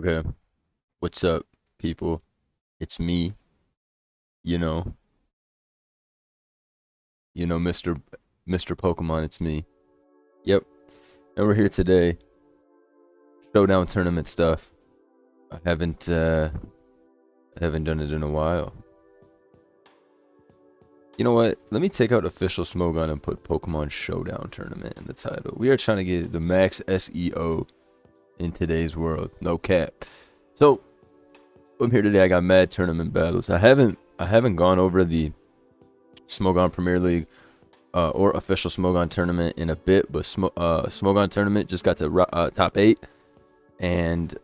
Okay, what's up, people? It's me, you know, Mr. Pokemon. It's me. Yep, and we're here today. Showdown tournament stuff. I haven't done it in a while. You know what? Let me take out official Smogon and put Pokemon Showdown tournament in the title. We are trying to get the max SEO in today's world. No cap. So I'm here today. I got mad tournament battles. I haven't gone over the Smogon Premier League or official Smogon tournament in a bit, but Smogon tournament just got to top 8, and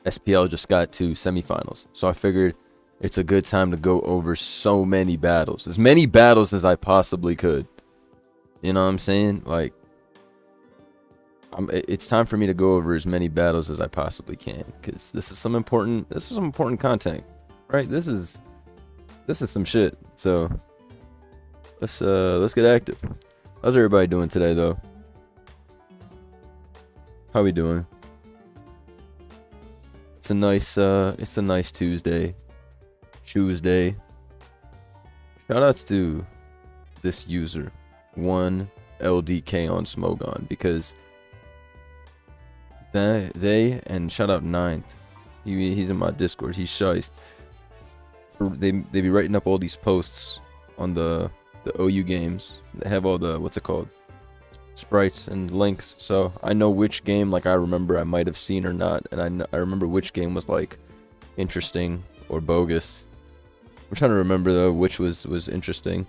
SPL just got to semifinals. So I figured it's a good time to go over so many battles, as many battles as I possibly could. You know what I'm saying? Like, it's time for me to go over as many battles as I possibly can, because this is some important content, right? This is some shit. So let's get active. How's everybody doing today, though? How we doing? It's a nice Tuesday. Shoutouts to this user, 1LDK on Smogon, because they and shout out Ninth. He's in my Discord. He's shiced. They be writing up all these posts on the OU games. They have all the, what's it called, sprites and links. So I know which game, like, I remember I might have seen or not, and I remember which game was like interesting or bogus. I'm trying to remember though which was interesting.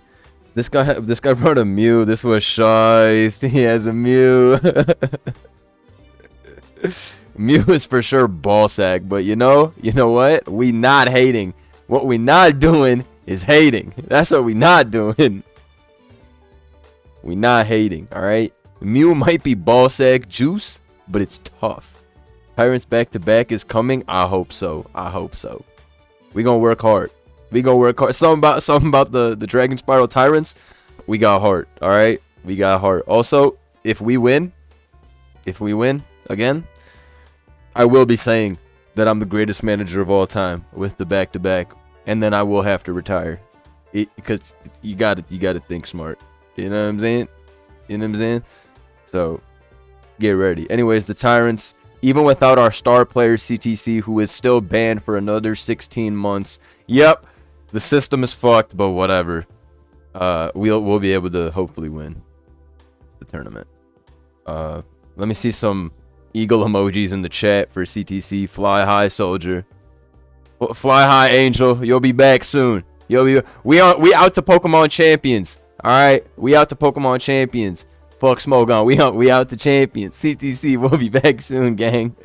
This guy brought a Mew. This was shiced. He has a Mew. Mew is for sure ball sack, but you know what? We not hating. What we not doing is hating. That's what we not doing. We not hating, alright? Mew might be ball sack juice, but it's tough. Tyrants back to back is coming. I hope so. We gonna work hard. Something about the Dragon Spiral Tyrants. We got heart, alright? We got heart. Also, if we win again, I will be saying that I'm the greatest manager of all time with the back-to-back, and then I will have to retire, because you gotta think smart. You know what I'm saying? So get ready. Anyways, the Tyrants, even without our star player CTC, who is still banned for another 16 months. Yep, the system is fucked, but whatever. We'll be able to hopefully win the tournament. Let me see some eagle emojis in the chat for CTC. Fly high, soldier. Fly high, angel. You'll be back soon. We out to Pokemon champions. All right, we out to Pokemon champions. Fuck Smogon. We out to champions. CTC. We'll be back soon, gang.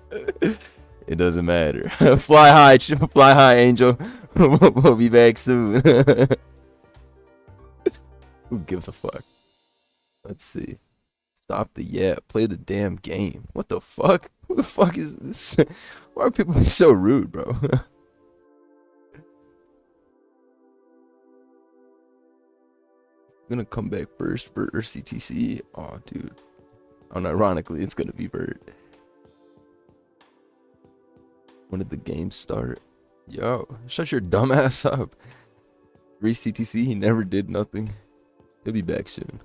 It doesn't matter. Fly high, angel. We'll be back soon. Who gives a fuck? Let's see. Stop the play the damn game. What the fuck? Who the fuck is this? Why are people so rude, bro? Gonna come back first for CTC. Oh, dude. Unironically, it's gonna be Bert. When did the game start? Yo, shut your dumb ass up. Free CTC, he never did nothing. He'll be back soon.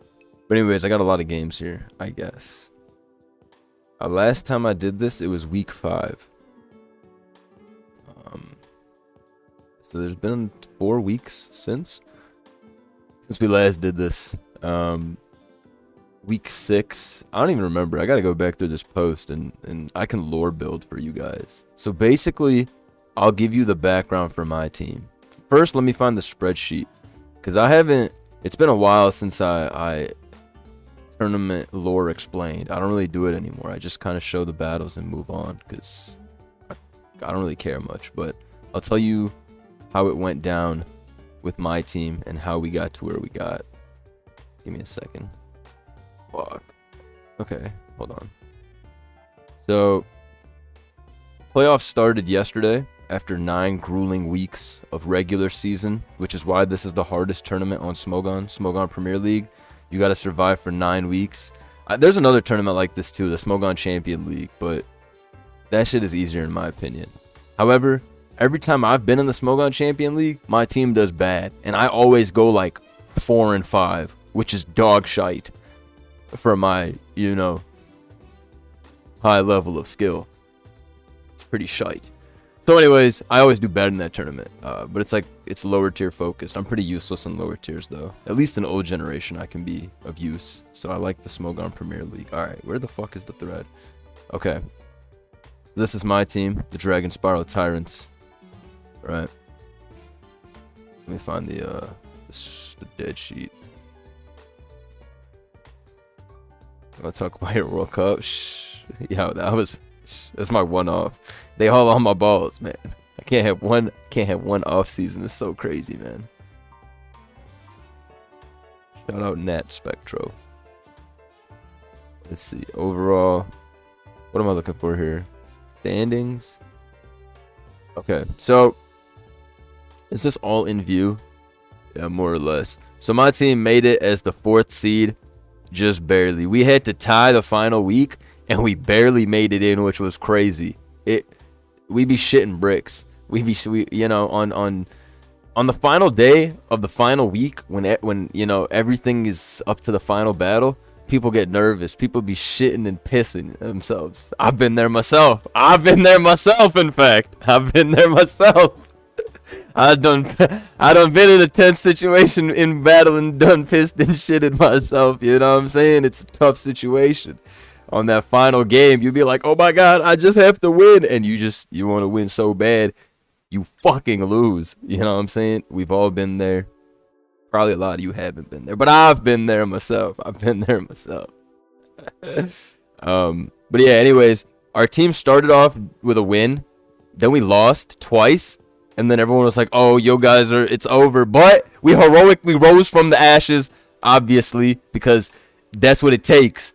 But anyways, I got a lot of games here, I guess. Last time I did this, it was week 5. So there's been 4 weeks since we last did this. Week 6. I don't even remember. I gotta go back through this post and I can lore build for you guys. So basically, I'll give you the background for my team. First, let me find the spreadsheet, because it's been a while since I tournament lore explained. I don't really do it anymore. I just kind of show the battles and move on, because I don't really care much. But I'll tell you how it went down with my team and how we got to where we got. Give me a second. Fuck. Okay, hold on. So, playoffs started yesterday after 9 grueling weeks of regular season, which is why this is the hardest tournament on Smogon Premier League. You got to survive for 9 weeks. There's another tournament like this too, the Smogon Champion League, but That shit is easier in my opinion. However, every time I've been in the Smogon Champion League, my team does bad, and I always go like 4-5, which is dog shite for my, you know, high level of skill. It's pretty shite. So anyways, I always do bad in that tournament, but it's like, it's lower tier focused. I'm pretty useless in lower tiers though. At least in old generation I can be of use, so I like the Smogon Premier League. Alright, where the fuck is the thread? Okay. This is my team, the Dragon Spiral Tyrants. Right. Let me find the dead sheet. I'm gonna talk about your World Cup. Shh. Yo, that's my one-off. They all on my balls, man. I can't have one off season. It's so crazy, man. Shout out Nat Spectro. Let's see. Overall, what am I looking for here? Standings. Okay, so is this all in view? Yeah, more or less. So my team made it as the 4th seed, just barely. We had to tie the final week, and we barely made it in, which was crazy. We be shitting bricks. We you know, on the final day of the final week, when you know everything is up to the final battle, people get nervous. People be shitting and pissing themselves. I've been there myself. In fact, I've been there myself. I done been in a tense situation in battle and done pissed and shitted myself. You know what I'm saying? It's a tough situation. On that final game, you'd be like, oh my god, I just have to win, and you want to win so bad, you fucking lose. You know what I'm saying? We've all been there. Probably a lot of you haven't been there, but I've been there myself. But yeah, anyways, our team started off with a win, then we lost twice, and then everyone was like, oh, yo guys, it's over. But we heroically rose from the ashes, obviously, because that's what it takes.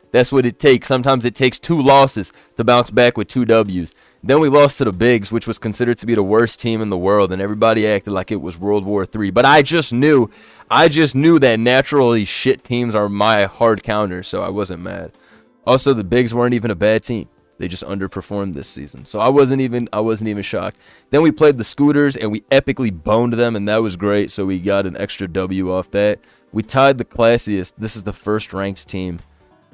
Sometimes it takes 2 losses to bounce back with 2 W's. Then we lost to the Bigs, which was considered to be the worst team in the world, and everybody acted like it was World War III. But I just knew that naturally shit teams are my hard counter, so I wasn't mad. Also, the Bigs weren't even a bad team. They just underperformed this season, so I wasn't even shocked. Then we played the Scooters, and we epically boned them, and that was great. So we got an extra W off that. We tied the Classiest. This is the first ranked team.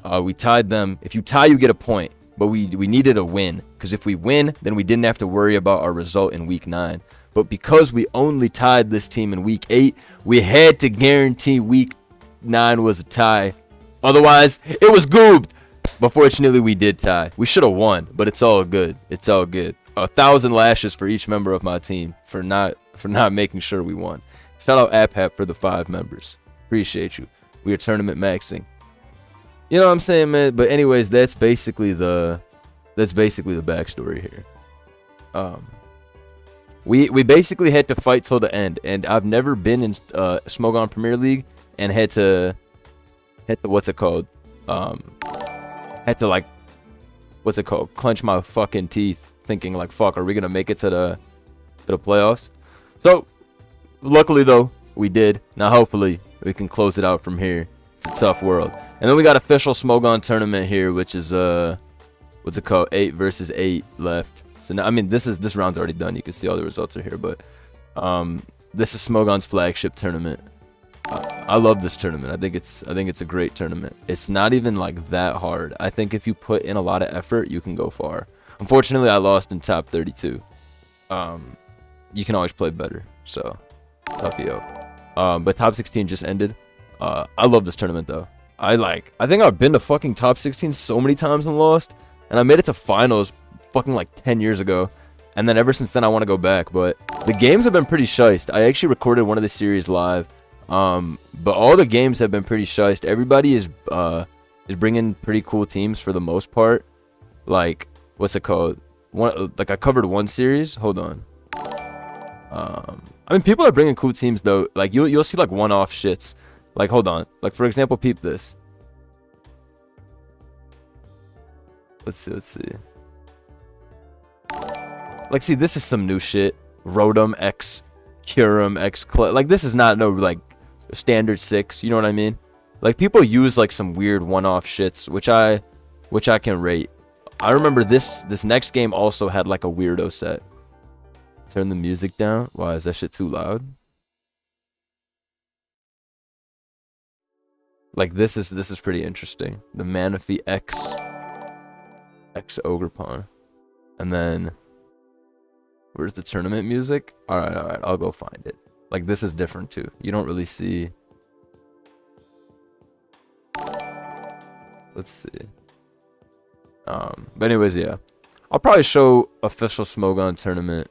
We tied them. If you tie, you get a point. But we needed a win. Because if we win, then we didn't have to worry about our result in week 9. But because we only tied this team in week 8, we had to guarantee week 9 was a tie. Otherwise, it was goobed. But fortunately, we did tie. We should have won, but it's all good. 1,000 lashes for each member of my team for not making sure we won. Shout out AppHap for the 5 members. Appreciate you. We are tournament maxing. You know what I'm saying, man? But anyways, that's basically the backstory here. We basically had to fight till the end, and I've never been in Smogon Premier League and had to what's it called? Had to like, what's it called? Clench my fucking teeth, thinking like, fuck, are we gonna make it to the playoffs? So luckily though, we did. Now hopefully we can close it out from here. It's a tough world. And then we got official Smogon tournament here, which is what's it called? 8 versus 8 left. So now, I mean, this round's already done. You can see all the results are here, but this is Smogon's flagship tournament. I love this tournament. I think it's a great tournament. It's not even like that hard. I think if you put in a lot of effort, you can go far. Unfortunately, I lost in top 32. You can always play better, so tough you out. But top 16 just ended. I love this tournament though. I think I've been to fucking top 16 so many times and lost, and I made it to finals fucking like 10 years ago, and then ever since then I want to go back. But the games have been pretty shiced. I actually recorded one of the series live, but all the games have been pretty shiced. Everybody is bringing pretty cool teams for the most part. Like, what's it called? Like I covered one series. Hold on. I mean, people are bringing cool teams though. Like you'll see like one-off shits. Like, hold on. Like, for example, peep this. Let's see. Like, see, this is some new shit. Rotom X Curum X like, this is not no like standard 6. You know what I mean? Like, people use like some weird one-off shits, which I can rate. I remember this next game also had like a weirdo set. Turn the music down. Why is that shit too loud? Like this is pretty interesting. The Manaphy X Ogre Pawn. And then where's the tournament music? Alright, I'll go find it. Like this is different too. You don't really see. Let's see. But anyways, yeah. I'll probably show official smogon tournament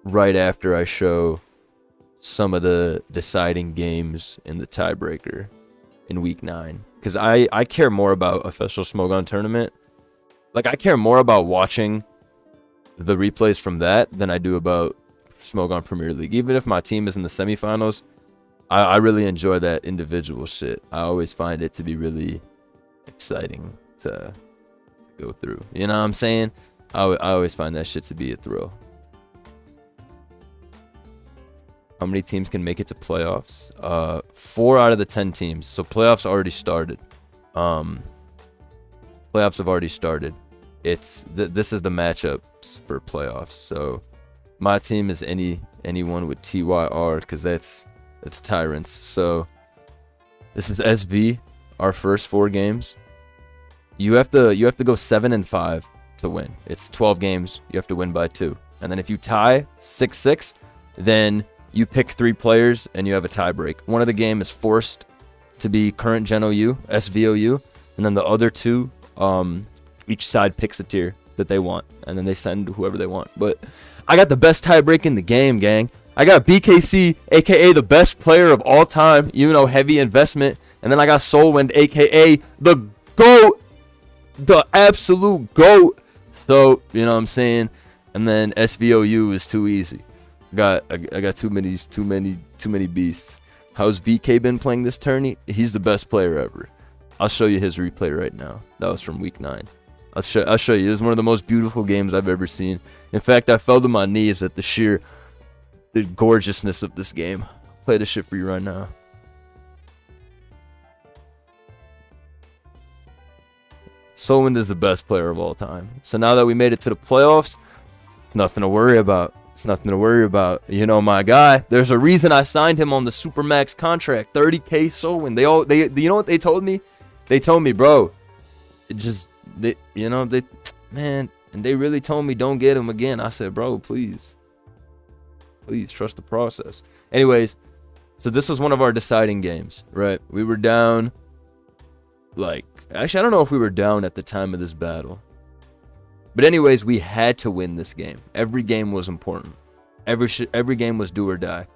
right after I show some of the deciding games in the tiebreaker in week 9. Because I care more about official smogon tournament. Like, I care more about watching the replays from that than I do about smogon Premier League. Even if my team is in the semifinals, I really enjoy that individual shit. I always find it to be really exciting to go through. You know what I'm saying? I always find that shit to be a thrill. How many teams can make it to playoffs? 4 out of the 10 teams. So playoffs already started. Playoffs have already started. This is the matchups for playoffs. So my team is anyone with TYR, because that's Tyrants. So this is SV, our first 4 games. You have to go 7-5 to win. It's 12 games. You have to win by 2. And then if you tie 6-6, then you pick 3 players and you have a tie break. One of the game is forced to be current Gen OU, SVOU, and then the other 2, each side picks a tier that they want, and then they send whoever they want. But I got the best tie break in the game, gang. I got BKC, aka the best player of all time, you know, heavy investment, and then I got Soulwind, aka the GOAT, the absolute GOAT. So, you know what I'm saying? And then SVOU is too easy. I got too many beasts. How's VK been playing this tourney? He's the best player ever. I'll show you his replay right now. That was from week 9. I'll show you. It was one of the most beautiful games I've ever seen. In fact, I fell to my knees at the gorgeousness of this game. I'll play this shit for you right now. Soulwind is the best player of all time. So now that we made it to the playoffs, it's nothing to worry about. It's nothing to worry about. You know, my guy, there's a reason I signed him on the Supermax contract. 30K Soulwind. You know what they told me? They told me, bro, man, and they really told me don't get him again. I said, bro, please trust the process. Anyways, so this was one of our deciding games, right? We were down, actually, I don't know if we were down at the time of this battle. But anyways, we had to win this game. Every game was important. Every game was do or die.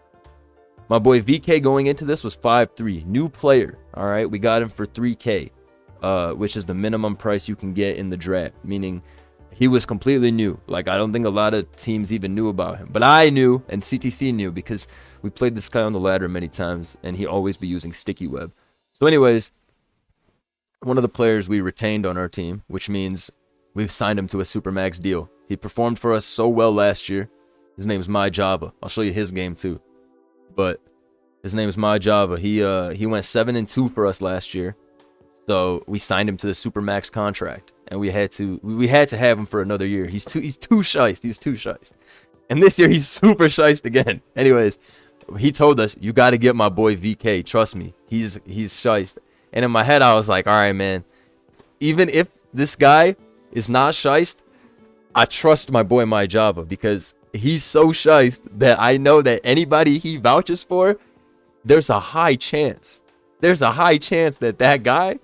My boy VK going into this was 5'3", new player. All right, we got him for 3K, which is the minimum price you can get in the draft. Meaning, he was completely new. Like, I don't think a lot of teams even knew about him, but I knew, and CTC knew, because we played this guy on the ladder many times, and he always be using sticky web. So, anyways, one of the players we retained on our team, which means we've signed him to a Supermax deal. He performed for us so well last year. His name is MyJava. I'll show you his game too. But his name is MyJava. He went 7-2 for us last year. So we signed him to the Supermax contract, and we had to have him for another year. He's too shiced. He's too shiced. And this year he's super shiced again. Anyways, he told us, you got to get my boy VK. Trust me, he's shiced. And in my head I was like, all right, man. Even if this guy is not shiced, I trust my boy MyJava, because he's so shiced that I know that anybody he vouches for, there's a high chance that that guy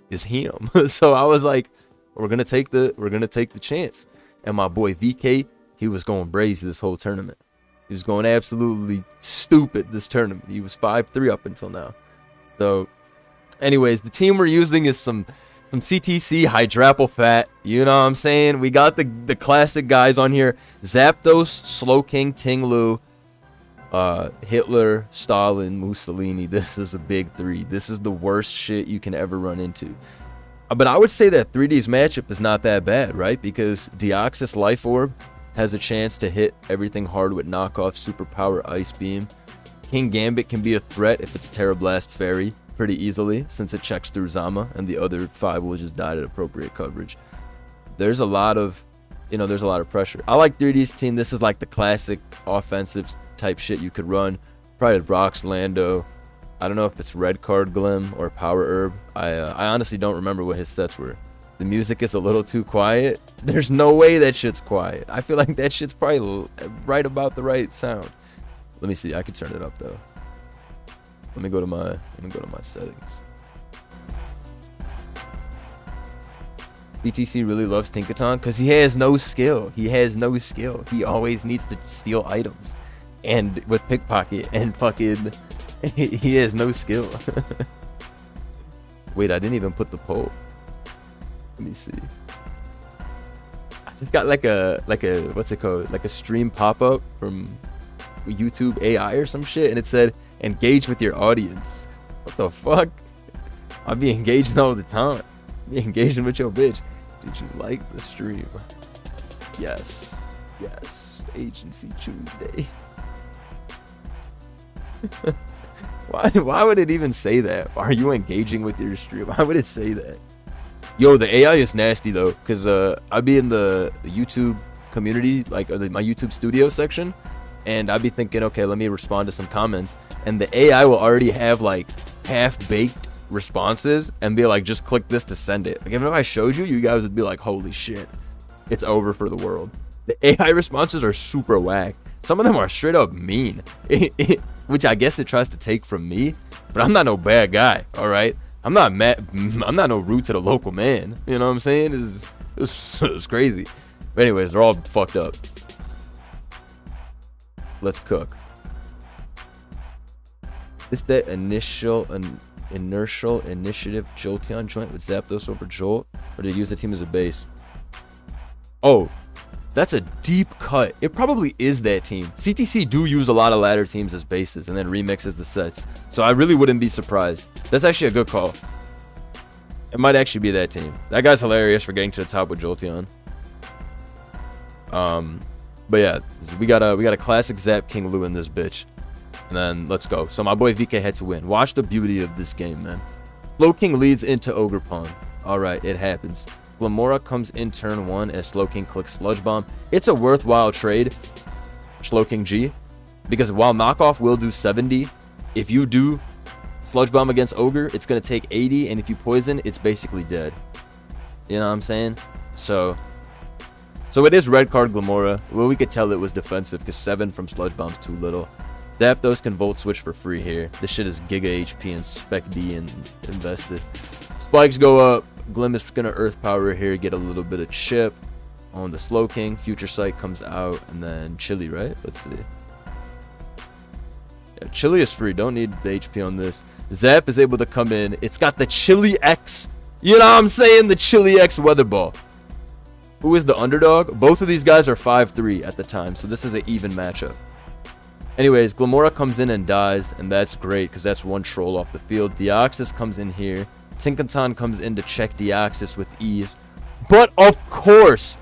is him. So I was like, we're gonna take the chance. And my boy VK, he was going brazy this whole tournament. He was going absolutely stupid this tournament. He was 5'3" up until now. So anyways, the team we're using is some CTC Hydrapple Fat. You know what I'm saying? We got the classic guys on here. Zapdos, Slow King, Ting-Lu, Hitler, Stalin, Mussolini. This is a big 3. This is the worst shit you can ever run into. But I would say that 3D's matchup is not that bad, right? Because Deoxys Life Orb has a chance to hit everything hard with knockoff Superpower Ice Beam. King Gambit can be a threat if it's Terra Blast Fairy pretty easily, since it checks through Zama, and the other 5 will just die at appropriate coverage. there's a lot of, there's a lot of pressure. I like 3D's team. This is like the classic offensive type shit you could run. Probably Brox Lando. I don't know if it's Red Card Glim or Power Herb. I honestly don't remember what his sets were. The music is a little too quiet. There's no way that shit's quiet. I feel like that shit's probably right about the right sound. Let me see. I can turn it up though. Let me go to my settings. CTC really loves Tinkaton because he has no skill. He has no skill. He always needs to steal items, and with pickpocket and fucking, he has no skill. Wait, I didn't even put the poll. Let me see. I just got like a what's it called? Like a stream pop up from YouTube AI or some shit, and it said engage with your audience. What the fuck? I'll be engaging all the time. Be engaging with your bitch. Did you like the stream? Yes. Yes. Agency Tuesday. Why would it even say that? Are you engaging with your stream? Why would it say that? Yo, the AI is nasty though, because I'd be in the YouTube community, like my YouTube studio section, and I'd be thinking, okay, let me respond to some comments, and the AI will already have like half-baked responses and be like, just click this to send it. Like, even if I showed you, you guys would be like, holy shit, it's over for the world. The AI responses are super whack. Some of them are straight up mean, which I guess it tries to take from me, but I'm not no bad guy, all right? I'm not mad. I'm not no rude to the local man. You know what I'm saying? It's crazy. But anyways, they're all fucked up. Let's cook. Is that inertial initiative Jolteon joint with Zapdos over Jolt, or did you use the team as a base? Oh, that's a deep cut. It probably is that team. CTC do use a lot of ladder teams as bases and then remixes the sets, so I really wouldn't be surprised. That's actually a good call. It might actually be that team. That guy's hilarious for getting to the top with Jolteon. But yeah, we got a classic Zap King Lu in this bitch. And then let's go. So my boy VK had to win. Watch the beauty of this game, man. Slow King leads into Ogerpon. Alright, it happens. Glamora comes in turn 1 as Slow King clicks Sludge Bomb. It's a worthwhile trade, Slow King G, because while knockoff will do 70, if you do Sludge Bomb against Ogre, it's going to take 80, and if you poison, it's basically dead. You know what I'm saying? So it is red card Glamora. Well, we could tell it was defensive because 7 from Sludge Bomb's too little. Zapdos can Volt Switch for free here. This shit is Giga HP and Spec D and invested. Spikes go up. Glim is going to Earth Power here, get a little bit of chip on the Slow King. Future Sight comes out, and then Chili, right? Let's see. Yeah, Chili is free. Don't need the HP on this. Zap is able to come in. It's got the Chili X. You know what I'm saying? The Chili X Weather Ball. Who is the underdog? Both of these guys are 5-3 at the time, so this is an even matchup. Anyways, Glamora comes in and dies, and that's great because that's one troll off the field. Deoxys comes in here. Tinkaton comes in to check Deoxys with ease. But of course,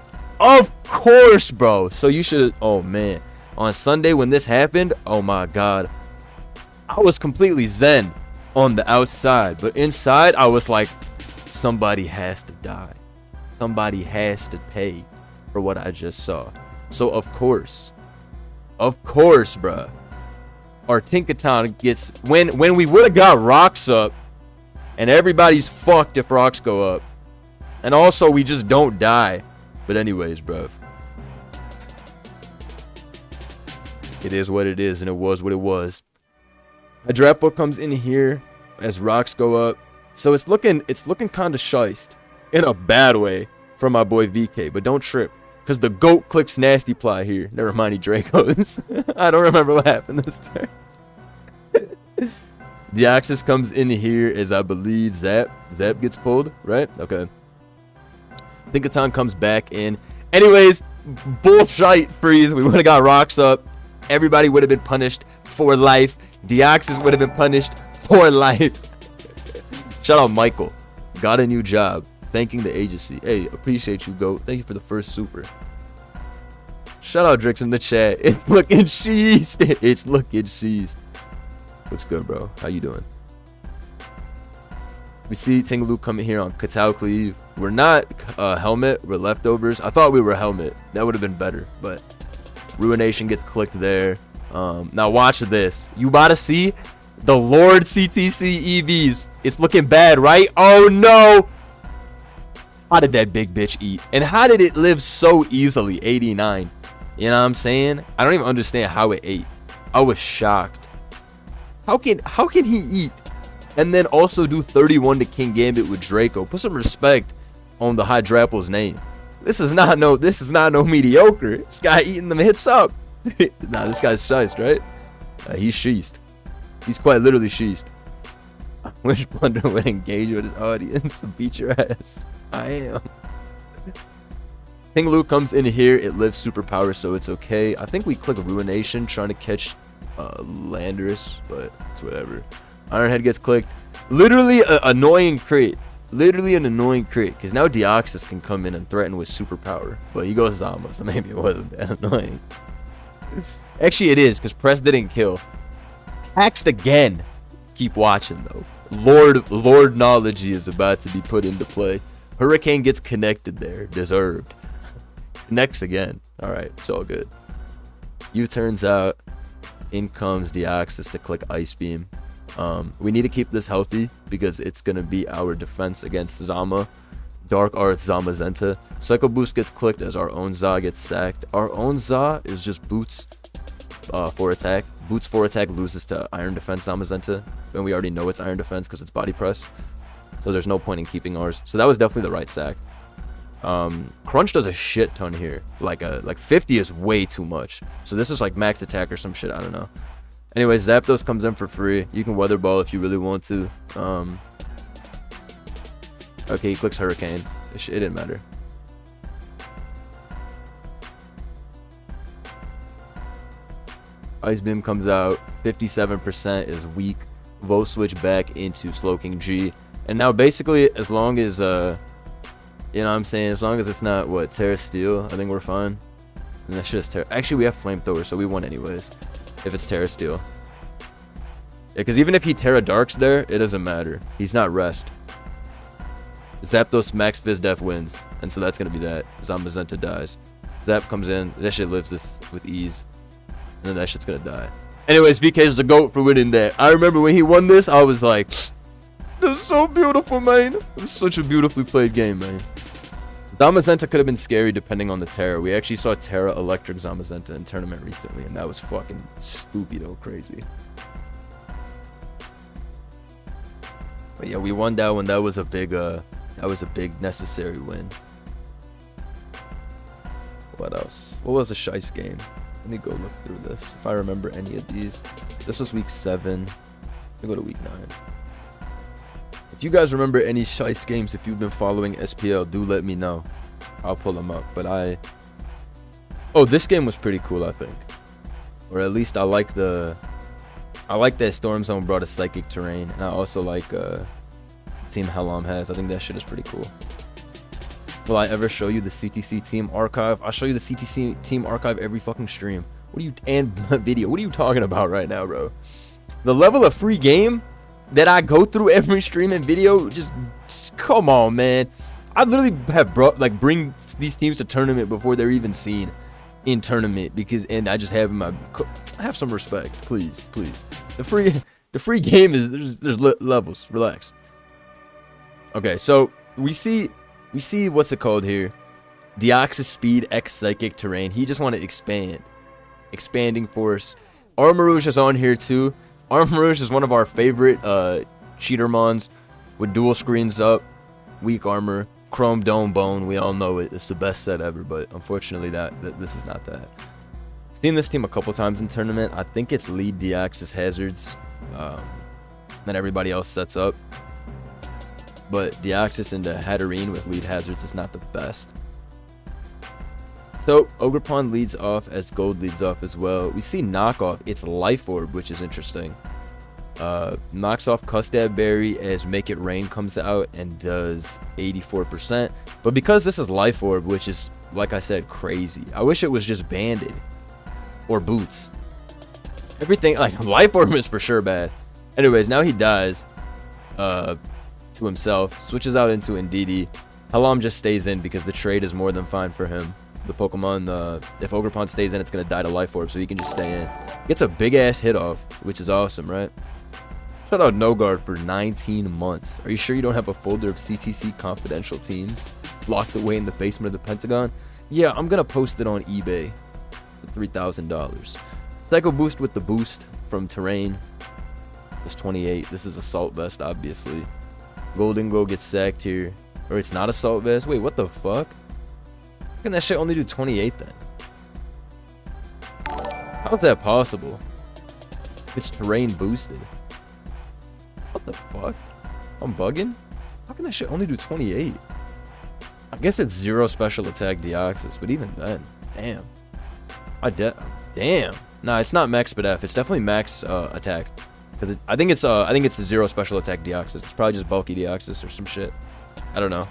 bro. So you should, oh man. On Sunday when this happened, oh my god. I was completely zen on the outside, but inside I was like, somebody has to die. Somebody has to pay for what I just saw. So of course, bruh, our Tinkaton gets, when we would have got rocks up, and everybody's fucked if rocks go up, and also we just don't die. But anyways, bruv, it is what it is, and it was what it was. Hydrapo comes in here as rocks go up, so it's looking kind of shiced in a bad way for my boy VK, but don't trip. Because the GOAT clicks Nasty Ply here. Never mind, he Dracos. I don't remember what happened this turn. Deoxys comes in here as I believe Zap gets pulled, right? Okay. Tinkaton comes back in. Anyways, bullshit freeze. We would have got rocks up. Everybody would have been punished for life. Deoxys would have been punished for life. Shout out Michael. Got a new job. Thanking the agency. Hey, appreciate you, GOAT. Thank you for the first super. Shout out Drix in the chat. It's looking cheesed. It's looking cheesed. What's good, bro? How you doing? We see Tingaloo coming here on Katao Cleave. We're not helmet. We're leftovers. I thought we were helmet. That would have been better. But Ruination gets clicked there. Now watch this. You about to see the Lord CTC EVs. It's looking bad, right? Oh no. How did that big bitch eat? And how did it live so easily? 89. You know what I'm saying? I don't even understand how it ate. I was shocked. How can he eat and then also do 31 to King Gambit with Draco? Put some respect on the Hydrapple's name. This is not no mediocre. This guy eating them hits up. Nah, this guy's shiced, right? He's sheast. He's quite literally sheast. I wish Blunder would engage with his audience and beat your ass. I am. King Lu comes in here. It lives superpower, so it's okay. I think we click Ruination trying to catch Landorus, but it's whatever. Ironhead gets clicked. Literally an annoying crit. Literally an annoying crit, because now Deoxys can come in and threaten with superpower. But he goes Zama, so maybe it wasn't that annoying. Actually, it is, because Press didn't kill. Haxed again. Keep watching, though. Lord Knowledge is about to be put into play. Hurricane gets connected there. Deserved. Connects again. Alright, it's all good. U-turns out. In comes Deoxys to click Ice Beam. We need to keep this healthy because it's going to be our defense against Zama. Dark Arts Zamazenta. Psycho Boost gets clicked as our own Za gets sacked. Our own Za is just Boots for attack. Boots for attack loses to Iron Defense Zamazenta. And we already know it's Iron Defense because it's Body Press. So there's no point in keeping ours. So that was definitely the right sack. Crunch does a shit ton here. Like 50 is way too much. So this is like max attack or some shit. I don't know. Anyways, Zapdos comes in for free. You can Weather Ball if you really want to. Okay, he clicks Hurricane. It didn't matter. Ice Beam comes out. 57% is weak. Vote switch back into Slowking G. And now basically, as long as you know what I'm saying, as long as it's not what Terra Steel, I think we're fine. And that's just Terra. Actually, we have Flamethrower, so we won anyways. If it's Terra Steel. Yeah, because even if he Terra Darks there, it doesn't matter. He's not Rest. Zapdos Max Fizdef wins. And so that's going to be that. Zamazenta dies. Zap comes in. That shit lives this with ease. And then that shit's going to die. Anyways, VK is the GOAT for winning that. I remember when he won this, I was like, this is so beautiful, man. It was such a beautifully played game, man. Zamazenta could have been scary depending on the Terra. We actually saw Terra Electric Zamazenta in tournament recently, and that was fucking stupido crazy. But yeah, we won that one. That was a big necessary win. What else? What was a shice game? Let me go look through this. If I remember any of these. This was week 7. Let me go to week 9. If you guys remember any shice games, if you've been following SPL, do let me know. I'll pull them up. But oh, this game was pretty cool, I think. Or at least I like that Storm Zone brought a psychic terrain. And I also like Team Hellam has. I think that shit is pretty cool. Will I ever show you the CTC team archive? I'll show you the CTC team archive every fucking stream. And video. What are you talking about right now, bro? The level of free game that I go through every stream and video, just come on, man. I literally have bring these teams to tournament before they're even seen in tournament and I just have have some respect, please. The free game is there's levels. Relax. Okay, so we see what's it called here? Deoxys Speed X Psychic Terrain. He just want to expand. Expanding Force. Armarouge is on here too. Armarouge is one of our favorite cheater mons with dual screens up, weak armor, chrome dome bone. We all know it. It's the best set ever, but unfortunately this is not that. Seen this team a couple times in tournament. I think it's lead Deoxys Hazards. Then everybody else sets up. But Deoxys into Hatterene with lead Hazards is not the best. So Ogerpon leads off as Gold leads off as well. We see Knockoff. It's Life Orb, which is interesting. Knocks off Custard Berry as Make It Rain comes out and does 84%. But because this is Life Orb, which is, like I said, crazy. I wish it was just Banded or Boots. Everything, like, Life Orb is for sure bad. Anyways, now he dies to himself. Switches out into Indeedee. Hallam just stays in because the trade is more than fine for him. The Pokemon, if Ogerpon stays in, it's going to die to Life Orb, so he can just stay in. Gets a big-ass hit off, which is awesome, right? Shout out No Guard for 19 months. Are you sure you don't have a folder of CTC confidential teams locked away in the basement of the Pentagon? Yeah, I'm going to post it on eBay for $3,000. Psycho Boost with the boost from Terrain. It's 28. This is Assault Vest, obviously. Golden Go gets sacked here. Or it's not Assault Vest. Wait, what the fuck? How can that shit only do 28 then? How is that possible? If it's Terrain boosted. What the fuck? I'm bugging? How can that shit only do 28? I guess it's 0 special attack Deoxys, but even then, damn. Damn. Nah, it's not max speed F. It's definitely max attack. Because I think it's a 0 special attack Deoxys. It's probably just bulky Deoxys or some shit. I don't know.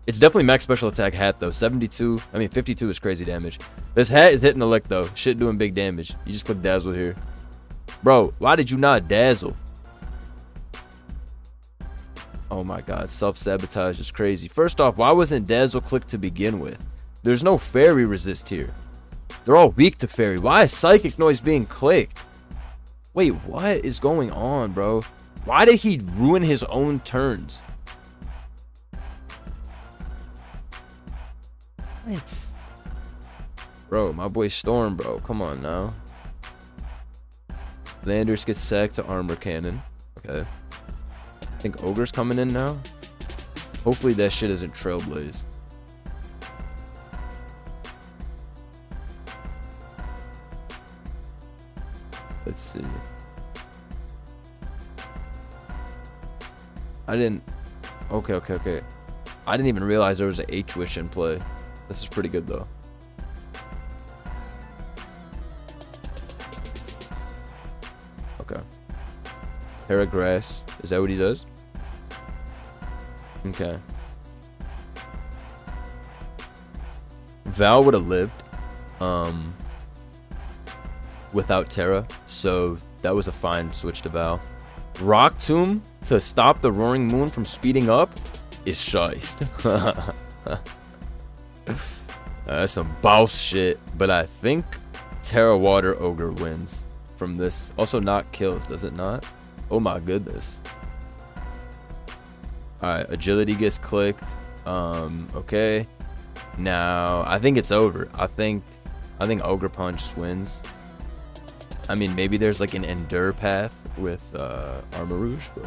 It's definitely max special attack hat though. 72. I mean 52 is crazy damage. This hat is hitting the lick though. Shit doing big damage. You just click dazzle here. Bro, why did you not dazzle? Oh my god, self-sabotage is crazy. First off, why wasn't dazzle clicked to begin with? There's no fairy resist here. They're all weak to fairy. Why is psychic noise being clicked? Wait, what is going on, bro? Why did he ruin his own turns? What? Bro, my boy Storm, bro. Come on now. Landers gets sacked to Armor Cannon. Okay. I think Ogre's coming in now. Hopefully that shit isn't Trailblaze. Let's see. I didn't... Okay. I didn't even realize there was an H-Wish in play. This is pretty good, though. Okay. Terra Grass. Is that what he does? Okay. Val would have lived. Without Terra. So, that was a fine switch to Val. Rock Tomb to stop the Roaring Moon from speeding up is shiced. That's some boss shit. But I think Terra Water Ogre wins from this. Also not kills, does it not? Oh my goodness. Alright, agility gets clicked. Okay. Now, I think it's over. I think Ogre Punch wins. I mean, maybe there's like an Endure path with Armor Rouge, but...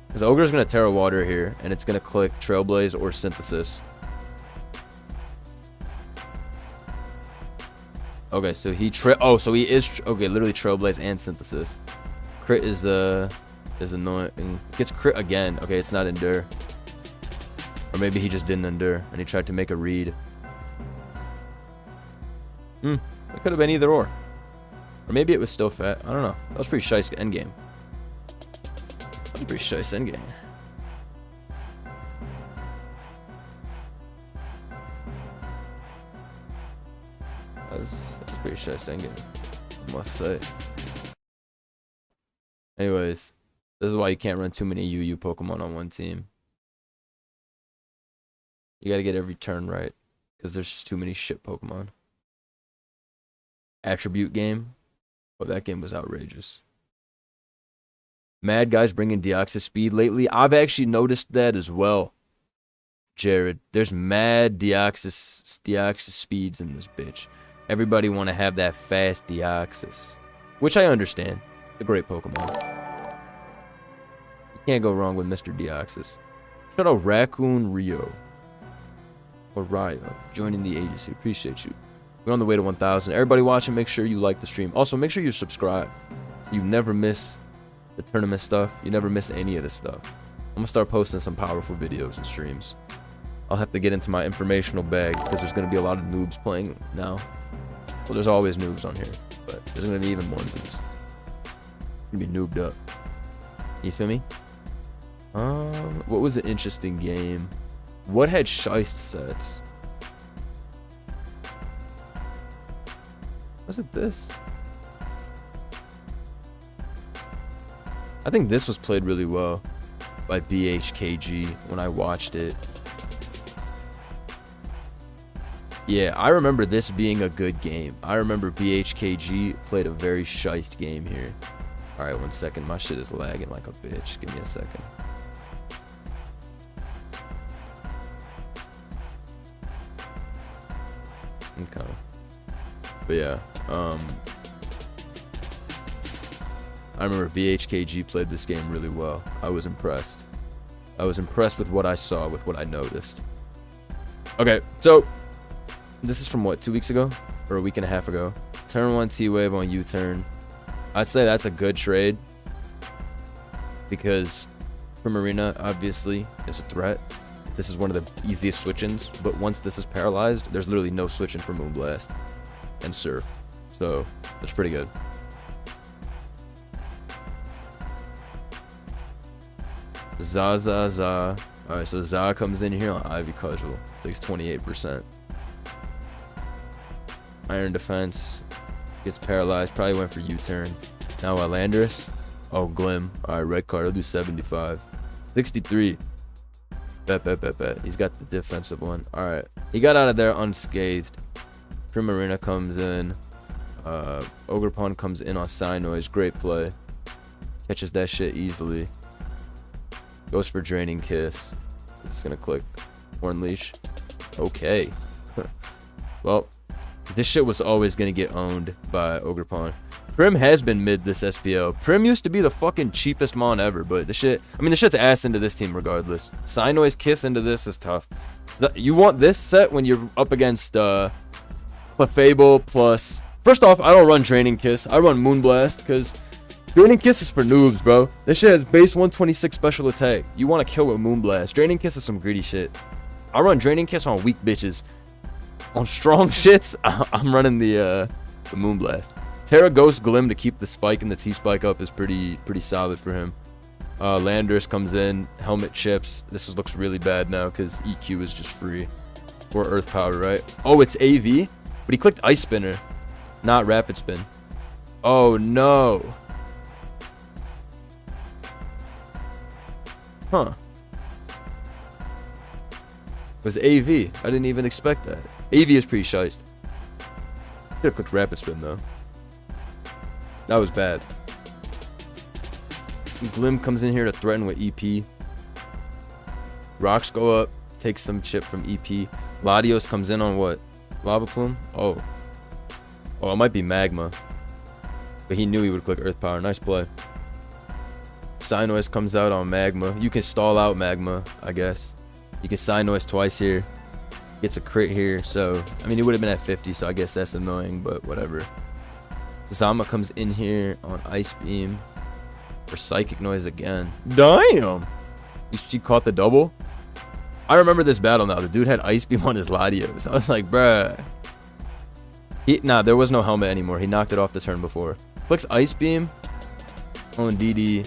Because Ogre's going to Terra Water here, and it's going to click Trailblaze or Synthesis. Okay, so he so he is... Okay, literally Trailblaze and Synthesis. Crit is annoying. Gets crit again. Okay, it's not Endure. Or maybe he just didn't Endure, and he tried to make a read. It could have been either or. Or maybe it was still fat. I don't know. That was pretty shice endgame. That was pretty shice endgame. That was pretty shice endgame, I must say. Anyways, this is why you can't run too many UU Pokemon on one team. You gotta get every turn right, because there's just too many shit Pokemon. Attribute game. Oh, that game was outrageous. Mad guys bringing Deoxys speed lately. I've actually noticed that as well, Jared. There's mad Deoxys speeds in this bitch. Everybody want to have that fast Deoxys, which I understand. It's a great Pokemon. You can't go wrong with Mr. Deoxys. Shout out Raccoon Rio. Or Ryo, joining the agency. Appreciate you. We're on the way to 1,000. Everybody watching, make sure you like the stream. Also, make sure you subscribe. You never miss the tournament stuff. You never miss any of this stuff. I'm going to start posting some powerful videos and streams. I'll have to get into my informational bag because there's going to be a lot of noobs playing now. Well, there's always noobs on here, but there's going to be even more noobs. It's going to be noobed up. You feel me? What was an interesting game? What had shiest sets? Was it this? I think this was played really well by BHKG when I watched it. Yeah, I remember this being a good game. I remember BHKG played a very shiced game here. Alright, 1 second. My shit is lagging like a bitch. Give me a second. Okay. But yeah, I remember BHKG played this game really well. I was impressed. I was impressed with what I saw, with what I noticed. Okay, so this is from what, 2 weeks ago? Or a week and a half ago? Turn 1 T-Wave on U-turn. I'd say that's a good trade. Because for Marina, obviously, is a threat. This is one of the easiest switch-ins. But once this is paralyzed, there's literally no switch-in for Moonblast and Surf. So, that's pretty good. Za. Alright, so Za comes in here on Ivy Cudgel. Takes 28%. Iron Defense. Gets paralyzed. Probably went for U-turn. Now Landris. Oh, Glim. Alright, red card. I'll do 75. 63. Bet. He's got the defensive one. Alright. He got out of there unscathed. Primarina comes in. Ogerpon comes in on Psynoise. Great play. Catches that shit easily. Goes for Draining Kiss. This is gonna click. Horn Leash. Okay. Well, this shit was always gonna get owned by Ogerpon. Prim has been mid this SPO. Prim used to be the fucking cheapest mon ever, but the shit, I mean, the shit's ass into this team regardless. Psynoise Kiss into this is tough. So you want this set when you're up against Clefable plus... First off, I don't run Draining Kiss. I run Moonblast because Draining Kiss is for noobs, bro. This shit has base 126 special attack. You want to kill with Moonblast. Draining Kiss is some greedy shit. I run Draining Kiss on weak bitches. On strong shits, I'm running the Moonblast. Terra Ghost Glim to keep the spike and the T-spike up is pretty solid for him. Landers comes in, helmet chips. This looks really bad now because EQ is just free. Or Earth Power, right? Oh, it's AV? But he clicked Ice Spinner, not Rapid Spin. Oh, no. Huh. It was AV. I didn't even expect that. AV is pretty shiced. Should've clicked Rapid Spin, though. That was bad. Glim comes in here to threaten with EP. Rocks go up, takes some chip from EP. Latios comes in on what? Lava Plume? Oh, it might be Magma. But he knew he would click Earth Power. Nice play. Psynoise comes out on Magma. You can stall out Magma, I guess. You can Psynoise twice here. Gets a crit here, so... I mean, he would have been at 50, so I guess that's annoying, but whatever. Zama comes in here on Ice Beam. For Psychic Noise again. Damn! She caught the double? I remember this battle now. The dude had Ice Beam on his Latios. I was like, bruh. Nah, there was no helmet anymore. He knocked it off the turn before. Clicks Ice Beam on DD.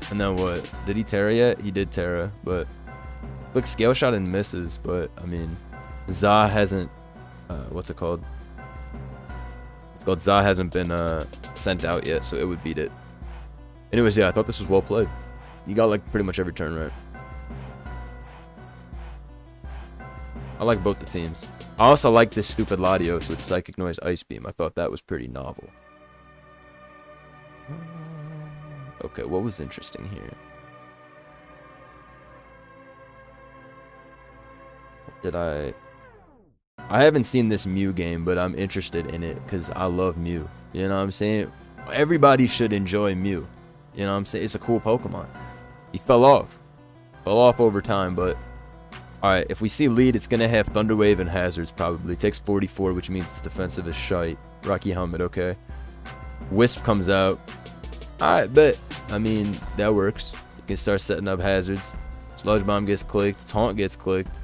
And then what? Did he Terra yet? He did Terra, but... Clicks Scale Shot and misses, but, I mean... Za hasn't... what's it called? It's called Za hasn't been sent out yet, so it would beat it. Anyways, yeah, I thought this was well played. You got like pretty much every turn right. I like both the teams. I also like this stupid Latios with Psychic Noise Ice Beam. I thought that was pretty novel. Okay, what was interesting here? I haven't seen this Mew game, but I'm interested in it because I love Mew. You know what I'm saying? Everybody should enjoy Mew. You know what I'm saying? It's a cool Pokemon. He fell off. Fell off over time, but... Alright, if we see lead, it's going to have Thunder Wave and Hazards, probably. It takes 44, which means it's defensive as shite. Rocky Helmet, okay. Wisp comes out. Alright, bet. I mean, that works. You can start setting up Hazards. Sludge Bomb gets clicked. Taunt gets clicked.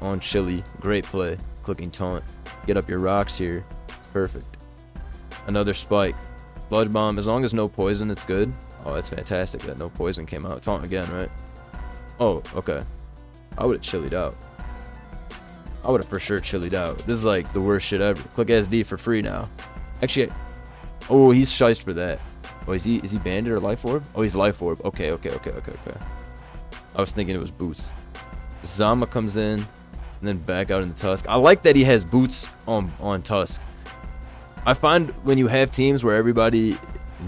On Chili. Great play. Clicking Taunt. Get up your rocks here. It's perfect. Another Spike. Sludge Bomb. As long as no poison, it's good. Oh, that's fantastic that no poison came out. Taunt again, right? Oh, okay. I would have chillied out. I would have for sure chillied out. This is like the worst shit ever. Click SD for free now. Actually, oh, he's shiced for that. Oh, is he Bandit or Life Orb? Oh, he's Life Orb. Okay. I was thinking it was Boots. Zama comes in, and then back out into Tusk. I like that he has Boots on Tusk. I find when you have teams where everybody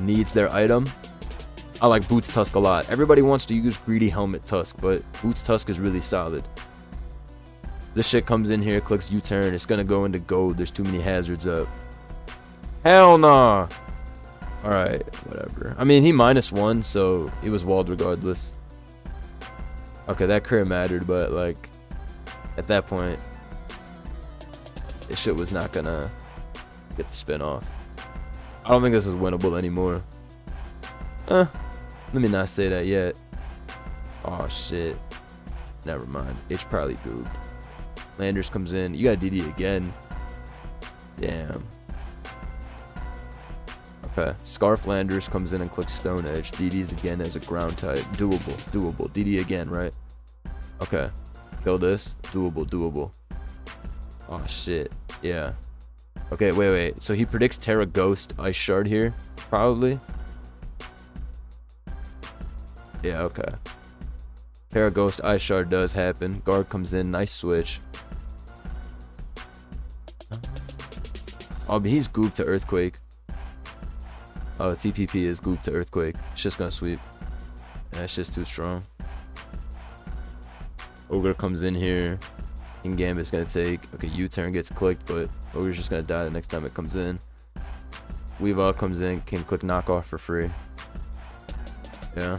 needs their item, I like Boots Tusk a lot. Everybody wants to use Greedy Helmet Tusk, but Boots Tusk is really solid. This shit comes in here, clicks U-turn. It's gonna go into gold. There's too many hazards up. Hell nah. Alright, whatever. I mean, he -1, so he was walled regardless. Okay, that career mattered, but, like, at that point, this shit was not gonna get the spin off. I don't think this is winnable anymore. Let me not say that yet. Oh, shit. Never mind. It's probably goobed. Landers comes in. You got DD again. Damn. Okay. Scarf Landers comes in and clicks Stone Edge. DD's again as a ground type. Doable. DD again, right? Okay. Kill this. Doable. Oh, shit. Yeah. Okay, wait. So he predicts Terra Ghost Ice Shard here? Probably. Yeah, okay. Terra Ghost Ice Shard does happen. Guard comes in. Nice switch. Oh, but he's gooped to Earthquake. Oh, TPP is gooped to Earthquake. It's just gonna sweep. Yeah, it's just too strong. Ogre comes in here. King Gambit's gonna take. Okay, U-turn gets clicked, but Ogre's just gonna die the next time it comes in. Weavile comes in. Can click knockoff for free. Yeah.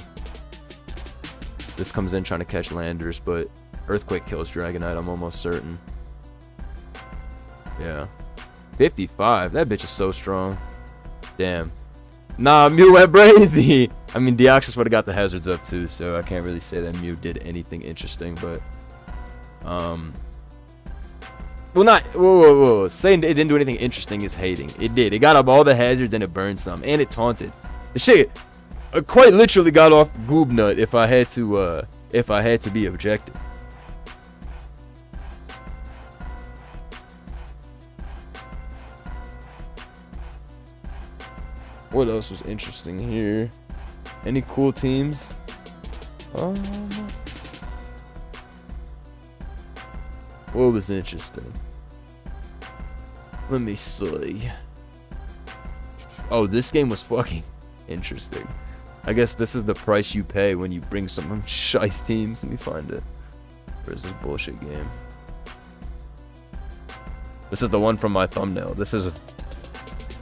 This comes in trying to catch Landers, but Earthquake kills Dragonite, I'm almost certain. Yeah. 55. That bitch is so strong. Damn. Nah, Mew went crazy. I mean, Deoxys would have got the hazards up too, so I can't really say that Mew did anything interesting, but well, not whoa. Saying it didn't do anything interesting is hating. It did. It got up all the hazards and it burned some, and it taunted. The shit quite literally got off the goob nut if I had to be objective. What else was interesting here? Any cool teams? What was interesting? Let me see. Oh, this game was fucking interesting. I guess this is the price you pay when you bring some shice teams. Let me find it. Where's this bullshit game? This is the one from my thumbnail. This is...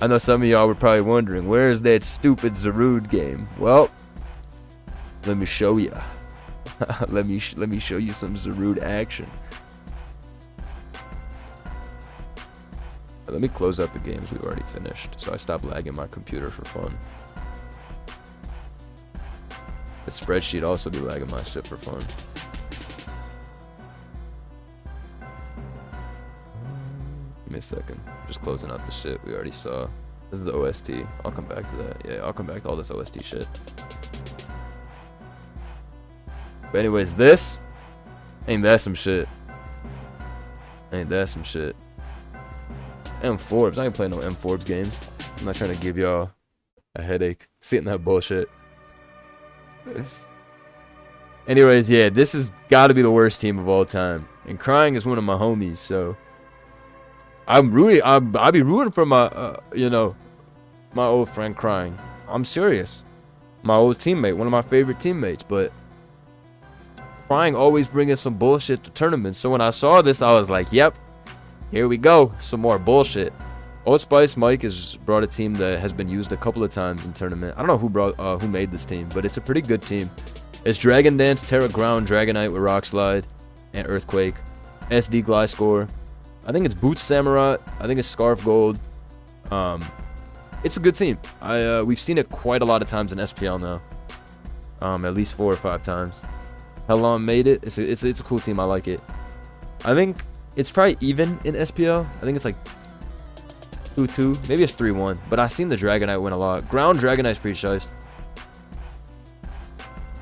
I know some of y'all were probably wondering, where is that stupid Zarude game? Well, let me show ya. let me show you some Zarude action. Let me close up the games we've already finished, so I stop lagging my computer for fun. The spreadsheet also be lagging my shit for fun. Give me a second. Just closing out the shit we already saw. This is the OST. I'll come back to that. Yeah, I'll come back to all this OST shit. But anyways, this ain't that some shit. M4s. I ain't playing no M4s games. I'm not trying to give y'all a headache seeing that bullshit. Anyways, yeah, this has got to be the worst team of all time. And Crying is one of my homies, so I'll be rooting for my, my old friend Crying. I'm serious. My old teammate, one of my favorite teammates, but Crying always bringing some bullshit to tournaments. So when I saw this, I was like, yep, here we go, some more bullshit. Old Spice Mike has brought a team that has been used a couple of times in tournament. I don't know who made this team, but it's a pretty good team. It's Dragon Dance, Terra Ground, Dragonite with Rock Slide, and Earthquake. SD Gliscor. I think it's Boots Samurai. I think it's Scarf Gold. It's a good team. We've seen it quite a lot of times in SPL now. At least 4 or 5 times. Helon made it. It's a cool team. I like it. I think it's probably even in SPL. I think it's like 2-2. Maybe it's 3-1. But I've seen the Dragonite win a lot. Ground Dragonite's pretty shiced.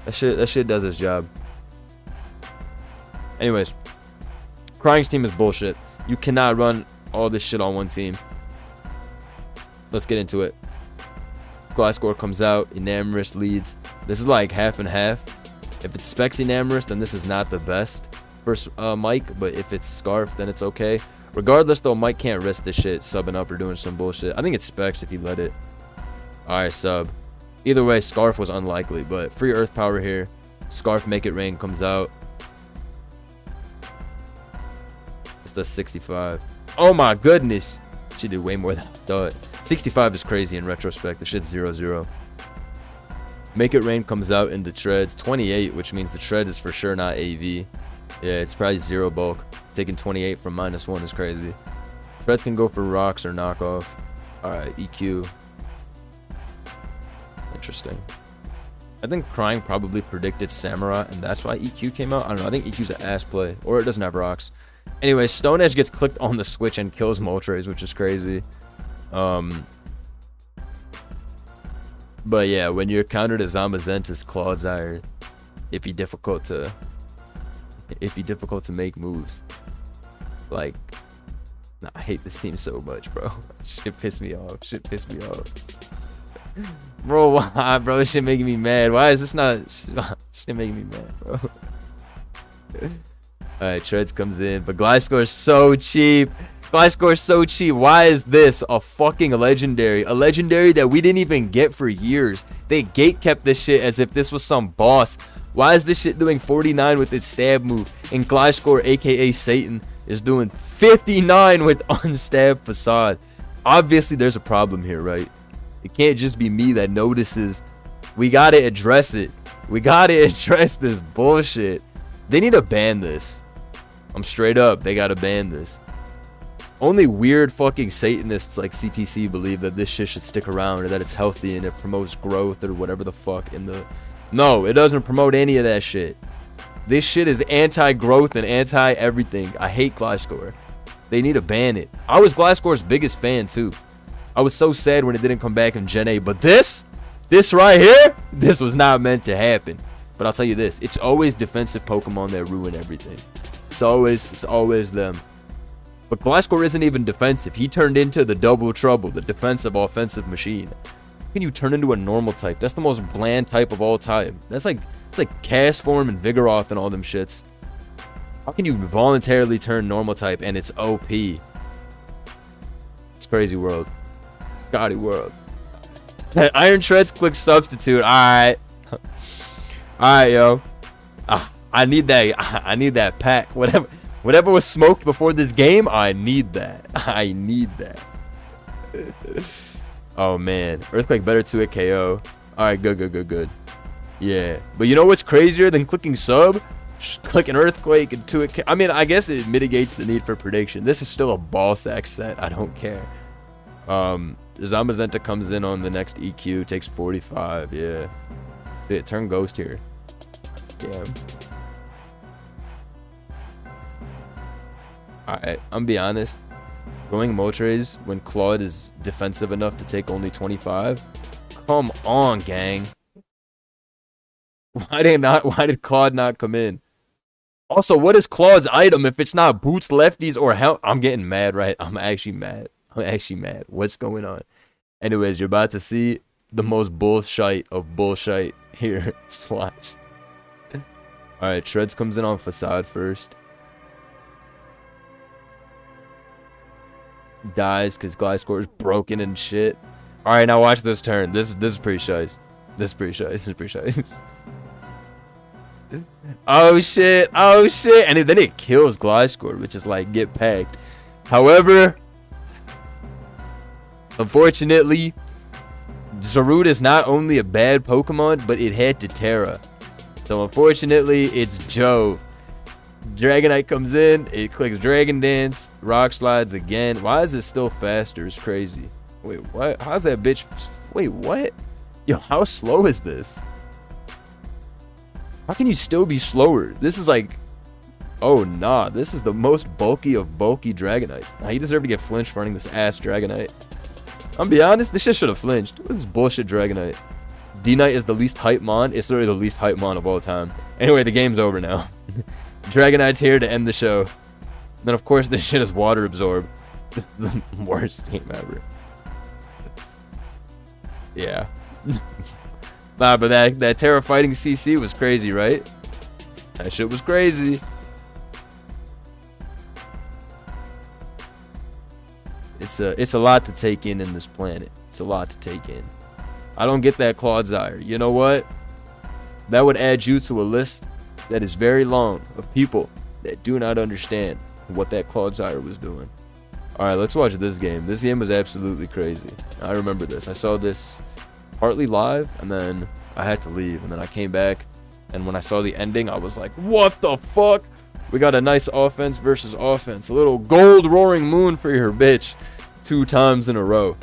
That shit does its job. Anyways, Crying's team is bullshit. You cannot run all this shit on one team. Let's get into it. Gliscor comes out. Enamorous leads. This is like half and half. If it's Specs Enamorous, then this is not the best for Mike. But if it's Scarf, then it's okay. Regardless, though, Mike can't risk this shit subbing up or doing some bullshit. I think it's Specs if he let it. Alright, sub. Either way, Scarf was unlikely. But free Earth Power here. Scarf Make It Rain comes out. It's the 65. Oh my goodness. She did way more than I thought. 65 is crazy in retrospect. The shit's 0-0. Make It Rain comes out into Treads. 28, which means the Tread is for sure not AV. Yeah, it's probably 0 bulk. Taking 28 from -1 is crazy. Treads can go for rocks or knockoff. Alright, EQ. Interesting. I think Crying probably predicted Samurai, and that's why EQ came out. I don't know. I think EQ's an ass play. Or it doesn't have rocks. Anyway, Stone Edge gets clicked on the switch and kills Moltres, which is crazy. But yeah, when you're countered to Zamazenta's Claw's Iron, it'd be difficult to make moves. Like, nah, I hate this team so much, bro. Shit pissed me off. Shit pissed me off. Bro, why, bro? This shit making me mad. Why is this not shit making me mad, bro? Alright, Treads comes in, but Gliscor is so cheap. Gliscor is so cheap. Why is this a fucking legendary? A legendary that we didn't even get for years. They gatekept this shit as if this was some boss. Why is this shit doing 49 with its stab move? And Gliscor, aka Satan, is doing 59 with unstab facade. Obviously, there's a problem here, right? It can't just be me that notices. We gotta address it. We gotta address this bullshit. They need to ban this. I'm straight up. They gotta ban this. Only weird fucking Satanists like CTC believe that this shit should stick around or that it's healthy and it promotes growth or whatever the fuck in the... No, it doesn't promote any of that shit. This shit is anti-growth and anti-everything. I hate Gliscor. They need to ban it. I was Gliscor's biggest fan too. I was so sad when it didn't come back in Gen 8. But this right here, this was not meant to happen. But I'll tell you this, it's always defensive Pokemon that ruin everything. It's always them. But Gliscor isn't even defensive. He turned into the double trouble, the defensive offensive machine. How can you turn into a normal type? That's the most bland type of all time. It's like Cast Form and Vigoroth and all them shits. How can you voluntarily turn normal type and it's OP? It's crazy world. It's gaudy world. Iron Treads click substitute. Alright. Alright, yo. I need that pack. Whatever was smoked before this game, I need that. I need that. Oh man, Earthquake better to a KO. Alright, good. Yeah, but you know what's crazier than clicking sub? Clicking Earthquake and to a KO. I mean, I guess it mitigates the need for prediction. This is still a ball sack set. I don't care. Zamazenta comes in on the next EQ, takes 45. Yeah. See it, turn Ghost here. Damn. Alright, I'm be honest. Going Moltres when Claude is defensive enough to take only 25? Come on, gang. Why did Claude not come in? Also, what is Claude's item if it's not boots, lefties, or help? I'm getting mad, right? I'm actually mad. What's going on? Anyways, you're about to see the most bullshit of bullshit here. Just watch. Alright, Treads comes in on Facade first. Dies because Gliscor is broken and shit. Alright, now watch this turn. This is pretty shice. This is pretty shice. Oh shit. And then it kills Gliscor, which is like, get packed. However, unfortunately, Zarude is not only a bad Pokemon, but it had to Terra. So unfortunately, it's Joe. Dragonite comes in, it clicks Dragon Dance, Rock Slides again. Why is it still faster? It's crazy. Wait, what? How's that bitch? Wait, what? Yo, how slow is this? How can you still be slower? This is like... Oh, nah. This is the most bulky of bulky Dragonites. Nah, you deserve to get flinched for running this ass Dragonite. I'm be honest, this shit should have flinched. What's this bullshit Dragonite? D-Knight is the least hype mon. It's literally the least hype mon of all time. Anyway, the game's over now. Dragonite's here to end the show. Then, of course, this shit is water absorb. This is the worst game ever. Yeah. Nah, but that Terra fighting CC was crazy, right? That shit was crazy. It's a lot to take in this planet. It's a lot to take in. I don't get that Clodsire. You know what? That would add you to a list that is very long of people that do not understand what that Clodsire was doing. Alright, let's watch this game. This game was absolutely crazy. I remember this. I saw this partly live, and then I had to leave, and then I came back, and when I saw the ending, I was like, what the fuck? We got a nice offense versus offense. A little gold roaring moon for your bitch 2 times in a row.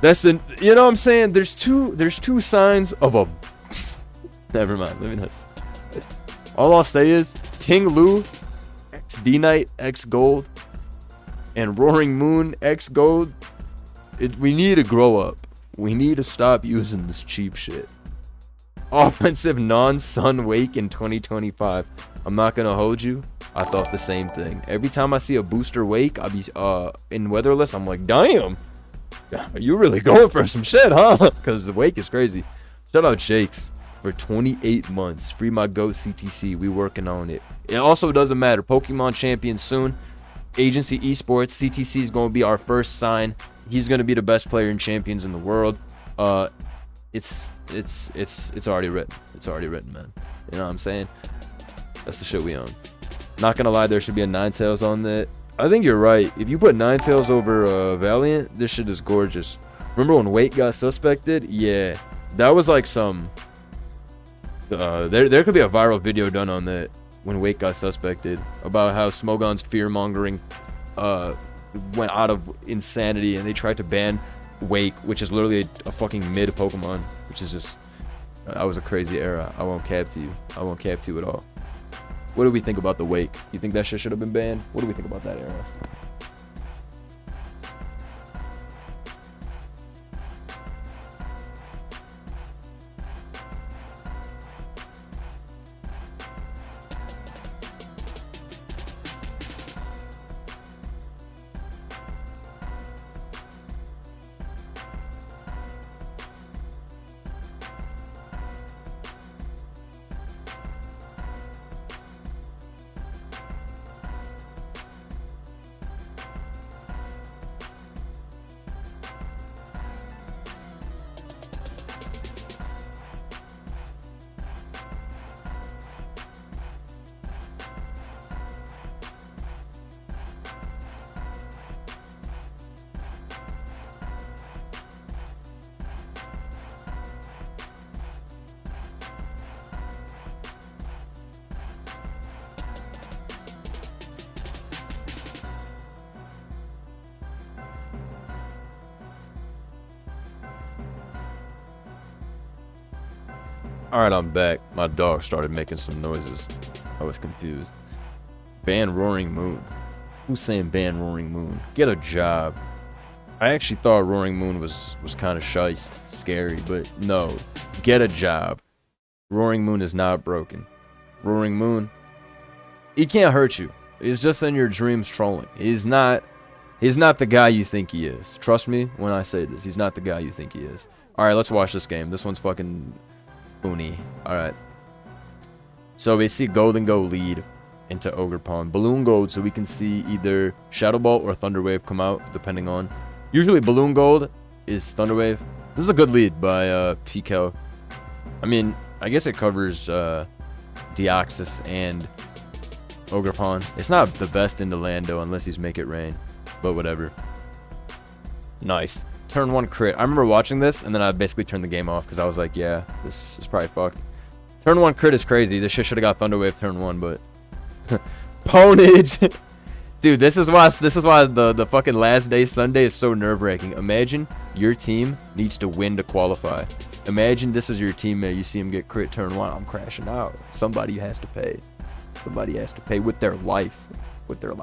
That's the, you know what I'm saying? There's two signs of a never mind, let me not. All I'll say is Ting Lu X D Knight X Gold and Roaring Moon X Gold. We need to grow up. We need to stop using this cheap shit. Offensive non-sun wake in 2025. I'm not gonna hold you. I thought the same thing. Every time I see a booster wake, I'll be in weatherless. I'm like, damn, you really going for some shit, huh? Because the wake is crazy. Shout out Shakes for 28 months. Free my GOAT CTC. We working on it. It also doesn't matter. Pokemon champion soon. Agency Esports. CTC is going to be our first sign. He's going to be the best player in Champions in the world. It's already written. It's already written, man. You know what I'm saying? That's the shit we own. Not gonna lie, there should be a Ninetales on that. I think you're right. If you put Ninetales over Valiant, this shit is gorgeous. Remember when Wake got suspected? Yeah, that was like some. There could be a viral video done on that when Wake got suspected about how Smogon's fear mongering went out of insanity, and they tried to ban Wake, which is literally a fucking mid Pokemon, which is just. That was a crazy era. I won't cap to you. I won't cap to you at all. What do we think about the Wake? You think that shit should have been banned? What do we think about that era? Alright, I'm back. My dog started making some noises. I was confused. Ban Roaring Moon. Who's saying ban Roaring Moon? Get a job. I actually thought Roaring Moon was kind of shiced, scary, but no. Get a job. Roaring Moon is not broken. Roaring Moon, he can't hurt you. He's just in your dreams trolling. He's not the guy you think he is. Trust me when I say this. He's not the guy you think he is. Alright, let's watch this game. This one's fucking Uni. Alright. So we see Golden Go lead into Ogre Pond. Balloon Gold, so we can see either Shadow Ball or Thunder Wave come out, depending on. Usually Balloon Gold is Thunder Wave. This is a good lead by Pico. I mean, I guess it covers Deoxys and Ogre Pond. It's not the best in the land though, unless he's Make It Rain. But whatever. Nice. Turn 1 crit. I remember watching this, and then I basically turned the game off because I was like, yeah, this is probably fucked. Turn 1 crit is crazy. This shit should have got Thunder Wave turn 1, but Ponage. Dude, this is why the fucking last day Sunday is so nerve-wracking. Imagine your team needs to win to qualify. Imagine this is your teammate. You see him get crit turn 1. I'm crashing out. Somebody has to pay. Somebody has to pay with their life.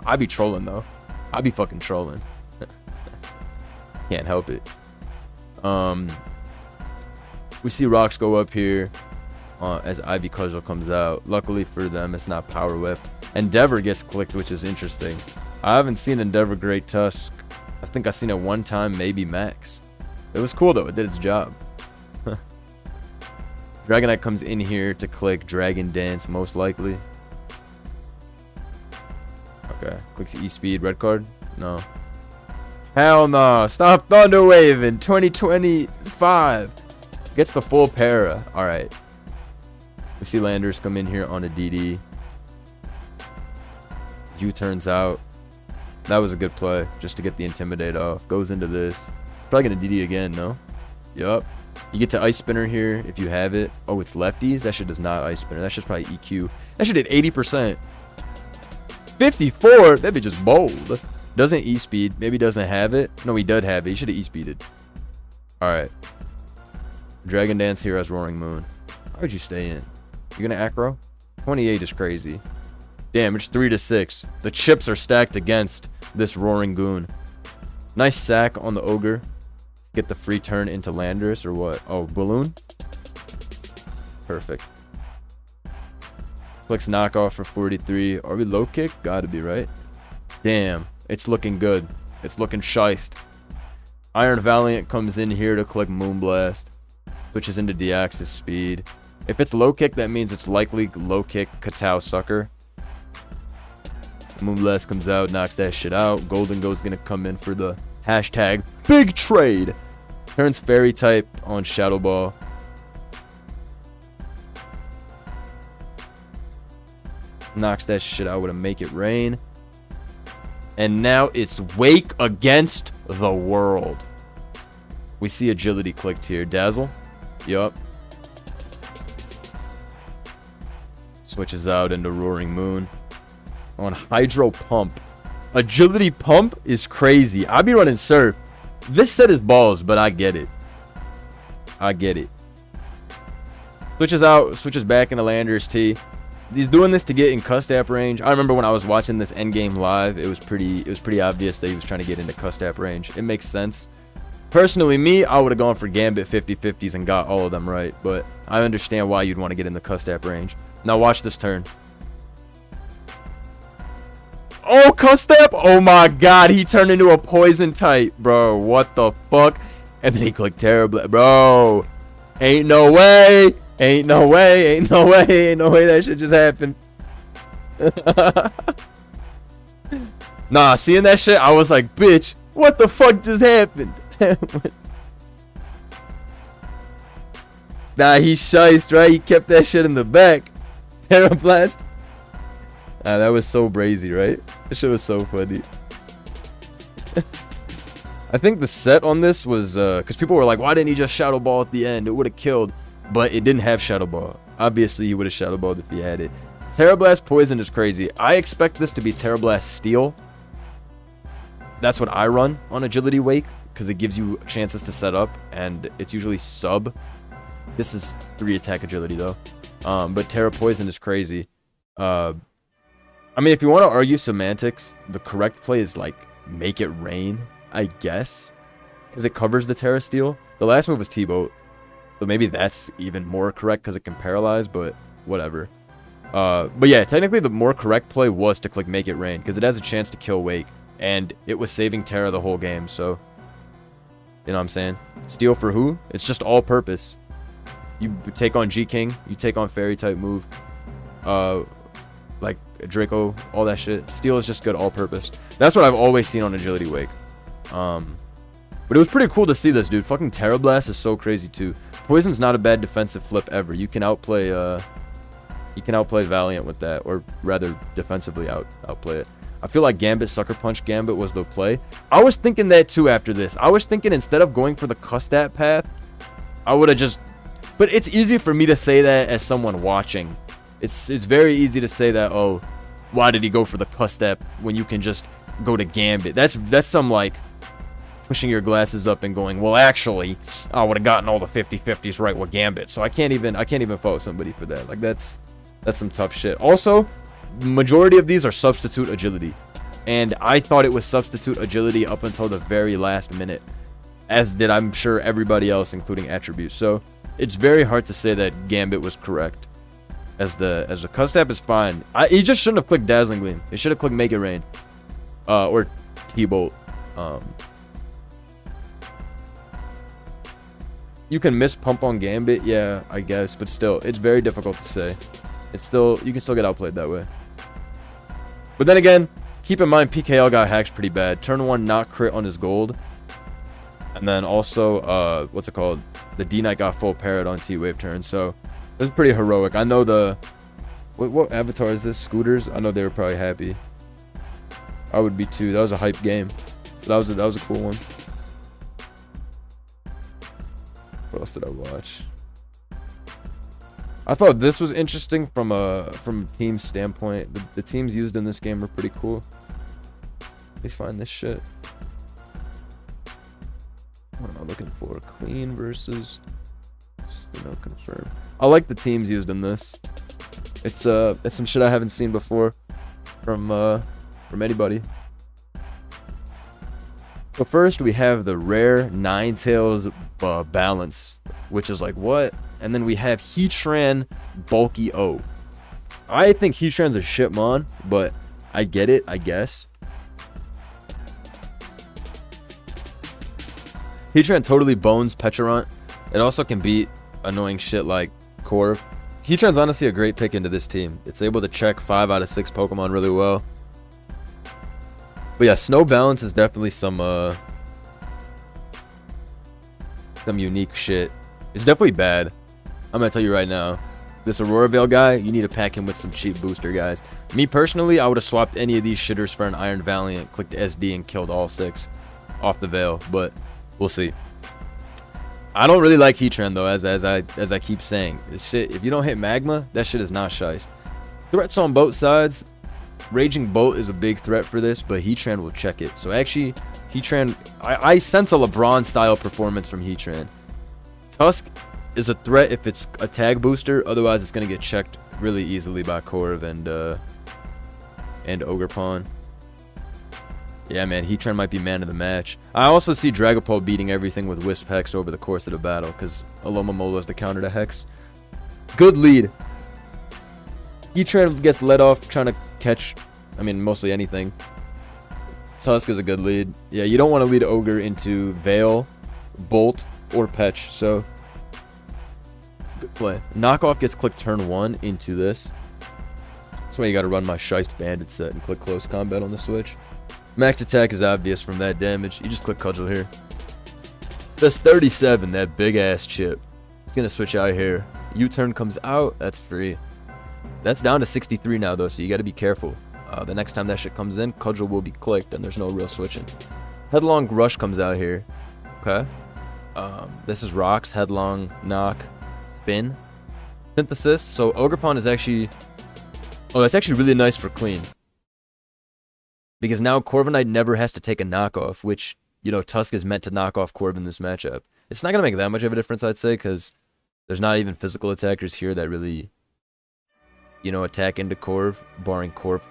I be trolling though. I be fucking trolling. Can't help it. We see rocks go up here as Ivy Cudgel comes out. Luckily for them, it's not Power Whip. Endeavor gets clicked, which is interesting. I haven't seen Endeavor Great Tusk. I think I seen it one time, maybe max. It was cool though. It did its job. Dragonite comes in here to click Dragon Dance, most likely. Okay, clicks E-Speed, red card? No. Hell no, stop Thunder Waving, 2025. Gets the full para, alright. We see Landers come in here on a DD. U-turns out. That was a good play, just to get the Intimidate off. Goes into this. Probably gonna DD again, no? Yup. You get to Ice Spinner here if you have it. Oh, it's lefties? That shit does not Ice Spinner. That shit's probably EQ. That shit did 80%. 54? That'd be just bold. Doesn't E-Speed. Maybe doesn't have it. No, he did have it. He should have E-Speeded. Alright. Dragon Dance here as Roaring Moon. Why would you stay in? You gonna acro? 28 is crazy. Damage 3 to 6. The chips are stacked against this Roaring Goon. Nice sack on the Ogre. Get the free turn into Landers or what? Oh, Balloon? Perfect. Clicks knockoff for 43. Are we low kick? Gotta be, right? Damn. It's looking good. It's looking shiced. Iron Valiant comes in here to click Moonblast. Switches into Deax's speed. If it's low kick, that means it's likely low kick Katao Sucker. Moonblast comes out, knocks that shit out. Golden Go's gonna come in for the hashtag big trade. Turns Fairy type on Shadow Ball. Knocks that shit out with a Make It Rain. And now it's Wake against the world. We see Agility clicked here. Dazzle. Yup. Switches out into Roaring Moon. On Hydro Pump. Agility Pump is crazy. I be running Surf. This set is balls, but I get it. I get it. Switches out, switches back into Landers T. He's doing this to get in Custap range. I remember when I was watching this endgame live, it was pretty obvious that he was trying to get into Custap range. It makes sense. Personally, me, I would have gone for Gambit 50-50s and got all of them right, but I understand why you'd want to get in the Custap range. Now watch this turn. Oh, Custap! Oh my god, he turned into a poison type, bro. What the fuck? And then he clicked Terrible. Bro, ain't no way. Ain't no way. Ain't no way. Ain't no way that shit just happened. Nah, seeing that shit, I was like, bitch, what the fuck just happened? Nah, he shiced, right? He kept that shit in the back. Terra Blast. That was so brazy, right? That shit was so funny. I think the set on this was, because people were like, why didn't he just Shadow Ball at the end? It would have killed. But it didn't have Shadow Ball. Obviously, he would have Shadow Balled if he had it. Terra Blast Poison is crazy. I expect this to be Terra Blast Steel. That's what I run on Agility Wake, because it gives you chances to set up, and it's usually sub. This is 3 attack agility, though. But Terra Poison is crazy. I mean, if you want to argue semantics, the correct play is, like, Make It Rain, I guess. Because it covers the Terra Steel. The last move was T-Boat. So maybe that's even more correct because it can paralyze, but whatever. But yeah, technically the more correct play was to click Make It Rain because it has a chance to kill Wake. And it was saving Terra the whole game, so... You know what I'm saying? Steal for who? It's just all purpose. You take on G-King, you take on Fairy type move. Like Draco, all that shit. Steel is just good all purpose. That's what I've always seen on Agility Wake. But it was pretty cool to see this, dude. Fucking Terra Blast is so crazy too. Poison's not a bad defensive flip ever. You can outplay Valiant with that, or rather defensively outplay it. I feel like Gambit Sucker Punch Gambit was the play. I was thinking that too after this. I was thinking instead of going for the Custat path, I would have just... But it's easy for me to say that as someone watching. It's very easy to say that, oh, why did he go for the Custat when you can just go to Gambit? That's some like pushing your glasses up and going, well, actually, I would have gotten all the 50-50s right with Gambit. So I can't even fault somebody for that. Like that's some tough shit. Also, majority of these are substitute agility, and I thought it was substitute agility up until the very last minute, as did I'm sure everybody else, including attributes. So it's very hard to say that Gambit was correct. As the Custap is fine. He just shouldn't have clicked Dazzling Gleam. He should have clicked Make It Rain, or T-Bolt. You can miss pump on Gambit, yeah, I guess, but still, it's very difficult to say. It's still, you can still get outplayed that way. But then again, keep in mind PKL got hacked pretty bad. Turn 1 not crit on his gold. And then also, what's it called? The D-Knight got full parrot on T-Wave turn, so this is pretty heroic. I know the... What avatar is this? Scooters? I know they were probably happy. I would be too. That was a hype game. That was a cool one. What else did I watch? I thought this was interesting from a team standpoint. The teams used in this game are pretty cool. Let me find this shit. What am I looking for? Clean versus, confirm. I like the teams used in this. It's some shit I haven't seen before from anybody. So first we have the rare Ninetales balance, which is like what? And then we have Heatran bulky O. I think Heatran's a shit mon, but I get it, I guess. Heatran totally bones Pecharunt. It also can beat annoying shit like Corv. Heatran's honestly a great pick into this team. It's able to check 5 out of 6 Pokemon really well. But yeah, Snow Balance is definitely some unique shit. It's definitely bad. I'm gonna tell you right now. This Aurora Veil guy, you need to pack him with some cheap booster guys. Me personally, I would have swapped any of these shitters for an Iron Valiant, clicked SD, and killed all 6 off the Veil. But we'll see. I don't really like Heatran though, as I keep saying. This shit, if you don't hit Magma, that shit is not shiest. Threats on both sides. Raging Bolt is a big threat for this, but Heatran will check it. So actually, Heatran, I sense a LeBron style performance from Heatran. Tusk is a threat if it's a tag booster, otherwise it's gonna get checked really easily by Corv and Ogerpon. Yeah, man, Heatran might be man of the match. I also see Dragapult beating everything with Wisp Hex over the course of the battle, because Alomomola is the counter to Hex. Good lead. Heatran gets let off trying to catch, I mean, mostly anything. Tusk is a good lead. Yeah, you don't want to lead Ogre into Veil, Bolt, or Petch, so good play. Knockoff gets clicked turn 1 into this. That's why you got to run my Shiest Bandit set and click Close Combat on the Switch. Max attack is obvious from that damage. You just click Cudgel here. That's 37, that big ass chip. It's gonna switch out here. U-turn comes out, that's free. That's down to 63 now though, so you gotta be careful. The next time that shit comes in, Cudgel will be clicked and there's no real switching. Headlong Rush comes out here. Okay. This is Rocks, Headlong, Knock, Spin. Synthesis, so Ogerpon is actually... Oh, that's actually really nice for clean. Because now Corviknight never has to take a knockoff, which, you know, Tusk is meant to knock off Corv in this matchup. It's not going to make that much of a difference, I'd say, because there's not even physical attackers here that really, you know, attack into Corv, barring Corv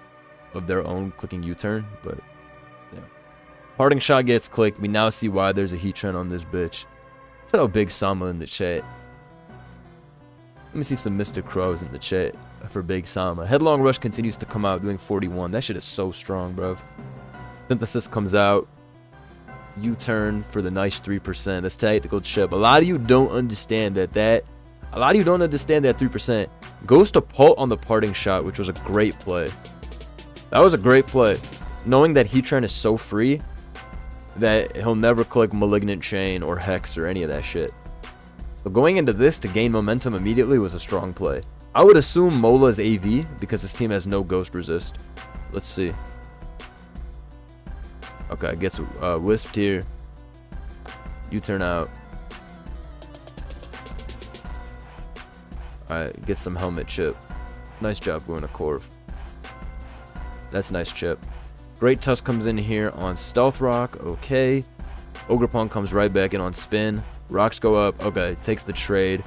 of their own clicking U-turn, but, yeah. Parting Shot gets clicked. We now see why there's a Heatran on this bitch. Shout out Big Sama in the chat. Let me see some Mr. Crows in the chat for Big Sama. Headlong Rush continues to come out doing 41. That shit is so strong, bruv. Synthesis comes out. U-turn for the nice 3%. That's tactical chip. A lot of you don't understand that 3% goes to Pult on the Parting Shot, which was a great play. That was a great play. Knowing that Heatran is so free that he'll never click Malignant Chain or Hex or any of that shit. So going into this to gain momentum immediately was a strong play. I would assume Mola is AV because this team has no Ghost Resist. Let's see. Okay, gets Wisped here. U-turn out. Alright, get some Helmet Chip. Nice job going to Corv. That's a nice chip. Great Tusk comes in here on Stealth Rock. Okay. Ogerpon comes right back in on Spin. Rocks go up. Okay, takes the trade.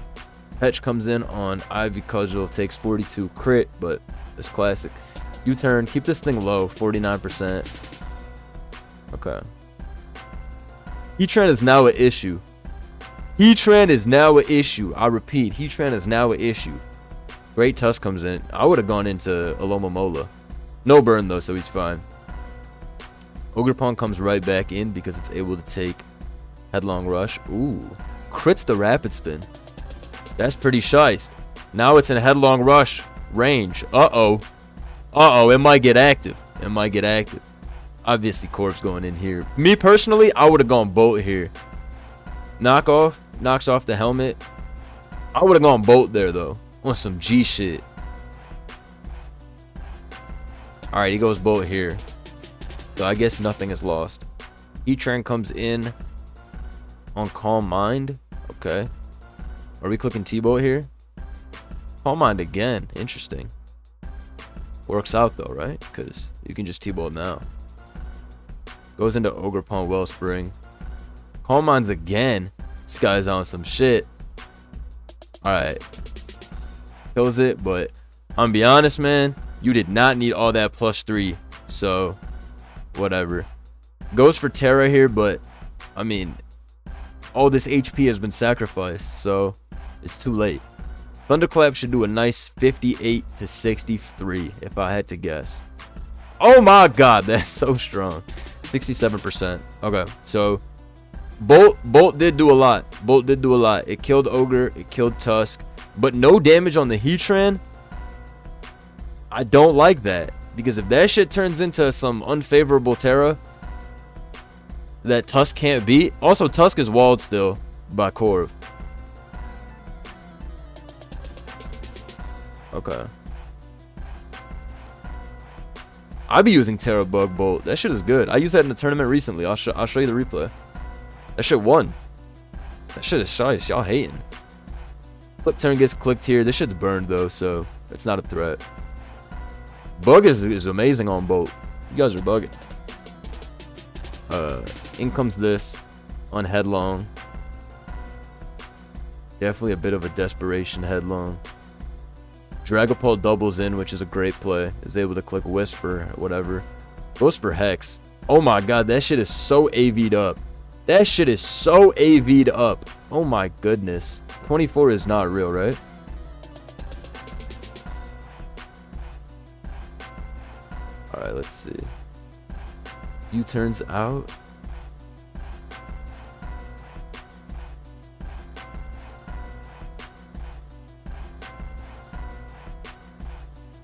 Petch comes in on Ivy Cudgel. Takes 42 crit, but it's classic. U-turn. Keep this thing low. 49%. Okay. Heatran is now an issue. Heatran is now an issue. I repeat, Heatran is now an issue. Great Tusk comes in. I would have gone into Alomomola. No burn though, so he's fine. Ogerpon comes right back in because it's able to take Headlong Rush. Ooh, crits the rapid spin. That's pretty shiced. Now it's in headlong rush range. Uh-oh. Uh-oh, it might get active. It might get active. Obviously, Corv's going in here. Me, personally, I would have gone Bolt here. Knockoff. Knocks off the helmet. I would have gone Bolt there, though. On some G shit. Alright, he goes Bolt here. So I guess nothing is lost. Heatran comes in on Calm Mind. Okay. Are we clicking T-Bolt here? Calm Mind again. Interesting. Works out though, right? Because you can just T-Bolt now. Goes into Ogerpon Wellspring. Calm Minds again. This guy's on some shit. Alright. Kills it, but I'm be honest, man. You did not need all that +3. So, whatever. Goes for Terra here, but, I mean, all this HP has been sacrificed, so it's too late. Thunderclap should do a nice 58 to 63, if I had to guess. Oh my god, that's so strong. 67%. Okay, so Bolt did do a lot. Bolt did do a lot. It killed Ogre, it killed Tusk, but no damage on the Heatran. I don't like that, because if that shit turns into some unfavorable Terra that Tusk can't beat. Also, Tusk is walled still by Corv. Okay. I be using Terra Bug Bolt. That shit is good. I used that in the tournament recently. I'll show you the replay. That shit won. That shit is shice. Y'all hating. Flip turn gets clicked here. This shit's burned though, so it's not a threat. Bug is amazing on Bolt. You guys are bugging. In comes this on Headlong. Definitely a bit of a desperation Headlong. Dragapult doubles in, which is a great play. Is able to click Whisper, whatever. Goes for Hex. Oh my god, that shit is so AV'd up. That shit is so AV'd up. Oh my goodness. 24 is not real, right? Alright, let's see. U-turns out.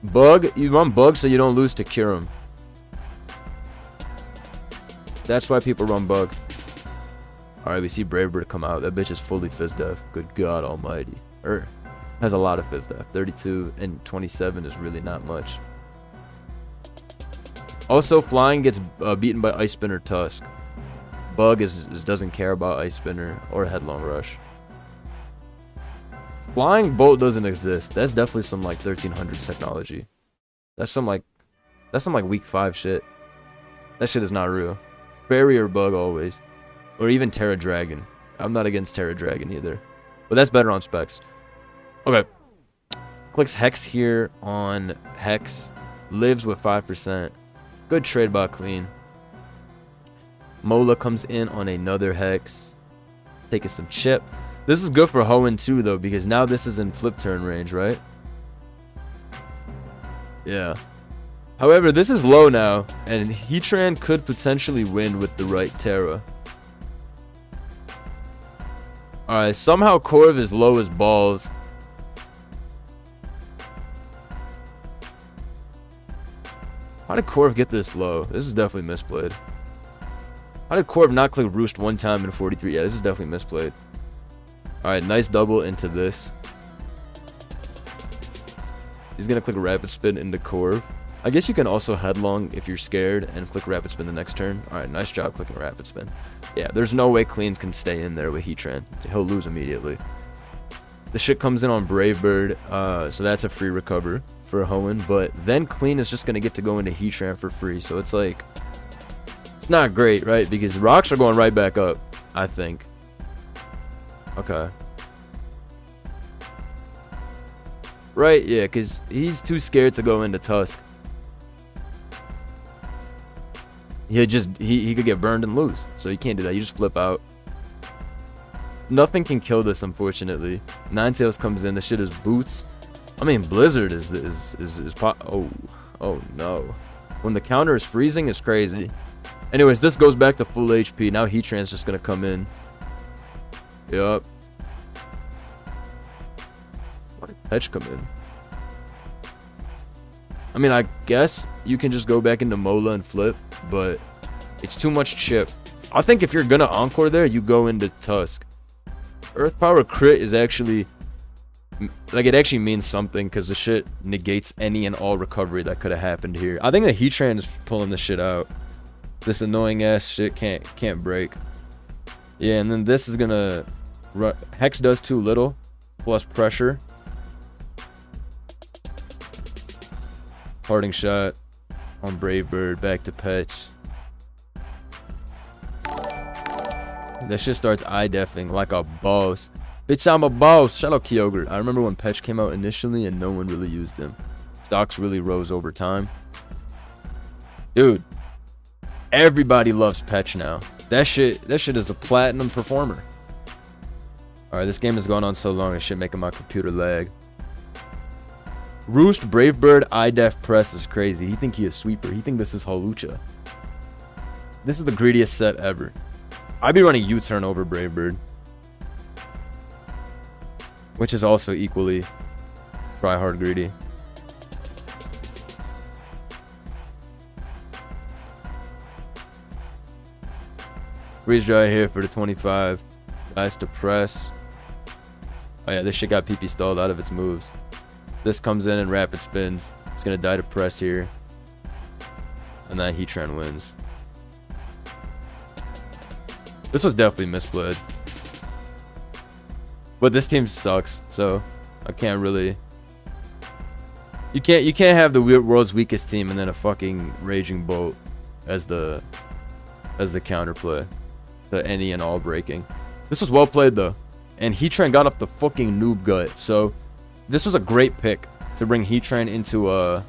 Bug, you run Bug so you don't lose to Kyurem. That's why people run Bug. Alright, we see Brave Bird come out. That bitch is fully Fizz Def. Good God almighty. Has a lot of Fizz Def. 32 and 27 is really not much. Also, Flying gets beaten by Ice Spinner Tusk. Bug doesn't care about Ice Spinner or Headlong Rush. Flying Bolt doesn't exist. That's definitely some like 1300s technology. That's some like week 5 shit. That shit is not real. Fairy or Bug always. Or even Terra Dragon. I'm not against Terra Dragon either. But that's better on specs. Okay. Clicks Hex here on Hex. Lives with 5%. Good trade by Clean. Mola comes in on another Hex. Taking some chip. This is good for Hoenn too, though, because now this is in flip turn range, right? Yeah. However, this is low now, and Heatran could potentially win with the right Terra. Alright, somehow Corv is low as balls. How did Corv get this low? This is definitely misplayed. How did Corv not click Roost one time in 43? Yeah, this is definitely misplayed. Alright, nice double into this. He's gonna click Rapid Spin into Corv. I guess you can also Headlong if you're scared and click Rapid Spin the next turn. Alright, nice job clicking Rapid Spin. Yeah, there's no way Clean can stay in there with Heatran. He'll lose immediately. The shit comes in on Brave Bird, so that's a free recover for Hoenn. But then Clean is just gonna get to go into Heatran for free, so it's like... It's not great, right? Because rocks are going right back up, I think. Okay. Right, yeah, because he's too scared to go into Tusk. He could get burned and lose, so you can't do that. You just flip out. Nothing can kill this, unfortunately. Ninetales comes in. The shit is boots. I mean, Blizzard is oh no. When the counter is freezing, it's crazy. Anyways, this goes back to full HP. Now Heatran's just gonna come in. Yup. Petch come in? I mean, I guess you can just go back into Mola and flip, but it's too much chip. I think if you're gonna Encore there, you go into Tusk. Earth Power crit is actually, like, it actually means something because the shit negates any and all recovery that could have happened here. I think the Heatran is pulling this shit out. This annoying ass shit can't break. Yeah, and then this is gonna Hex does too little plus pressure. Parting shot on Brave Bird, back to Petch. That shit starts eye-deffing like a boss. Bitch, I'm a boss. Shout out Kyogre. I remember when Petch came out initially and no one really used him. Stocks really rose over time. Dude, everybody loves Petch now. That shit is a platinum performer. Alright, this game has gone on so long, it shit making my computer lag. Roost, Brave Bird, eye-def press is crazy. He think he is sweeper. He think this is Hawlucha. This is the greediest set ever. I'd be running U-turn over Brave Bird, which is also equally try-hard greedy. Freeze dry here for the 25. Guys to press. Oh yeah, this shit got PP stalled out of its moves. This comes in and rapid spins. It's gonna die to press here. And that Heatran wins. This was definitely misplayed. But this team sucks, so I can't really. You can't have the world's weakest team and then a fucking Raging Bolt as the counterplay to any and all breaking. This was well played though, and Heatran got up the fucking noob gut. So this was a great pick to bring Heatran into to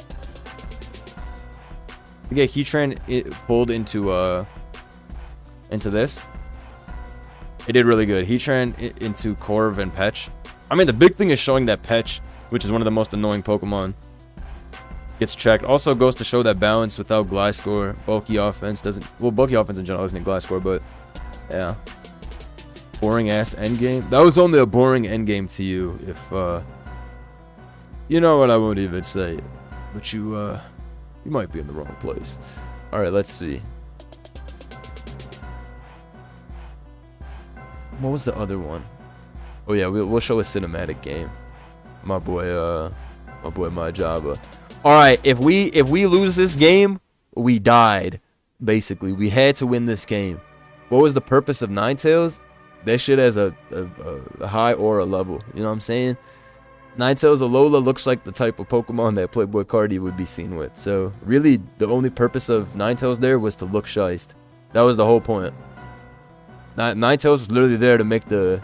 get Heatran pulled into this. It did really good. Heatran into Corv and Petch. I mean, the big thing is showing that Petch, which is one of the most annoying Pokemon, gets checked. Also goes to show that balance without Gliscor, bulky offense doesn't. Well, bulky offense in general isn't in Gliscor, but yeah. Boring ass endgame. That was only a boring endgame to you if you know what, I won't even say it. But you might be in the wrong place. Alright, let's see. What was the other one? Oh yeah, we'll show a cinematic game. My boy my Java. Alright, if we lose this game, we died. Basically, we had to win this game. What was the purpose of Ninetales? That shit has a high aura level. You know what I'm saying? Ninetales Alola looks like the type of Pokemon that Playboy Cardi would be seen with. So really, the only purpose of Ninetales there was to look shiced. That was the whole point. Ninetales was literally there to make to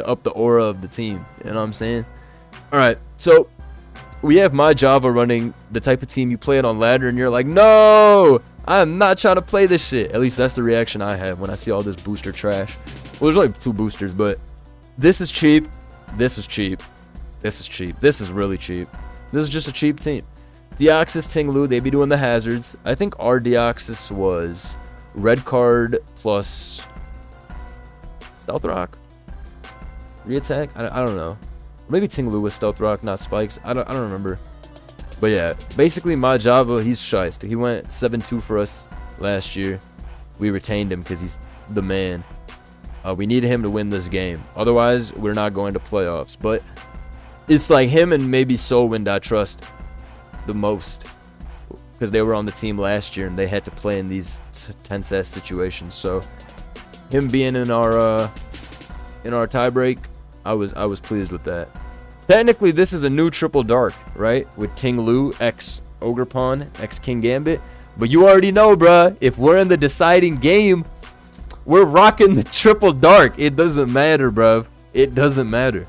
up the aura of the team. You know what I'm saying? All right, so we have my Java running the type of team you play it on ladder, and you're like, no, I'm not trying to play this shit. At least that's the reaction I have when I see all this booster trash. Well, there's only 2 boosters, but this is cheap. This is cheap. This is cheap. This is really cheap. This is just a cheap team. Deoxys, Tinglu, they be doing the hazards. I think our Deoxys was red card plus Stealth Rock? Reattack? I don't know. Maybe Tinglu was Stealth Rock, not Spikes. I don't remember. But yeah, basically my Java, he's shiced. He went 7-2 for us last year. We retained him because he's the man. We needed him to win this game. Otherwise, we're not going to playoffs. But it's like him and maybe Soulwind I trust the most, because they were on the team last year and they had to play in these tense ass situations. So him being in our tiebreak, I was pleased with that. Technically, this is a new Triple Dark, right? With Tinglu x Ogerpon x King Gambit. But you already know, bruh, if we're in the deciding game, we're rocking the Triple Dark. It doesn't matter, bruv. It doesn't matter.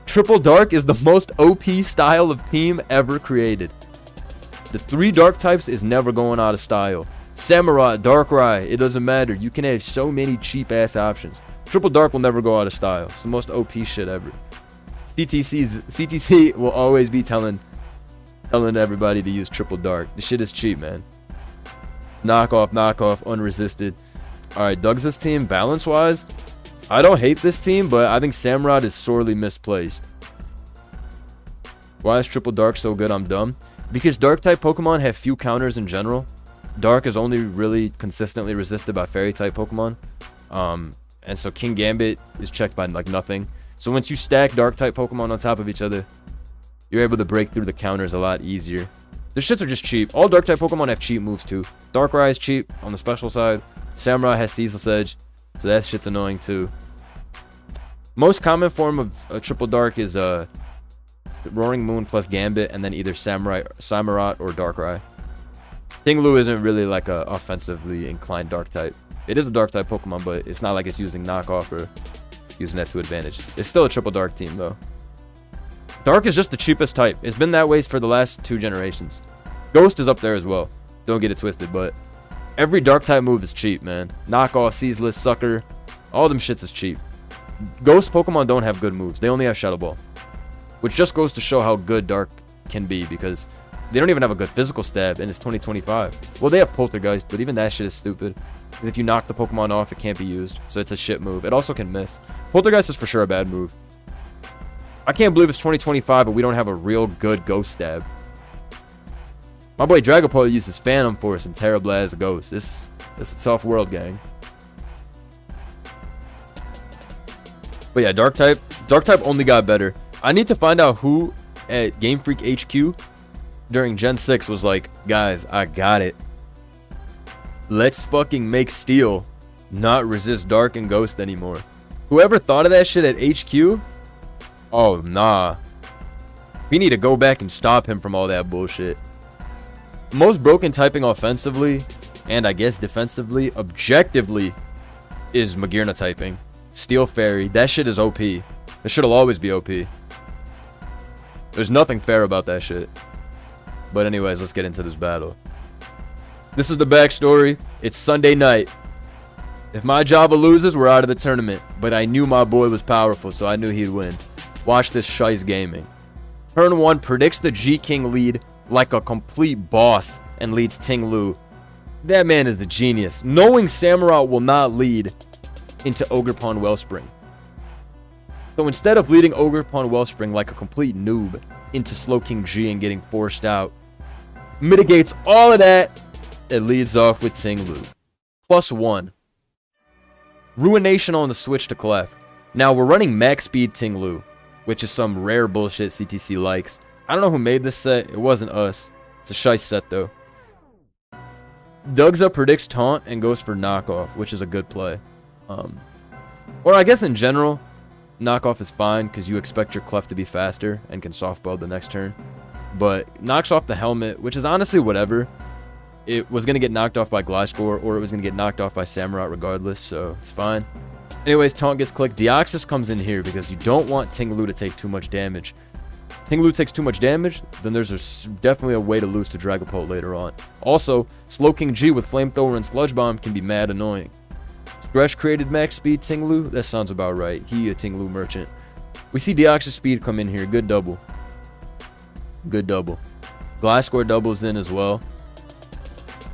Triple Dark is the most OP style of team ever created. The 3 Dark types is never going out of style. Samurai, Darkrai, it doesn't matter. You can have so many cheap ass options. Triple Dark will never go out of style. It's the most OP shit ever. CTC will always be telling everybody to use Triple Dark. This shit is cheap, man. Knockoff, unresisted. Alright, Doug's team, balance-wise, I don't hate this team, but I think Samurott is sorely misplaced. Why is Triple Dark so good? I'm dumb. Because Dark-type Pokemon have few counters in general. Dark is only really consistently resisted by Fairy-type Pokemon. And so King Gambit is checked by, like, nothing. So once you stack Dark-type Pokemon on top of each other, you're able to break through the counters a lot easier. The shits are just cheap. All Dark-type Pokemon have cheap moves, too. Darkrai is cheap on the special side. Samurai has Ceaseless Edge, so that shit's annoying, too. Most common form of Triple Dark is Roaring Moon plus Gambit, and then either Samurott or Darkrai. Tinglu isn't really like a offensively inclined Dark type. It is a Dark type Pokemon, but it's not like it's using knockoff or using that to advantage. It's still a Triple Dark team, though. Dark is just the cheapest type. It's been that way for the last 2 generations. Ghost is up there as well. Don't get it twisted, but every Dark type move is cheap, man. Knockoff, Ceaseless, Sucker, all them shits is cheap. Ghost Pokemon don't have good moves. They only have Shadow Ball, which just goes to show how good Dark can be, because they don't even have a good physical stab, and it's 2025. Well, they have Poltergeist, but even that shit is stupid, because if you knock the Pokemon off, it can't be used, so it's a shit move. It also can miss. Poltergeist is for sure a bad move. I can't believe it's 2025, but we don't have a real good Ghost stab. My boy Dragapult uses Phantom Force and Terrablast Ghost. It's a tough world, gang. But yeah, Dark type only got better. I need to find out who at Game Freak HQ during Gen 6 was like, guys, I got it. Let's fucking make Steel not resist Dark and Ghost anymore. Whoever thought of that shit at HQ, oh, nah. We need to go back and stop him from all that bullshit. Most broken typing offensively, and I guess defensively, objectively, is Magearna typing. Steel Fairy, that shit is OP. It shit'll always be OP. There's nothing fair about that shit. But anyways, let's get into this battle. This is the backstory. It's Sunday night. If my Java loses, we're out of the tournament. But I knew my boy was powerful, so I knew he'd win. Watch this Shice Gaming. Turn 1 predicts the G-King lead like a complete boss and leads Ting Lu. That man is a genius. Knowing Samurott will not lead into Ogerpon Wellspring. So instead of leading Ogerpon Wellspring like a complete noob into Slowking G and getting forced out, mitigates all of that, it leads off with Ting Lu. +1. Ruination on the switch to Clef. Now we're running max speed Ting Lu, which is some rare bullshit CTC likes. I don't know who made this set. It wasn't us. It's a Shice set though. Dugza predicts Taunt and goes for Knockoff, which is a good play. Or I guess in general, Knockoff is fine because you expect your Clef to be faster and can softball the next turn. But knocks off the Helmet, which is honestly whatever. It was going to get knocked off by Gliscor, or it was going to get knocked off by Samurott regardless, so it's fine. Anyways, Taunt gets clicked. Deoxys comes in here because you don't want Ting Lu to take too much damage. Ting Lu takes too much damage, then there's definitely a way to lose to Dragapult later on. Also, Slowking G with Flamethrower and Sludge Bomb can be mad annoying. Thresh created max speed Ting Lu? That sounds about right. He a Ting Lu merchant. We see Deoxys speed come in here. Good double. Good double. Gliscor doubles in as well.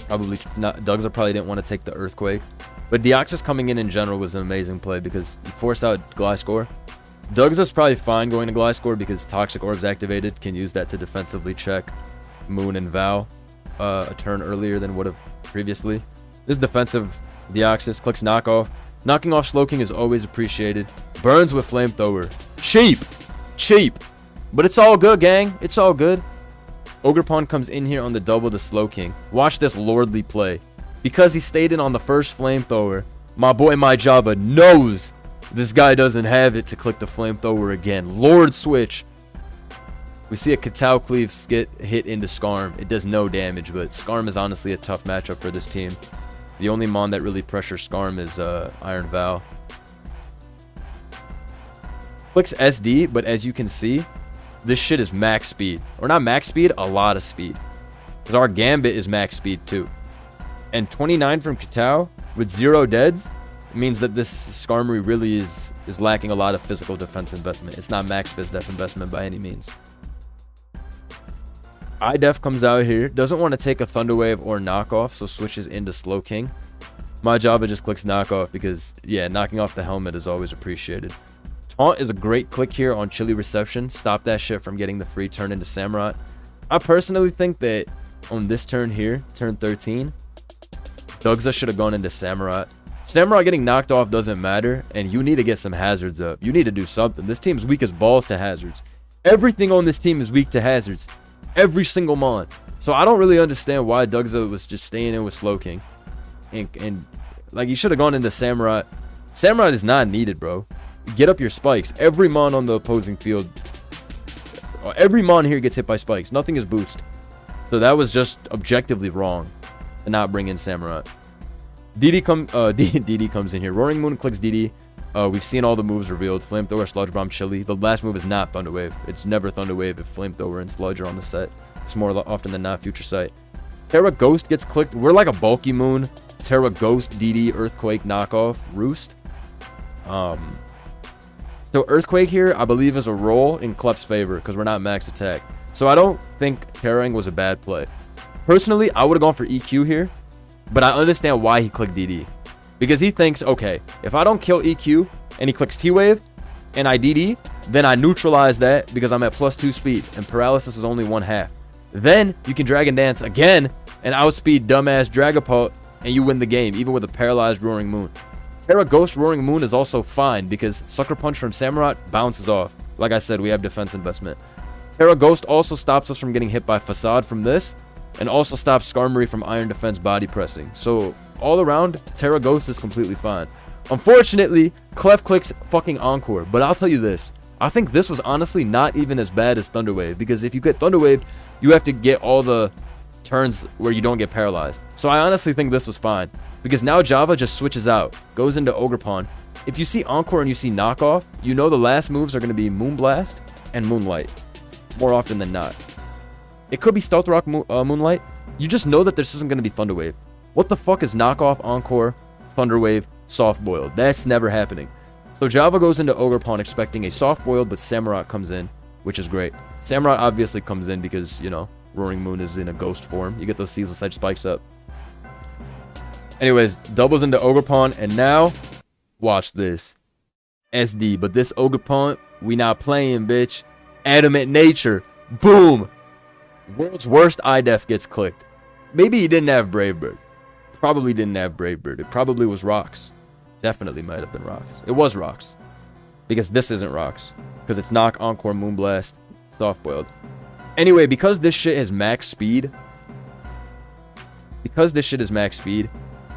Probably not. Dugza probably didn't want to take the Earthquake. But Deoxys coming in general was an amazing play because he forced out Gliscor. Dugza's probably fine going to Gliscor because Toxic Orb's activated. Can use that to defensively check Moon and Vow a turn earlier than would have previously. This is defensive. Deoxys clicks Knockoff. Knocking off Slowking is always appreciated. Burns with Flamethrower. Cheap! Cheap! But it's all good, gang. It's all good. Ogerpon comes in here on the double to Slowking. Watch this lordly play. Because he stayed in on the first Flamethrower, my boy My Java knows this guy doesn't have it to click the Flamethrower again. Lord switch. We see a Katao Cleave skit hit into Skarm. It does no damage, but Skarm is honestly a tough matchup for this team. The only mon that really pressures Skarm is Iron Vow. Clicks SD, but as you can see, this shit is max speed. Or not max speed, a lot of speed. Because our Gambit is max speed too. And 29 from Katao with 0 deads means that this Skarmory really is lacking a lot of physical defense investment. It's not max phys def investment by any means. iDef comes out here, doesn't want to take a Thunder Wave or Knockoff, so switches into Slowking. My Java just clicks Knockoff because, yeah, knocking off the Helmet is always appreciated. Taunt is a great click here on Chili Reception. Stop that shit from getting the free turn into Samurott. I personally think that on this turn here, turn 13, Dugza should have gone into Samurott. Samurott getting knocked off doesn't matter, and you need to get some hazards up. You need to do something. This team's weak as balls to hazards. Everything on this team is weak to hazards. Every single mon. So I don't really understand why Dugza was just staying in with Slowking. And like, he should have gone into Samurott. Samurott is not needed, bro. Get up your spikes. Every mon on the opposing field, every mon here gets hit by spikes. Nothing is boost. So that was just objectively wrong to not bring in Samurott. DD comes in here. Roaring Moon clicks DD. We've seen all the moves revealed. Flamethrower, Sludge Bomb, Chili. The last move is not Thunder Wave. It's never Thunder Wave if Flamethrower and Sludge are on the set. It's more often than not Future Sight. Terra Ghost gets clicked. We're like a bulky moon. Terra Ghost, DD, Earthquake, knockoff, Roost. So Earthquake here, I believe, is a roll in Clef's favor because we're not max attack. So I don't think Terraing was a bad play. Personally, I would have gone for EQ here, but I understand why he clicked DD. Because he thinks, okay, if I don't kill EQ and he clicks T-Wave and I DD, then I neutralize that because I'm at +2 speed and paralysis is only 1/2. Then you can Dragon Dance again and outspeed dumbass Dragapult and you win the game, even with a paralyzed Roaring Moon. Terra Ghost Roaring Moon is also fine because Sucker Punch from Samurott bounces off. Like I said, we have defense investment. Terra Ghost also stops us from getting hit by Facade from this, and also stops Skarmory from Iron Defense body pressing. So all around, Terra Ghost is completely fine. Unfortunately, Clef clicks fucking Encore, but I'll tell you this. I think this was honestly not even as bad as Thunder Wave, because if you get Thunder Wave, you have to get all the turns where you don't get paralyzed. So I honestly think this was fine, because now Java just switches out, goes into Ogerpon. If you see Encore and you see Knockoff, you know the last moves are going to be Moonblast and Moonlight, more often than not. It could be Stealth Rock Moonlight. You just know that this isn't going to be Thunder Wave. What the fuck is Knockoff, Encore, Thunder Wave, Soft Boiled? That's never happening. So Java goes into Ogerpon expecting a Soft Boiled, but Samurott comes in, which is great. Samurott obviously comes in because, you know, Roaring Moon is in a ghost form. You get those Ceaseless Edge spikes up. Anyways, doubles into Ogerpon, and now, watch this. SD, but this Ogerpon, we not playing, bitch. Adamant Nature, boom. World's worst IDEF gets clicked. Maybe he didn't have Brave Bird. Probably didn't have Brave Bird. It probably was Rocks. Definitely might have been Rocks. It was Rocks. Because this isn't Rocks. Because it's Knock, Encore, Moonblast, Soft Boiled. Anyway, because this shit has max speed.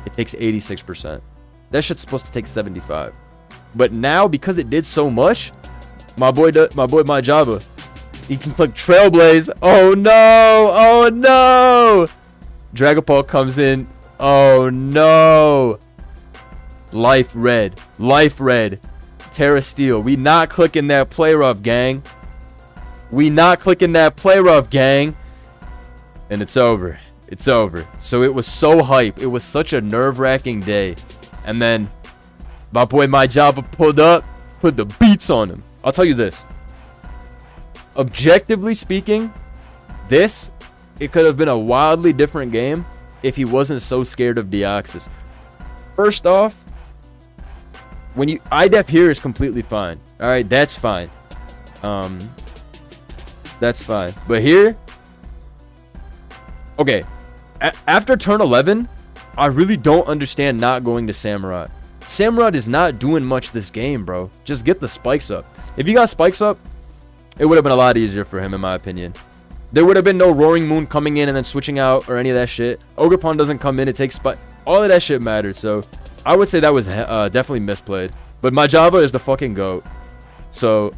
It takes 86%. That shit's supposed to take 75. But now, because it did so much, my Java, he can click Trailblaze. Oh no! Oh no! Dragapult comes in. Oh no! Life Red. Life Red. Terra Steel. We not clicking that Play Rough, gang. We not clicking that Play Rough, gang. And it's over. It's over. So it was so hype. It was such a nerve-wracking day. And then my Java pulled up, put the beats on him. I'll tell you this. Objectively speaking, it could have been a wildly different game if he wasn't so scared of Deoxys. First off, when you IDEF here is completely fine. Alright, that's fine. That's fine. But here, okay, after turn 11, I really don't understand not going to Samurott. Samurott is not doing much this game, bro. Just get the spikes up. If you got spikes up, it would have been a lot easier for him, in my opinion. There would have been no Roaring Moon coming in and then switching out or any of that shit. Ogerpon doesn't come in, it takes spike. All of that shit mattered, so I would say that was definitely misplayed. But my Java is the fucking GOAT, so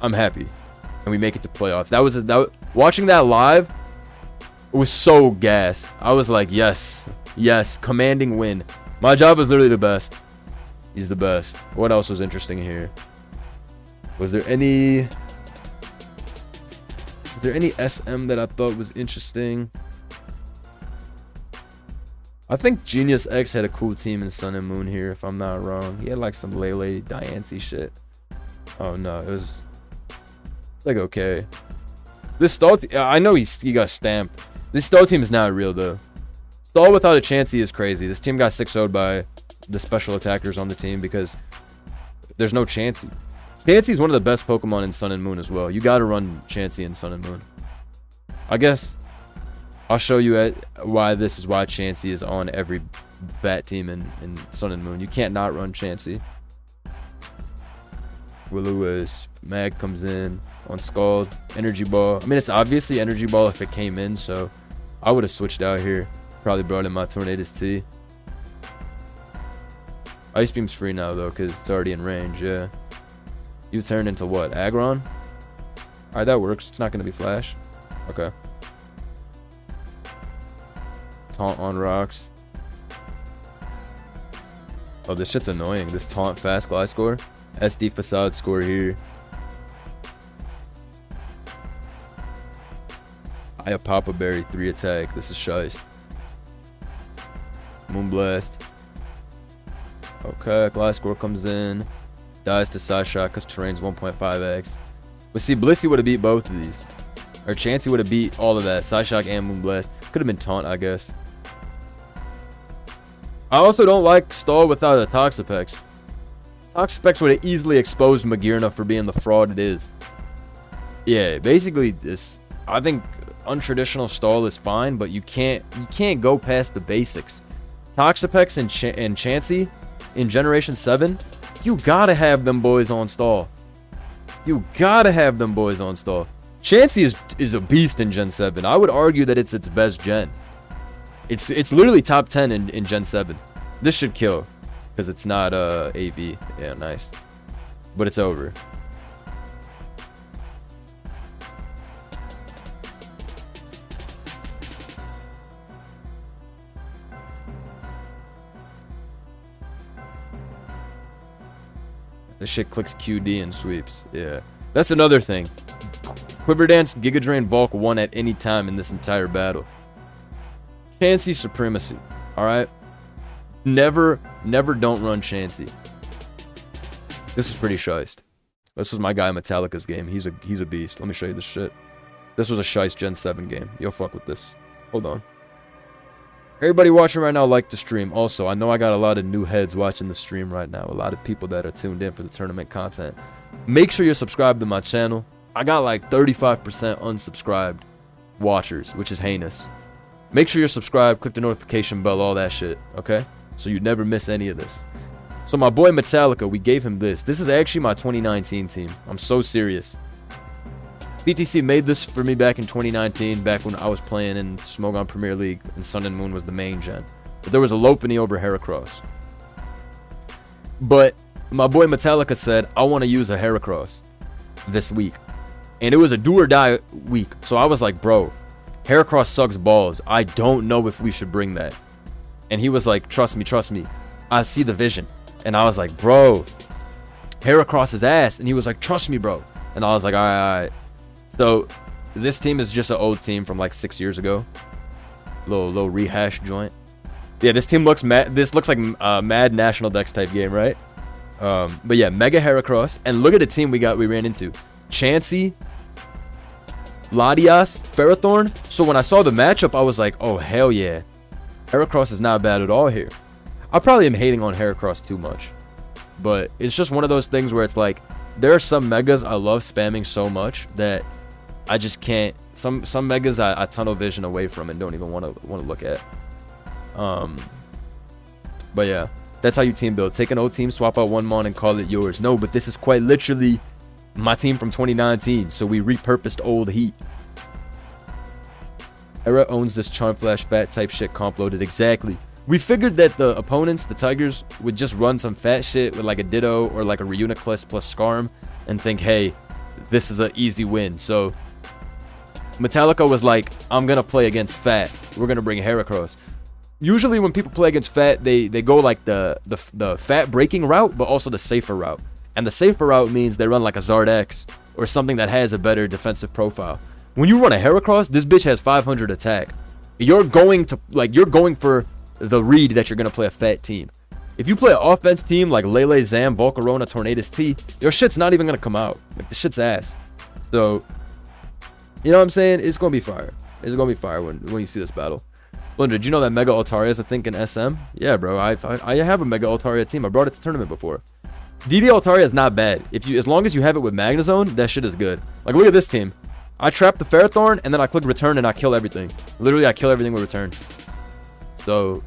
I'm happy. And we make it to playoffs. Watching that live, it was so gas. I was like, yes, yes, commanding win. My Java is literally the best. He's the best. What else was interesting here? Was there any SM that I thought was interesting? I think Genius X had a cool team in Sun and Moon here, if I'm not wrong. He had like some Lele Diancie shit. Oh no, it was like okay. This stall I know he got stamped. This stall team is not real though. Stall without a chance is crazy. This team got 6-0'd by the special attackers on the team because there's no Chansey. Chansey's one of the best Pokemon in Sun and Moon as well. You gotta run Chansey in Sun and Moon. I guess I'll show you why this is why Chansey is on every fat team in Sun and Moon. You can't not run Chansey. Will-O-Wisp. Mag comes in on Scald. Energy Ball. I mean, it's obviously Energy Ball if it came in, so I would have switched out here. Probably brought in my Tornadus T. Ice Beam's free now, though, because it's already in range, yeah. You turn into what? Aggron? Alright, that works. It's not going to be Flash. Okay. Taunt on rocks. Oh, this shit's annoying. This Taunt Fast Glide score. SD Facade score here. I have Papa Berry 3 attack. This is shiest. Moonblast. Okay, Glide score comes in. Dies to Psyshock because terrain's 1.5x. But see, Blissey would have beat both of these. Or Chansey would have beat all of that. Psyshock and Moonblast. Could have been Taunt, I guess. I also don't like Stall without a Toxapex. Toxapex would have easily exposed Magearna for being the fraud it is. Yeah, basically this. I think untraditional Stall is fine, but you can't go past the basics. Toxapex and Chansey in Generation 7, you gotta have them boys on Stall. You gotta have them boys on Stall. Chansey is a beast in Gen 7. I would argue that it's its best gen. It's literally top 10 in Gen 7. This should kill. Because it's not AV. Yeah, nice. But it's over. This shit clicks QD and sweeps. Yeah. That's another thing. Quiver Dance, Giga Drain, Bulk 1 at any time in this entire battle. Chansey supremacy. Alright? Never don't run Chansey. This is pretty shiest. This was my guy Metallica's game. He's a beast. Let me show you this shit. This was a shiest Gen 7 game. You'll fuck with this. Hold on. Everybody watching right now like the stream. Also, I know I got a lot of new heads watching the stream right now. A lot of people that are tuned in for the tournament content. Make sure you're subscribed to my channel. I got like 35% unsubscribed watchers, which is heinous. Make sure you're subscribed, click the notification bell, all that shit, okay? So you never miss any of this. So my boy Metallica, we gave him this. This is actually my 2019 team. I'm so serious. BTC made this for me back in 2019, back when I was playing in Smogon Premier League and Sun and Moon was the main gen. But there was a Lopunny over Heracross. But my boy Metallica said, I want to use a Heracross this week. And it was a do or die week. So I was like, bro, Heracross sucks balls. I don't know if we should bring that. And he was like, trust me. I see the vision. And I was like, bro, Heracross is ass. And he was like, trust me, bro. And I was like, all right. So this team is just an old team from like 6 years ago. Little rehash joint. Yeah, this team looks mad. This looks like a Mad National Dex type game, right? But yeah, Mega Heracross. And look at the team we ran into. Chansey, Latias, Ferrothorn. So when I saw the matchup, I was like, oh, hell yeah. Heracross is not bad at all here. I probably am hating on Heracross too much. But it's just one of those things where it's like, there are some Megas I love spamming so much that I just can't. Some Megas I tunnel vision away from and don't even want to look at. But yeah, that's how you team build. Take an old team, swap out one mon, and call it yours. No, but this is quite literally my team from 2019. So we repurposed old heat. Era owns this Charm Flash fat type shit comp loaded. Exactly. We figured that the opponents, the Tigers, would just run some fat shit with like a Ditto or like a Reuniclus plus Scarm and think, hey, this is an easy win. So Metallica was like, I'm going to play against fat. We're going to bring Heracross. Usually when people play against fat, they go like the fat breaking route, but also the safer route. And the safer route means they run like a Zard X or something that has a better defensive profile. When you run a Heracross, this bitch has 500 attack. You're going for the read that you're going to play a fat team. If you play an offense team like Lele, Zam, Volcarona, Tornadus T, your shit's not even going to come out. Like, the shit's ass. So, you know what I'm saying? It's going to be fire. It's going to be fire when you see this battle. Blender, did you know that Mega Altaria is a thing in SM? Yeah, bro. I have a Mega Altaria team. I brought it to tournament before. DD Altaria is not bad. As long as you have it with Magnezone, that shit is good. Like, look at this team. I trap the Ferrothorn, and then I click return, and I kill everything. Literally, I kill everything with return. So,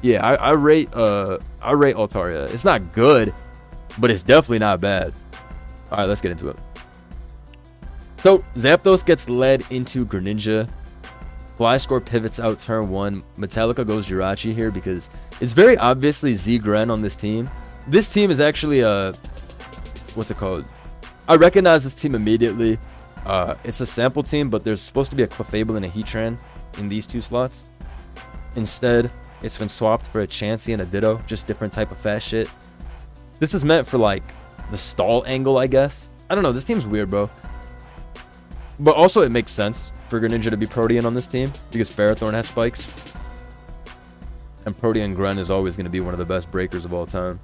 yeah, I rate Altaria. It's not good, but it's definitely not bad. All right, let's get into it. So, Zapdos gets led into Greninja. Flyscore pivots out turn 1. Metallica goes Jirachi here because it's very obviously Z-Gren on this team. This team is actually what's it called? I recognize this team immediately. It's a sample team, but there's supposed to be a Clefable and a Heatran in these 2 slots. Instead, it's been swapped for a Chansey and a Ditto, just different type of fast shit. This is meant for like the stall angle, I guess. I don't know, this team's weird, bro. But also it makes sense for Greninja to be Protean on this team because Ferrothorn has spikes. And Protean Gren is always going to be one of the best breakers of all time.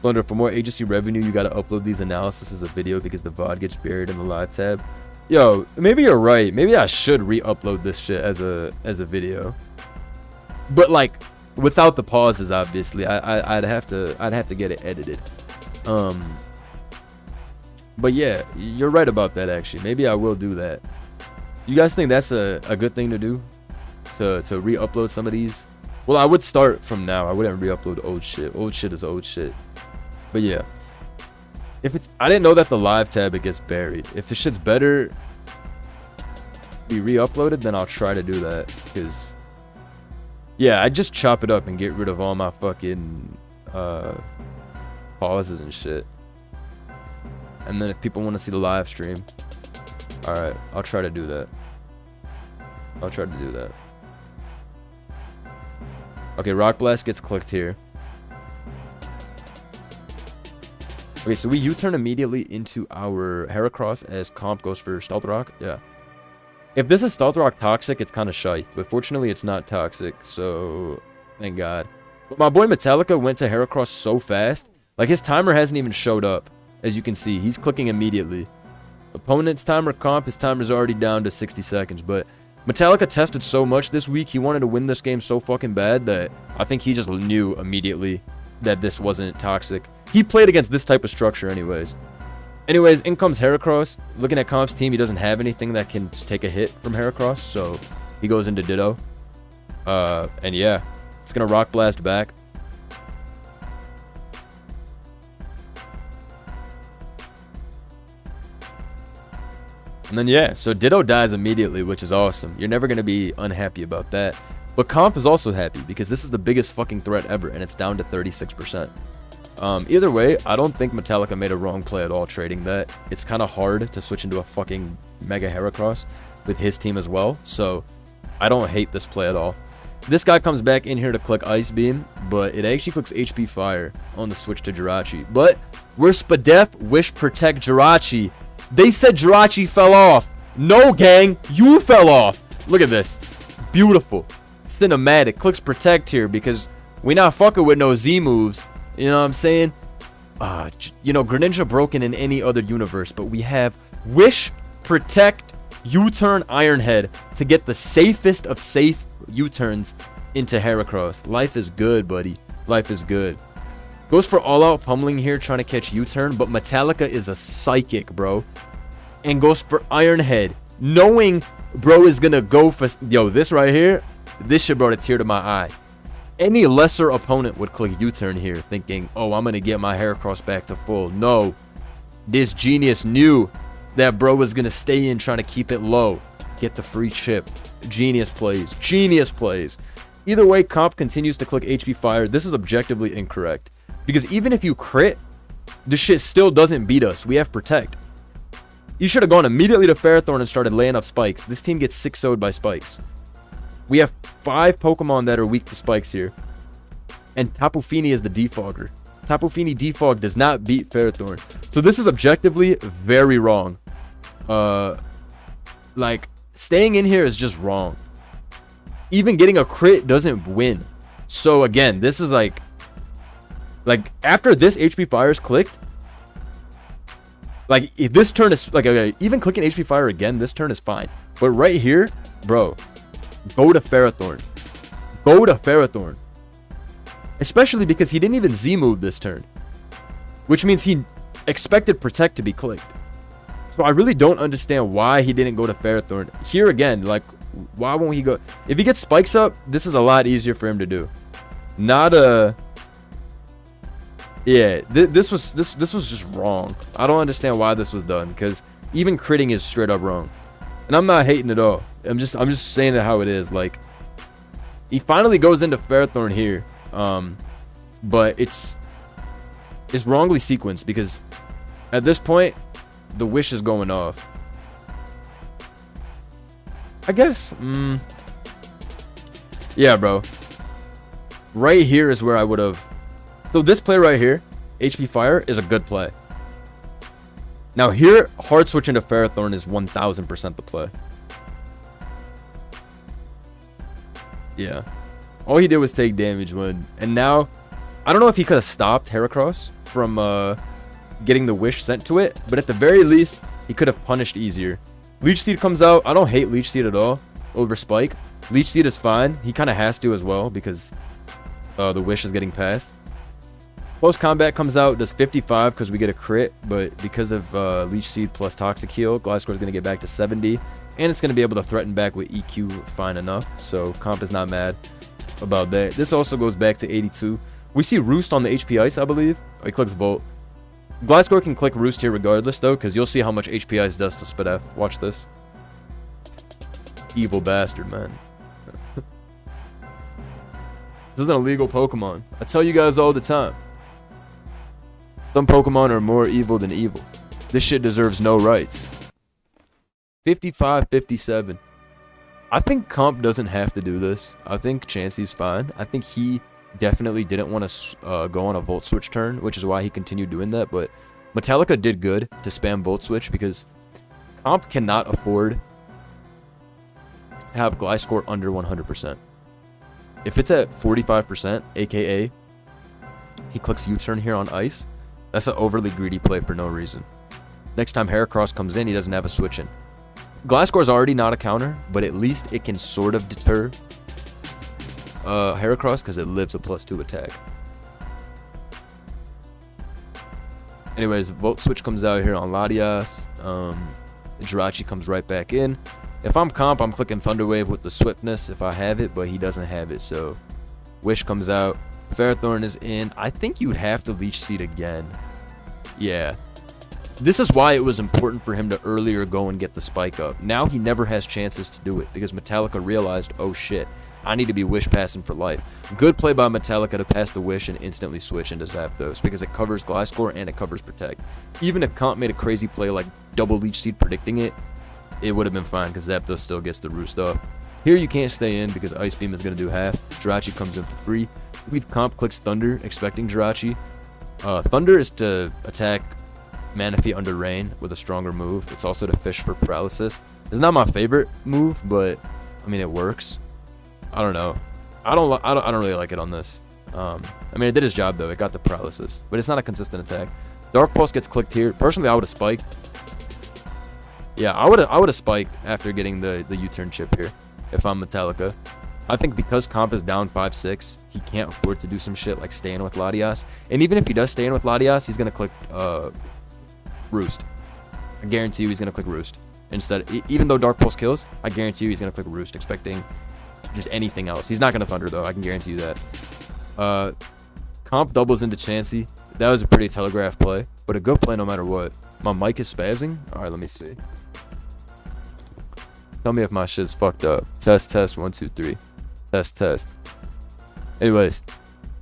Blunder, for more agency revenue, you got to upload these analysis as a video because the VOD gets buried in the live tab. Yo, maybe you're right. Maybe I should re-upload this shit as a video. But like without the pauses, obviously. I'd have to get it edited. But yeah, you're right about that actually. Maybe I will do that. You guys think that's a good thing to do? To re-upload some of these? Well, I would start from now. I wouldn't re-upload old shit. Old shit is old shit. But yeah. I didn't know that the live tab, it gets buried. If the shit's better to be re-uploaded, then I'll try to do that. Because, yeah, I just chop it up and get rid of all my fucking pauses and shit. And then if people want to see the live stream, alright, I'll try to do that. I'll try to do that. Okay, Rock Blast gets clicked here. Okay, so we U-turn immediately into our Heracross as Comp goes for Stealth Rock. Yeah. If this is Stealth Rock toxic, it's kind of shite. But fortunately, it's not toxic, so thank God. But my boy Metallica went to Heracross so fast. Like, his timer hasn't even showed up. As you can see, he's clicking immediately. Opponent's timer Comp, his timer's already down to 60 seconds. But Metallica tested so much this week, he wanted to win this game so fucking bad that I think he just knew immediately that this wasn't toxic. He played against this type of structure anyways. Anyways, in comes Heracross. Looking at Comp's team, he doesn't have anything that can take a hit from Heracross, so he goes into Ditto. And yeah, it's gonna Rock Blast back. And then yeah, so Ditto dies immediately, which is awesome. You're never gonna be unhappy about that. But Comp is also happy because this is the biggest fucking threat ever, and it's down to 36%. Either way, I don't think Metallica made a wrong play at all trading that. It's kind of hard to switch into a fucking Mega Heracross with his team as well, so I don't hate this play at all. This guy comes back in here to click Ice Beam, but it actually clicks HP Fire on the switch to Jirachi. But we're Spadef, Wish, Protect, Jirachi. They said Jirachi fell off. No, gang, you fell off. Look at this. Beautiful. Cinematic. Clicks Protect here because we not fucking with no Z moves. You know what I'm saying? You know, Greninja broken in any other universe, but we have Wish, Protect, U-turn, Iron Head to get the safest of safe U-turns into Heracross. Life is good, buddy. Life is good. Goes for all-out pummeling here, trying to catch U-turn, but Metallica is a psychic, bro. And goes for Iron Head, knowing bro is gonna go for... Yo, this right here, this shit brought a tear to my eye. Any lesser opponent would click U-turn here, thinking, oh, I'm gonna get my Heracross back to full. No. This genius knew that bro was gonna stay in, trying to keep it low. Get the free chip. Genius plays. Genius plays. Either way, Comp continues to click HP Fire. This is objectively incorrect. Because even if you crit, this shit still doesn't beat us. We have Protect. You should have gone immediately to Ferrothorn and started laying up spikes. This team gets 6-0'd by spikes. We have 5 Pokemon that are weak to spikes here. And Tapu Fini is the defogger. Tapu Fini defog does not beat Ferrothorn. So this is objectively very wrong. Like, staying in here is just wrong. Even getting a crit doesn't win. So again, this is like after this HP Fire is clicked, like if this turn is like, okay, even clicking HP Fire again, this turn is fine. But right here, bro, go to Ferrothorn. Go to Ferrothorn. Especially because he didn't even Z-move this turn. Which means he expected Protect to be clicked. So I really don't understand why he didn't go to Ferrothorn. Here again, like, why won't he go? If he gets spikes up, this is a lot easier for him to do. Not a... Yeah, this was just wrong. I don't understand why this was done, because even critting is straight up wrong. And I'm not hating at all. I'm just saying it how it is. Like, he finally goes into Ferrothorn here. But it's wrongly sequenced, because at this point the wish is going off. I guess yeah, bro, right here is where I would have. So this play right here, HP Fire, is a good play. Now here, hard switch into Ferrothorn is 1000% the play. Yeah, all he did was take damage when, and now I don't know if he could have stopped Heracross from getting the wish sent to it, but at the very least, he could have punished easier. Leech Seed comes out. I don't hate Leech Seed at all over Spike. Leech Seed is fine. He kind of has to as well, because the wish is getting passed. Close Combat comes out, does 55 because we get a crit, but because of Leech Seed plus Toxic Heal, Gliscor is going to get back to 70, and it's going to be able to threaten back with EQ fine enough, so Comp is not mad about that. This also goes back to 82. We see Roost on the HP Ice, I believe. Oh, he clicks Volt. Gliscor can click Roost here regardless, though, because you'll see how much HP Ice does to Spit F. Watch this. Evil bastard, man. This is an illegal Pokemon. I tell you guys all the time. Some Pokemon are more evil than evil. This shit deserves no rights. 55-57. I think Comp doesn't have to do this. I think Chansey's fine. I think he definitely didn't want to go on a Volt Switch turn, which is why he continued doing that. But Metallica did good to spam Volt Switch, because Comp cannot afford to have Gliscor under 100%. If it's at 45%, aka he clicks U-turn here on Ice, that's an overly greedy play for no reason. Next time Heracross comes in, he doesn't have a switch in. Gliscor's already not a counter, but at least it can sort of deter Heracross, because it lives a +2 attack. Anyways, Volt Switch comes out here on Latias. Jirachi comes right back in. If I'm Comp, I'm clicking Thunder Wave with the Swiftness if I have it, but he doesn't have it, so Wish comes out. Ferrothorn is in. I think you'd have to Leech Seed again. Yeah. This is why it was important for him to earlier go and get the spike up. Now he never has chances to do it, because Metallica realized, oh shit, I need to be Wish passing for life. Good play by Metallica to pass the Wish and instantly switch into Zapdos, because it covers Gliscor and it covers Protect. Even if Comp made a crazy play like double Leech Seed predicting it, it would have been fine, because Zapdos still gets the Roost off. Here you can't stay in because Ice Beam is going to do half. Jirachi comes in for free. I believe Comp clicks Thunder, expecting Jirachi. Thunder is to attack Manaphy under Rain with a stronger move. It's also to fish for Paralysis. It's not my favorite move, but I mean it works. I don't know. I don't really like it on this. I mean it did its job though. It got the Paralysis, but it's not a consistent attack. Dark Pulse gets clicked here. Personally, I would have spiked. Yeah, I would have spiked after getting the U-turn chip here if I'm Metallica. I think because Comp is down 5-6, he can't afford to do some shit like staying with Latias. And even if he does stay in with Latias, he's going to click Roost. I guarantee you he's going to click Roost. Instead, even though Dark Pulse kills, I guarantee you he's going to click Roost, expecting just anything else. He's not going to Thunder, though. I can guarantee you that. Comp doubles into Chansey. That was a pretty telegraphed play, but a good play no matter what. My mic is spazzing. All right, let me see. Tell me if my shit's fucked up. Test, 1, 2, 3. Test. Anyways,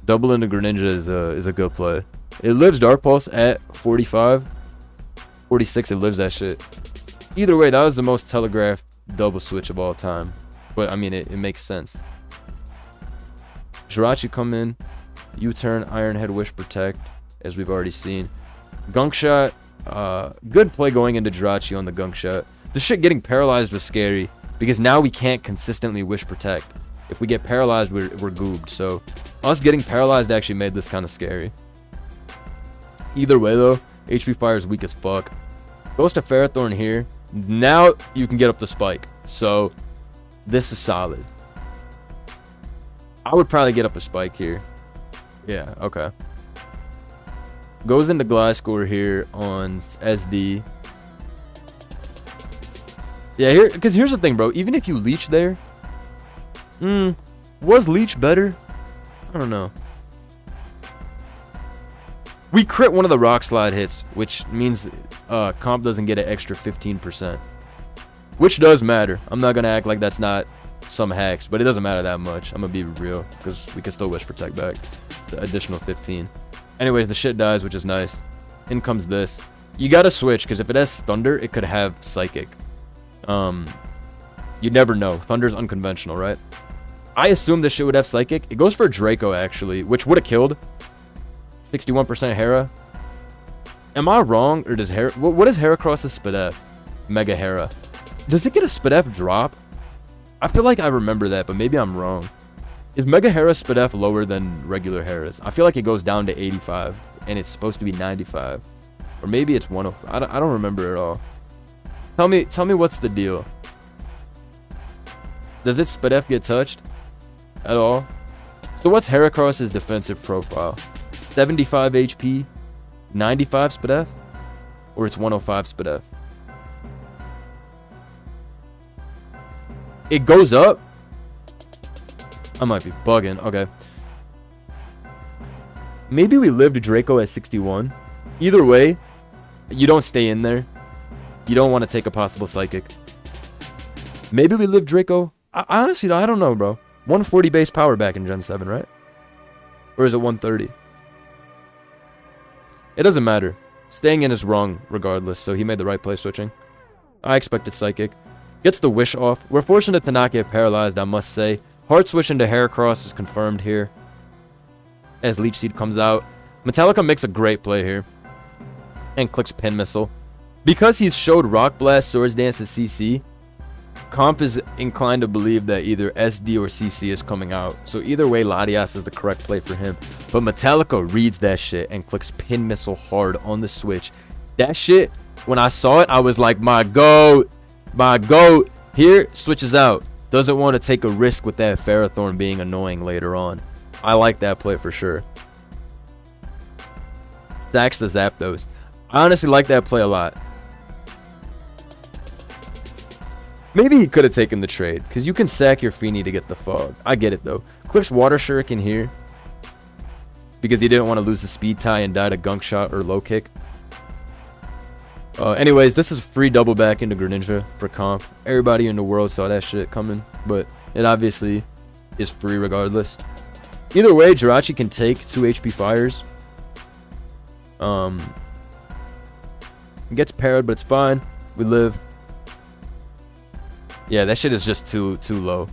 double into Greninja is a good play. It lives Dark Pulse at 45. 46, it lives that shit. Either way, that was the most telegraphed double switch of all time. But, I mean, it makes sense. Jirachi come in. U-turn, Iron Head, Wish, Protect, as we've already seen. Gunk Shot. Good play going into Jirachi on the Gunk Shot. This shit getting paralyzed was scary, because now we can't consistently Wish Protect. If we get paralyzed, we're goobed. So us getting paralyzed actually made this kind of scary. Either way though, HP Fire is weak as fuck. Goes to Ferrothorn here. Now you can get up the spike. So this is solid. I would probably get up a spike here. Yeah, okay. Goes into Gliscor here on SD. Yeah, here, because here's the thing, bro. Even if you leech there, was leech better? I don't know. We crit one of the rock slide hits, which means comp doesn't get an extra 15%, which does matter. I'm not gonna act like that's not some hacks, but it doesn't matter that much. I'm gonna be real, because we can still wish protect back. It's an additional 15. Anyways, the shit dies, which is nice. In comes this. You gotta switch, because if it has Thunder, it could have Psychic. You never know. Thunder's unconventional, right? I assume this shit would have Psychic. It goes for Draco, actually, which would have killed. 61% Hera. Am I wrong, or does Hera... What is Heracross's Spadef? Mega Hera. Does it get a Spadef drop? I feel like I remember that, but maybe I'm wrong. Is Mega Hera Spadef lower than regular Hera's? I feel like it goes down to 85, and it's supposed to be 95. Or maybe it's 105. I don't remember at all. Tell me what's the deal. Does its Spadef get touched at all? So what's Heracross's defensive profile? 75 HP, 95 Spadef, or it's 105 Spadef? It goes up? I might be bugging. Okay. Maybe we lived Draco at 61. Either way, you don't stay in there. You don't want to take a possible Psychic. Maybe we lived Draco. I honestly, I don't know, bro. 140 base power back in Gen 7, right? Or is it 130? It doesn't matter. Staying in is wrong regardless, so he made the right play switching. I expected Psychic. Gets the Wish off. We're fortunate to not get paralyzed, I must say. Hard switch into Heracross is confirmed here. As Leech Seed comes out. Metallica makes a great play here. And clicks Pin Missile. Because he's showed Rock Blast, Swords Dance, and CC, comp is inclined to believe that either SD or CC is coming out. So either way, Latias is the correct play for him. But Metallica reads that shit and clicks Pin Missile hard on the switch. That shit, when I saw it, I was like, my goat. My goat. Here, switches out. Doesn't want to take a risk with that Ferrothorn being annoying later on. I like that play for sure. Stacks the Zapdos. I honestly like that play a lot. Maybe he could have taken the trade, because you can sack your Feeny to get the Fog. I get it, though. Clicks Water Shuriken here, because he didn't want to lose the Speed Tie and die to Gunk Shot or Low Kick. Anyways, this is free double back into Greninja for comp. Everybody in the world saw that shit coming, but it obviously is free regardless. Either way, Jirachi can take 2 HP fires. Gets parried, but it's fine. We live. Yeah, that shit is just too low.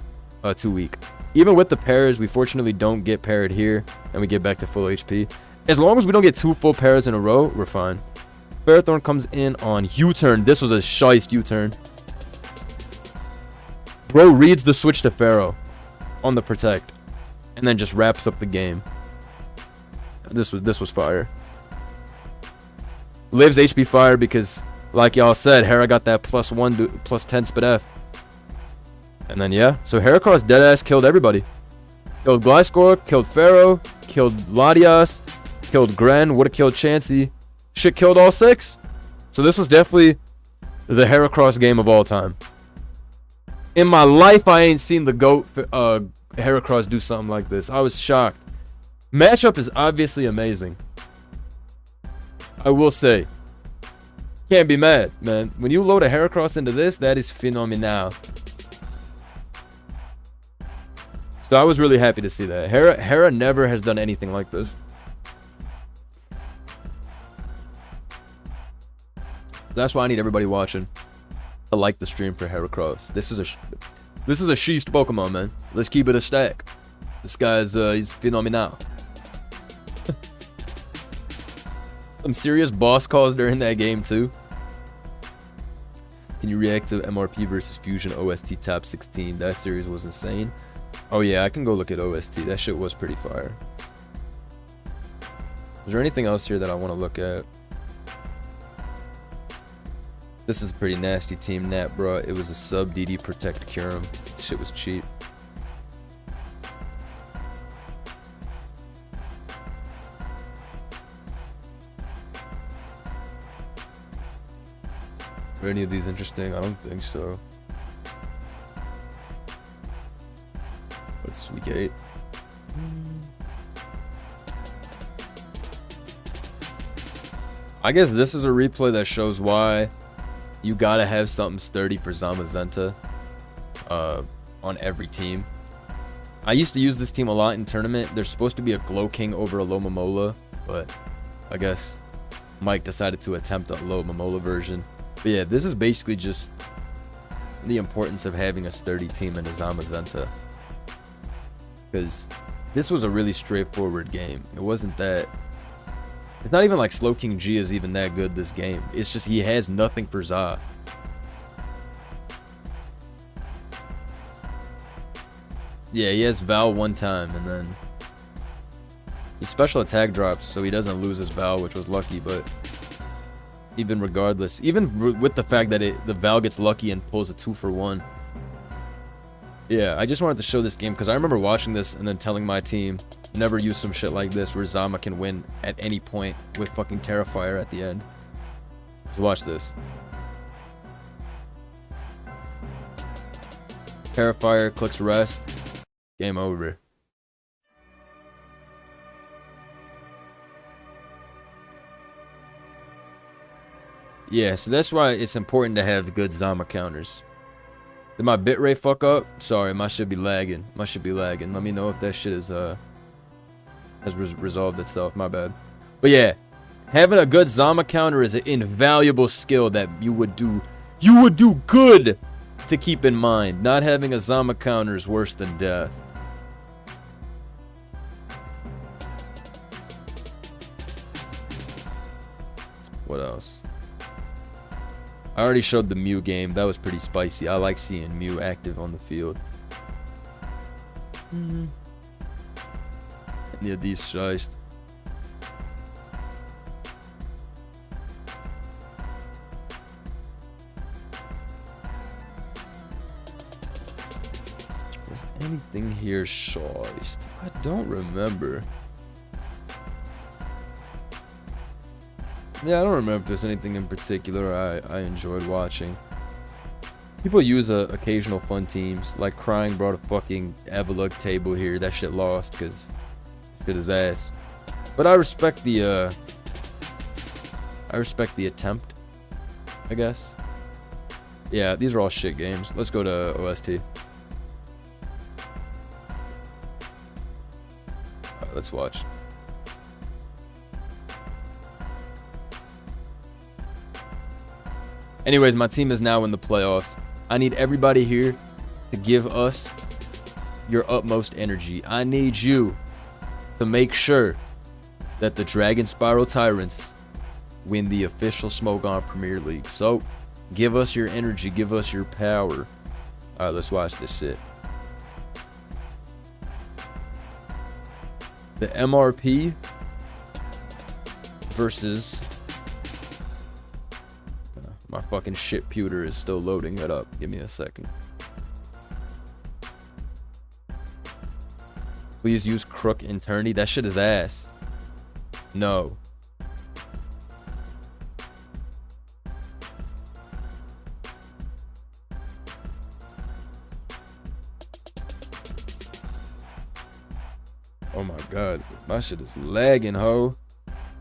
Too weak. Even with the pairs, we fortunately don't get parried here, and we get back to full HP. As long as we don't get 2 full pairs in a row, we're fine. Ferrothorn comes in on U-turn. This was a shiest U-turn. Bro reads the switch to Pharaoh on the Protect, and then just wraps up the game. This was fire. Lives HP fire because, like y'all said, Hera got that +1 to +10 Spadef. And then yeah, so Heracross deadass killed everybody. Killed Gliscor, killed Pharaoh, killed Latias, killed Gren, would have killed Chansey. Shit killed all 6. So this was definitely the Heracross game of all time. In my life, I ain't seen the GOAT Heracross do something like this. I was shocked. Matchup is obviously amazing. I will say. Can't be mad, man. When you load a Heracross into this, that is phenomenal. So I was really happy to see that. Hera never has done anything like this. That's why I need everybody watching to like the stream for Heracross. This is a sheest Pokemon, man. Let's keep it a stack. This guy's he's phenomenal. Some serious boss calls during that game too. Can you react to MRP versus Fusion OST top 16? That series was insane. Oh yeah, I can go look at OST. That shit was pretty fire. Is there anything else here that I want to look at? This is a pretty nasty team Nat, bro. It was a sub DD Protect Curum. This shit was cheap. Are any of these interesting? I don't think so. What's week 8? I guess this is a replay that shows why you gotta have something sturdy for Zamazenta on every team. I used to use this team a lot in tournament. There's supposed to be a Glow King over a Low Momola, but I guess Mike decided to attempt a Low Momola version. But yeah, this is basically just the importance of having a sturdy team in a Zamazenta. Because this was a really straightforward game. It wasn't that... It's not even like Slow King G is even that good this game. It's just he has nothing for Za. Yeah, he has Val one time, and then he special attack drops, so he doesn't lose his Val, which was lucky. But even regardless, even with the fact that the Val gets lucky and pulls a 2-for-1. Yeah, I just wanted to show this game because I remember watching this and then telling my team, never use some shit like this where Zama can win at any point with fucking Terrifier at the end. So watch this. Terrifier clicks rest. Game over. Yeah, so that's why it's important to have good Zama counters. Did my bitrate fuck up? Sorry, my shit be lagging. My shit be lagging. Let me know if that shit is has resolved itself. My bad. But yeah, having a good Zama counter is an invaluable skill that you would do good to keep in mind. Not having a Zama counter is worse than death. What else? I already showed the Mew game. That was pretty spicy. I like seeing Mew active on the field. Yeah, these shiest. Is anything here shiest? I don't remember. Yeah, I don't remember if there's anything in particular I enjoyed watching. People use occasional fun teams, like Crying brought a fucking Avalug table here. That shit lost because shit is ass. But I respect the attempt, I guess. Yeah, these are all shit games. Let's go to OST. Alright, let's watch. Anyways, my team is now in the playoffs. I need everybody here to give us your utmost energy. I need you to make sure that the Dragon Spiral Tyrants win the official Smogon Premier League. So, give us your energy. Give us your power. Alright, let's watch this shit. The MRP versus... My fucking shit pewter is still loading it up. Give me a second. Please use Crook Eternity. That shit is ass. No. Oh my god. My shit is lagging, ho.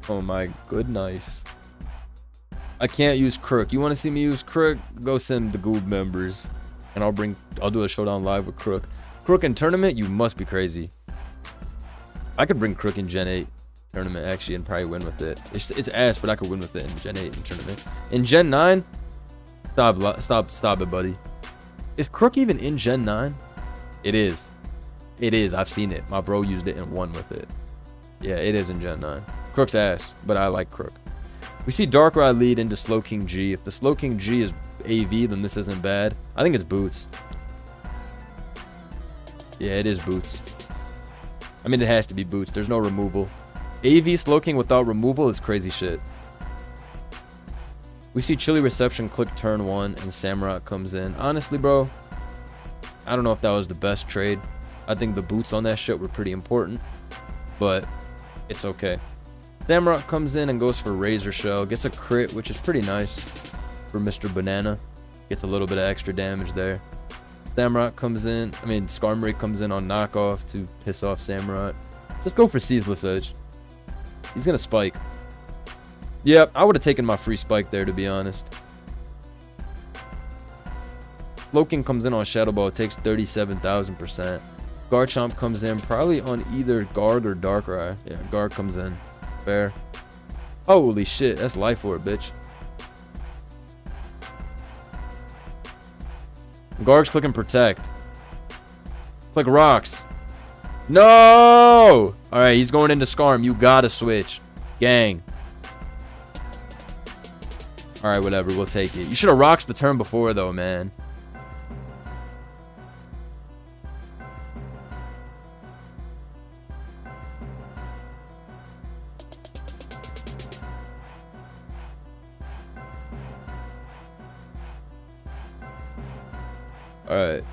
Oh my goodness. I can't use Crook. You want to see me use Crook? Go send the Goob members, and I'll do a showdown live with Crook. Crook in tournament? You must be crazy. I could bring Crook in Gen 8 tournament actually and probably win with it. It's ass, but I could win with it in Gen 8 in tournament. In Gen 9, stop it, buddy. Is Crook even in Gen 9? It is. It is. I've seen it. My bro used it and won with it. Yeah, it is in Gen 9. Crook's ass, but I like Crook. We see Darkrai lead into Slow King G. If the Slow King G is AV, then this isn't bad. I think it's Boots. Yeah, it is Boots. I mean, it has to be Boots. There's no removal. AV Slow King without removal is crazy shit. We see Chilly Reception click turn 1 and Samurott comes in. Honestly, bro, I don't know if that was the best trade. I think the boots on that shit were pretty important, but it's okay. Samurott comes in and goes for Razor Shell, gets a crit, which is pretty nice. for Mr. Banana. Gets a little bit of extra damage there. Samurott comes in. I mean, Skarmory comes in on knockoff to piss off Samurott. Just go for Ceaseless Edge. He's going to spike. Yep, I would have taken my free spike there, to be honest. Slowking comes in on Shadow Ball. It takes 37,000%. Garchomp comes in probably on either Garg or Darkrai. Yeah, Garg comes in. Fair. Holy shit, that's Life Orb, bitch. Garg's clicking Protect. Click Rocks. No! Alright, he's going into Skarm. You gotta switch. Gang. Alright, whatever. We'll take it. You should have Rocks the turn before, though, man. Alright.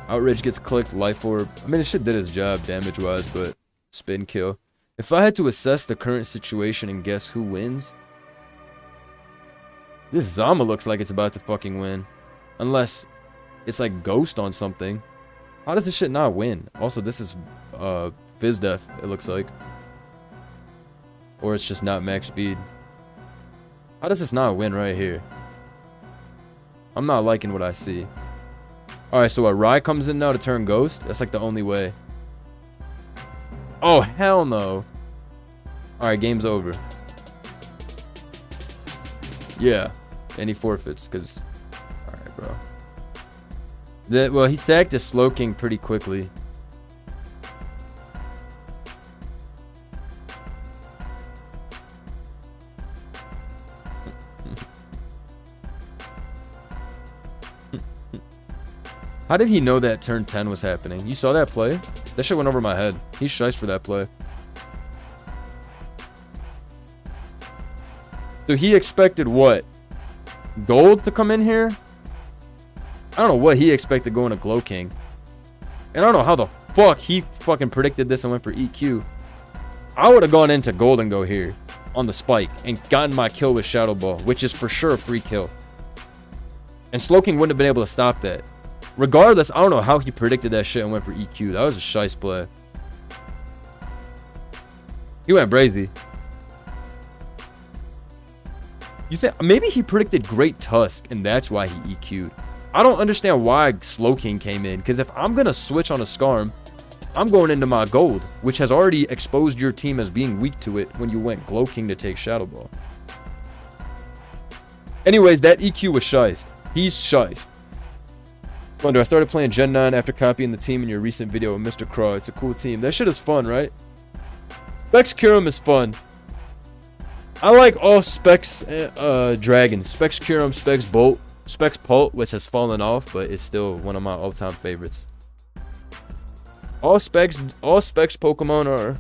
Outrage gets clicked, Life Orb. I mean, it shit did its job damage-wise, but spin kill. If I had to assess the current situation and guess who wins, this Zama looks like it's about to fucking win. Unless it's like Ghost on something. How does this shit not win? Also, this is Fizz Def, it looks like. Or it's just not max speed. How does this not win right here? I'm not liking what I see. Alright, so a Rai comes in now to turn Ghost? That's like the only way. Oh, hell no. Alright, game's over. Yeah. And he forfeits, because... Alright, bro. Well, he sacked his Slowking pretty quickly. How did he know that turn 10 was happening? You saw that play? That shit went over my head. He's shiced for that play. So he expected what? Gold to come in here? I don't know what he expected going to Glow King. And I don't know how the fuck he fucking predicted this and went for EQ. I would have gone into Gold and Go here on the spike and gotten my kill with Shadow Ball, which is for sure a free kill. And Slowking wouldn't have been able to stop that. Regardless, I don't know how he predicted that shit and went for EQ. That was a shice play. He went brazy. You think maybe he predicted Great Tusk and that's why he EQ'd. I don't understand why Slowking came in, because if I'm gonna switch on a Skarm, I'm going into my Gold, which has already exposed your team as being weak to it when you went Glow King to take Shadow Ball. Anyways, that EQ was shiced. He's shiced. Wonder, I started playing Gen 9 after copying the team in your recent video with Mr. Craw. It's a cool team. That shit is fun, right? Specs Kyurem is fun. I like all Specs dragons. Specs Kyurem, Specs Bolt, Specs Pult, which has fallen off, but is still one of my all-time favorites. All Specs Pokemon are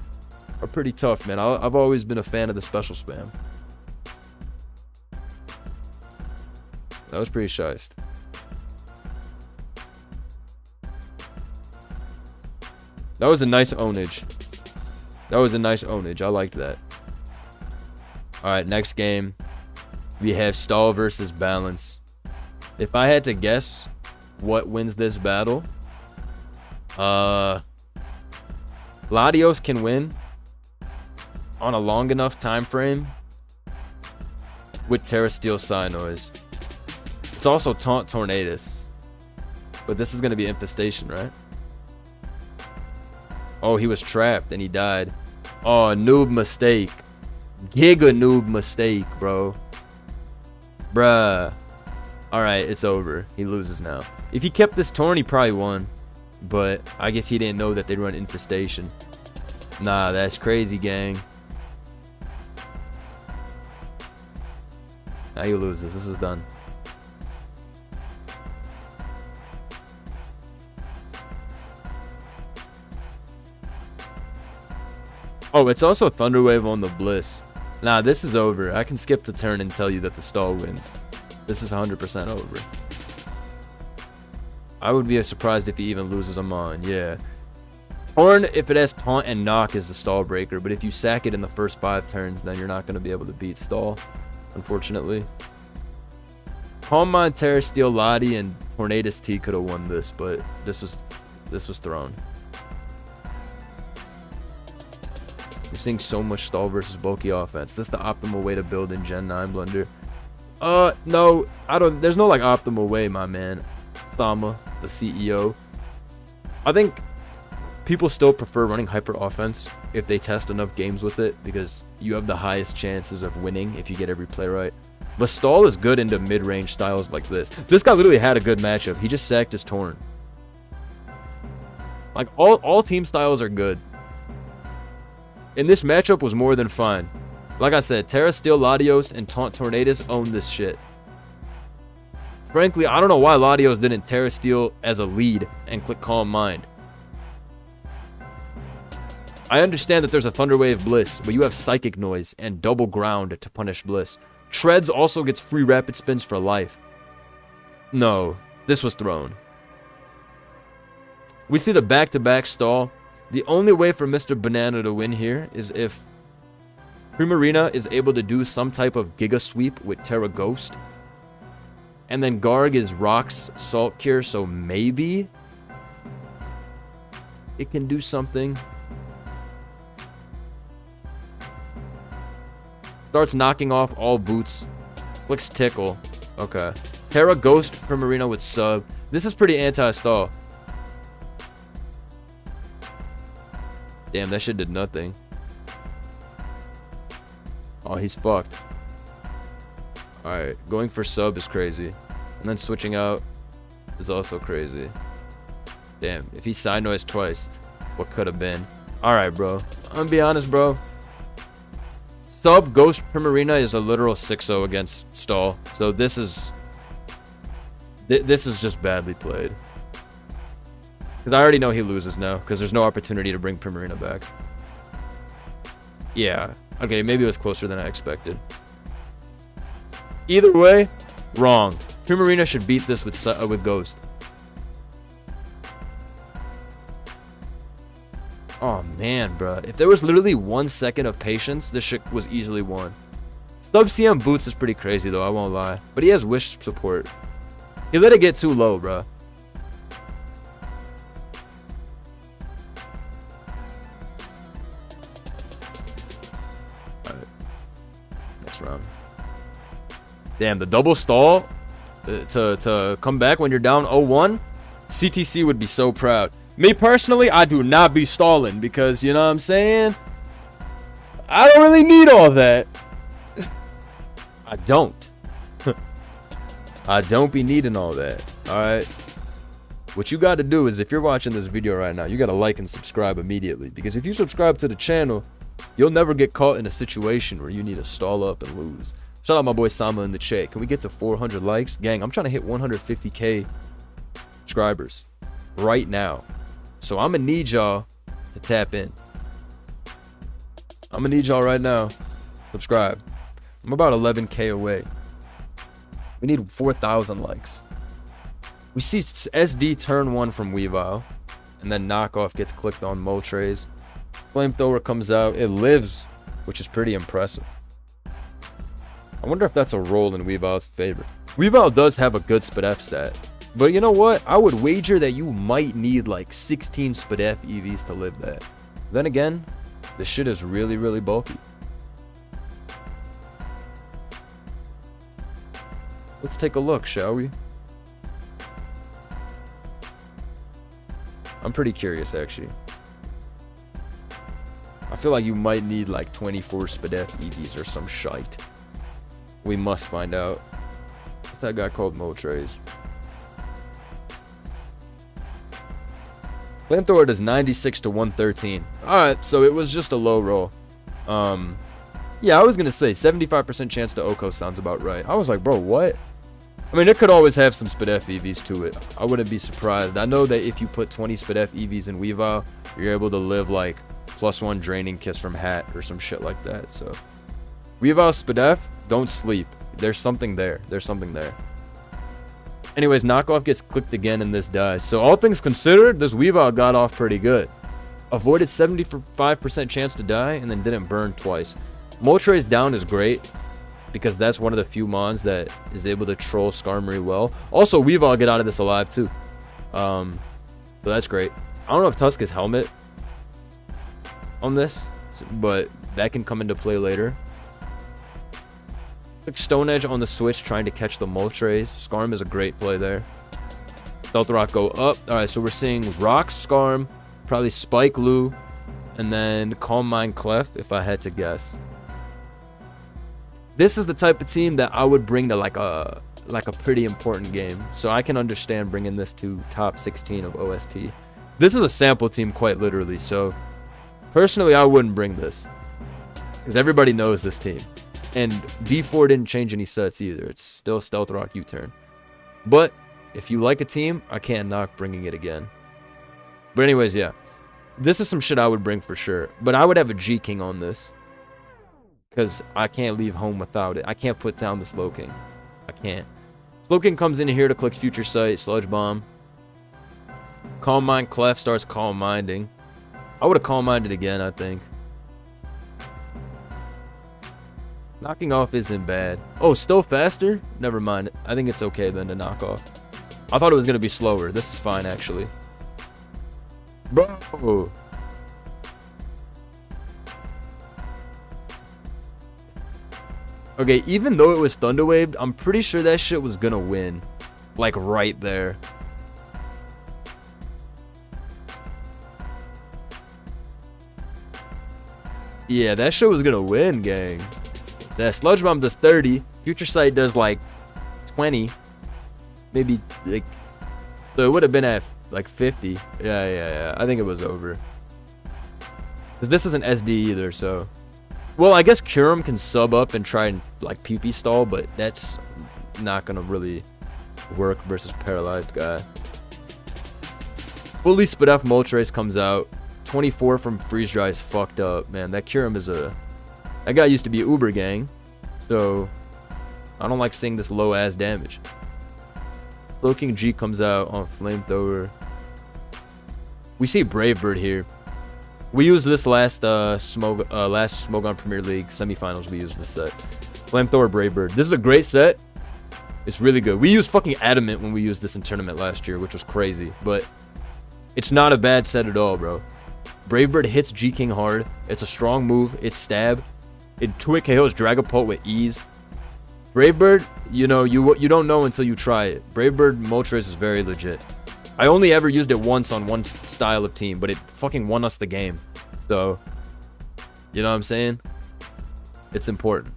pretty tough, man. I've always been a fan of the special spam. That was pretty shiced. That was a nice ownage. That was a nice ownage. I liked that. Alright, next game. We have Stall versus Balance. If I had to guess what wins this battle, Latios can win on a long enough time frame with Terra Steel Psynoise. It's also Taunt Tornadus. But this is going to be Infestation, right? Oh, he was trapped and he died. Oh, noob mistake. Giga noob mistake, bro. Bruh. Alright, it's over. He loses now. If he kept this Torn, he probably won. But I guess he didn't know that they'd run Infestation. Nah, that's crazy, gang. Now he loses. This is done. Oh, it's also Thunderwave on the Bliss. Nah, this is over. I can skip the turn and tell you that the Stall wins. This is 100% over. I would be surprised if he even loses a Mon. Yeah. Torn, if it has Taunt and Knock, is the Stall breaker. But if you sack it in the first 5 turns, then you're not going to be able to beat Stall, unfortunately. Calm Mind, Terra Steel, Lottie, and Tornadus T could have won this, but this was thrown. We're seeing so much stall versus bulky offense. That's the optimal way to build in Gen 9 Blunder. No, I don't. There's no like optimal way, my man. Sama, the CEO. I think people still prefer running hyper offense if they test enough games with it, because you have the highest chances of winning if you get every play right. But stall is good into mid-range styles like this. This guy literally had a good matchup. He just sacked his Torn. Like, all team styles are good. And this matchup was more than fine. Like I said, Terra Steel, Latios, and Taunt Tornadus own this shit. Frankly, I don't know why Latios didn't Terra Steel as a lead and click Calm Mind. I understand that there's a Thunder Wave Bliss, but you have Psychic Noise and Double Ground to punish Bliss. Treads also gets free Rapid Spins for life. No, this was thrown. We see the back-to-back stall. The only way for Mr. Banana to win here is if Primarina is able to do some type of Giga Sweep with Terra Ghost. And then Garg is Rock's Salt Cure, so maybe it can do something. Starts knocking off all boots. Clicks Tickle. Okay. Terra Ghost Primarina with sub. This is pretty anti-stall. Damn, that shit did nothing. Oh, he's fucked. Alright, going for sub is crazy. And then switching out is also crazy. Damn, if he side noise twice, what could have been? Alright, bro. I'm gonna be honest, bro. Sub Ghost Primarina is a literal 6-0 against stall. So this is just badly played. Because I already know he loses now, because there's no opportunity to bring Primarina back. Yeah. Okay, maybe it was closer than I expected. Either way, wrong. Primarina should beat this with Ghost. Oh, man, bro. If there was literally 1 second of patience, this shit was easily won. Sub CM Boots is pretty crazy, though, I won't lie. But he has Wish support. He let it get too low, bro. Alright. Next round. Damn, the double stall to come back when you're down 0-1? CTC would be so proud. Me personally, I do not be stalling because, you know what I'm saying? I don't really need all that. I don't. I don't be needing all that. Alright? What you got to do is, if you're watching this video right now, you got to like and subscribe immediately. Because if you subscribe to the channel, you'll never get caught in a situation where you need to stall up and lose. Shout out my boy Sama in the chat. Can we get to 400 likes? Gang, I'm trying to hit 150k subscribers right now. So I'm going to need y'all to tap in. I'm going to need y'all right now. Subscribe. I'm about 11k away. We need 4,000 likes. We see SD turn 1 from Weavile. And then knockoff gets clicked on Moltres. Flamethrower comes out. It lives, which is pretty impressive. I wonder if that's a roll in Weavile's favor. Weavile does have a good SpDef stat. But you know what? I would wager that you might need like 16 SpDef EVs to live that. Then again, this shit is really, really bulky. Let's take a look, shall we? I'm pretty curious, actually. I feel like you might need like 24 SpDef EVs or some shite. We must find out. What's that guy called? Moltres. Flamethrower does 96 to 113. Alright, so it was just a low roll. Yeah, I was gonna say 75% chance to Oko sounds about right. I was like, bro, what? I mean, it could always have some SpDef EVs to it. I wouldn't be surprised. I know that if you put 20 SpDef EVs in Weavile, you're able to live like +1 Draining Kiss from Hat or some shit like that. So, Weavile SpDef, don't sleep. There's something there. There's something there. Anyways, knockoff gets clicked again and this dies. So all things considered, this Weavile got off pretty good. Avoided 75% chance to die and then didn't burn twice. Moltres down is great. because that's one of the few mons that is able to troll Skarmory well. Also, we've all get out of this alive too. So that's great. I don't know if Tusk is helmet on this, but that can come into play later. Quick Stone Edge on the switch, trying to catch the Moltres. Skarm is a great play there. Stealth Rock go up. Alright, so we're seeing Rock, Skarm, probably Spike Lu, and then Calm Mind Clef, if I had to guess. This is the type of team that I would bring to like a pretty important game. So I can understand bringing this to top 16 of OST. This is a sample team quite literally, so personally I wouldn't bring this. Because everybody knows this team. And D4 didn't change any sets either. It's still Stealth Rock U-turn. But if you like a team, I can't knock bringing it again. But anyways, yeah. This is some shit I would bring for sure. But I would have a G-King on this. Because I can't leave home without it. I can't put down the Slowking. I can't. Slowking comes in here to click Future Sight, Sludge Bomb. Calm Mind Clef starts Calm Minding. I would have Calm Minded again, I think. Knocking off isn't bad. Oh, still faster? Never mind. I think it's okay then to knock off. I thought it was going to be slower. This is fine, actually. Bro. Okay, even though it was Thunder Waved, I'm pretty sure that shit was going to win. Like, right there. Yeah, that shit was going to win, gang. That Sludge Bomb does 30. Future Sight does, like, 20. Maybe, like... So it would have been at, like, 50. Yeah. I think it was over. Because this isn't SD either, so... Well, I guess Kyurem can sub up and try and, like, PP stall, but that's not going to really work versus Paralyzed guy. Fully Spadef Moltres comes out. 24 from Freeze Dry is fucked up, man. That Kyurem is a... That guy used to be Uber gang, so I don't like seeing this low-ass damage. Slowking G comes out on Flamethrower. We see Brave Bird here. We used this last Smogon Premier League semifinals. We used this set. Flamethrower Brave Bird. This is a great set. It's really good. We used fucking Adamant when we used this in tournament last year, which was crazy. But it's not a bad set at all, bro. Brave Bird hits G-King hard. It's a strong move. It's stab. It 2-hit KOs Dragapult with ease. Brave Bird, you know, you don't know until you try it. Brave Bird Moltres is very legit. I only ever used it once on one style of team, but it fucking won us the game. So, you know what I'm saying? It's important.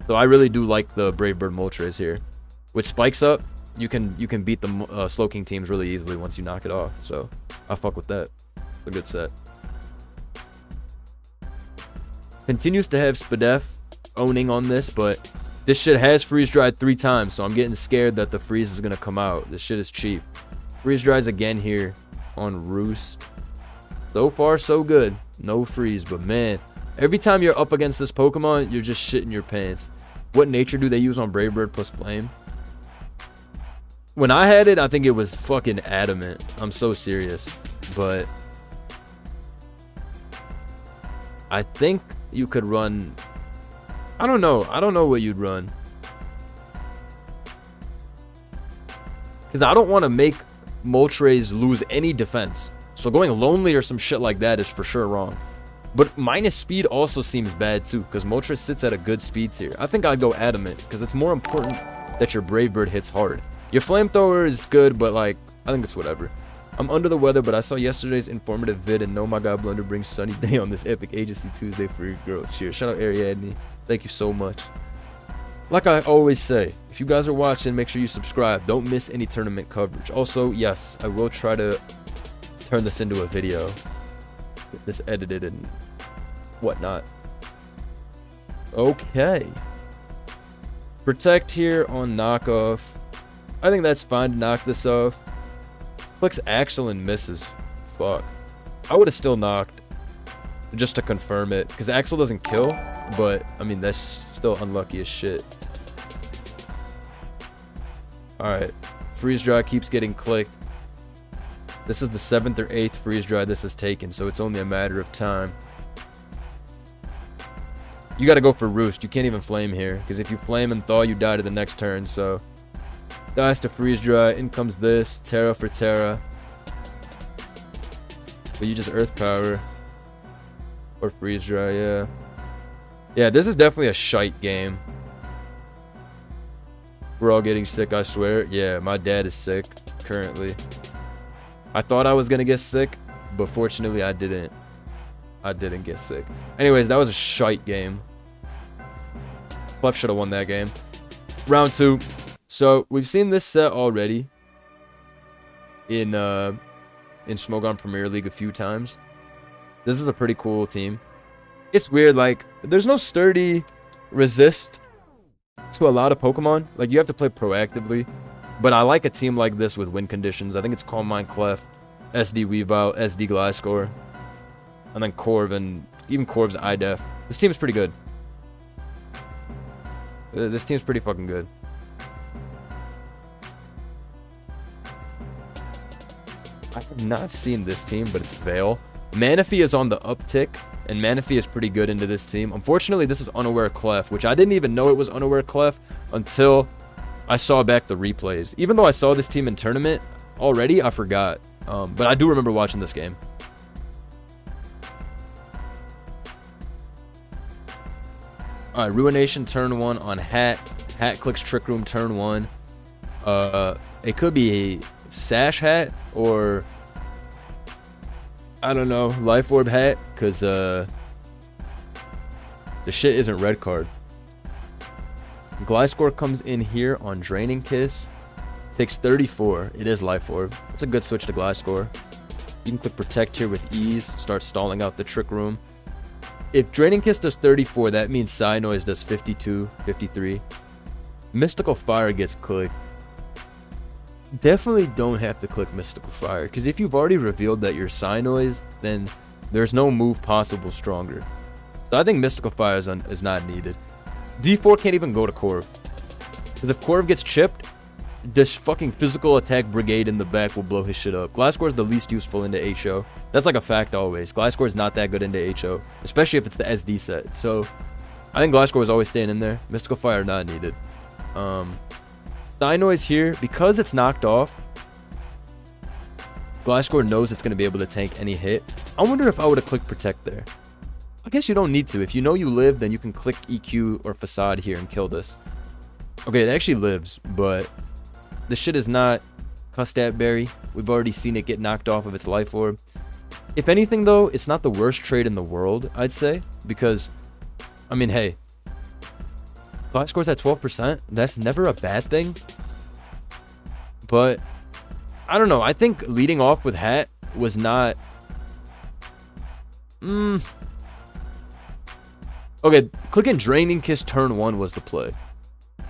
So I really do like the Brave Bird Moltres here. With spikes up, you can beat the Slowking teams really easily once you knock it off. So I fuck with that. It's a good set. Continues to have Spadef owning on this, but this shit has freeze dried 3 times, so I'm getting scared that the freeze is gonna come out. This shit is cheap. Freeze dries again here on Roost. So far, so good. No freeze, but man, every time you're up against this Pokemon, you're just shitting your pants. What nature do they use on Brave Bird plus Flame? When I had it, I think it was fucking Adamant. I'm so serious, but I think you could run... I don't know what you'd run. Because I don't want to make Moltres lose any defense. So going Lonely or some shit like that is for sure wrong. But minus speed also seems bad too, because Moltres sits at a good speed tier. I think I'd go Adamant, because it's more important that your Brave Bird hits hard. Your Flamethrower is good, but like, I think it's whatever. I'm under the weather, but I saw yesterday's informative vid and know my god Blunder brings sunny day on this epic Agency Tuesday for your girl. Cheers. Shout out Ariadne. Thank you so much. Like I always say, if you guys are watching, make sure you subscribe. Don't miss any tournament coverage. Also, yes, I will try to turn this into a video. Get this edited and whatnot. Okay. Protect here on knockoff. I think that's fine to knock this off. Clicks Axel and misses. Fuck. I would have still knocked. Just to confirm it. Because Axel doesn't kill. But, I mean, that's still unlucky as shit. Alright. Freeze Dry keeps getting clicked. This is the 7th or 8th Freeze Dry this has taken. So it's only a matter of time. You got to go for Roost. You can't even flame here, because if you flame and thaw, you die to the next turn. So dies to freeze dry. In comes this Terra for Terra. But you just Earth Power or freeze dry. Yeah. Yeah, this is definitely a shite game. We're all getting sick, I swear. Yeah, my dad is sick currently. I thought I was gonna get sick, but fortunately I didn't. I didn't get sick. Anyways, that was a shite game. Clef should have won that game. Round 2. So we've seen this set already in Smogon Premier League a few times. This is a pretty cool team. It's weird, like, there's no sturdy resist to a lot of Pokemon. Like, you have to play proactively. But I like a team like this with win conditions. I think it's Calm Mind Clef, SD Weavile, SD Gliscor, and then Corv, and even Corv's IDEF. This team's pretty good. This team's pretty fucking good. I have not seen this team, but it's Veil. Manaphy is on the uptick, and Manaphy is pretty good into this team. Unfortunately, this is Unaware Clef, which I didn't even know it was Unaware Clef until I saw back the replays. Even though I saw this team in tournament already, I forgot. But I do remember watching this game. Alright, Ruination turn 1 on Hat. Hat clicks Trick Room turn 1. It could be a Sash Hat or, I don't know, Life Orb Hat, because the shit isn't red card. Gliscor comes in here on Draining Kiss. Takes 34. It is Life Orb. It's a good switch to Gliscor. You can click Protect here with ease. Start stalling out the Trick Room. If Draining Kiss does 34, that means Psy Noise does 52, 53. Mystical Fire gets clicked. Definitely don't have to click Mystical Fire, because if you've already revealed that you're Psy Noise, then there's no move possible stronger. So I think Mystical Fire is not needed. D4 can't even go to Corv, because if Corv gets chipped, this fucking physical attack brigade in the back will blow his shit up. Gliscor is the least useful into HO. That's like a fact always. Gliscor is not that good into HO, especially if it's the SD set. So I think Gliscor is always staying in there. Mystical Fire not needed. Psy Noise here, because it's knocked off, Gliscor knows it's going to be able to tank any hit. I wonder if I would have clicked Protect there. I guess you don't need to. If you know you live, then you can click EQ or Facade here and kill this. Okay, it actually lives, but the shit is not Custat Berry. We've already seen it get knocked off of its Life Orb. If anything, though, it's not the worst trade in the world, I'd say, because, I mean, hey, Gliscor's at 12%. That's never a bad thing. But I don't know. I think leading off with Hat was not... Okay, clicking Draining Kiss turn 1 was the play.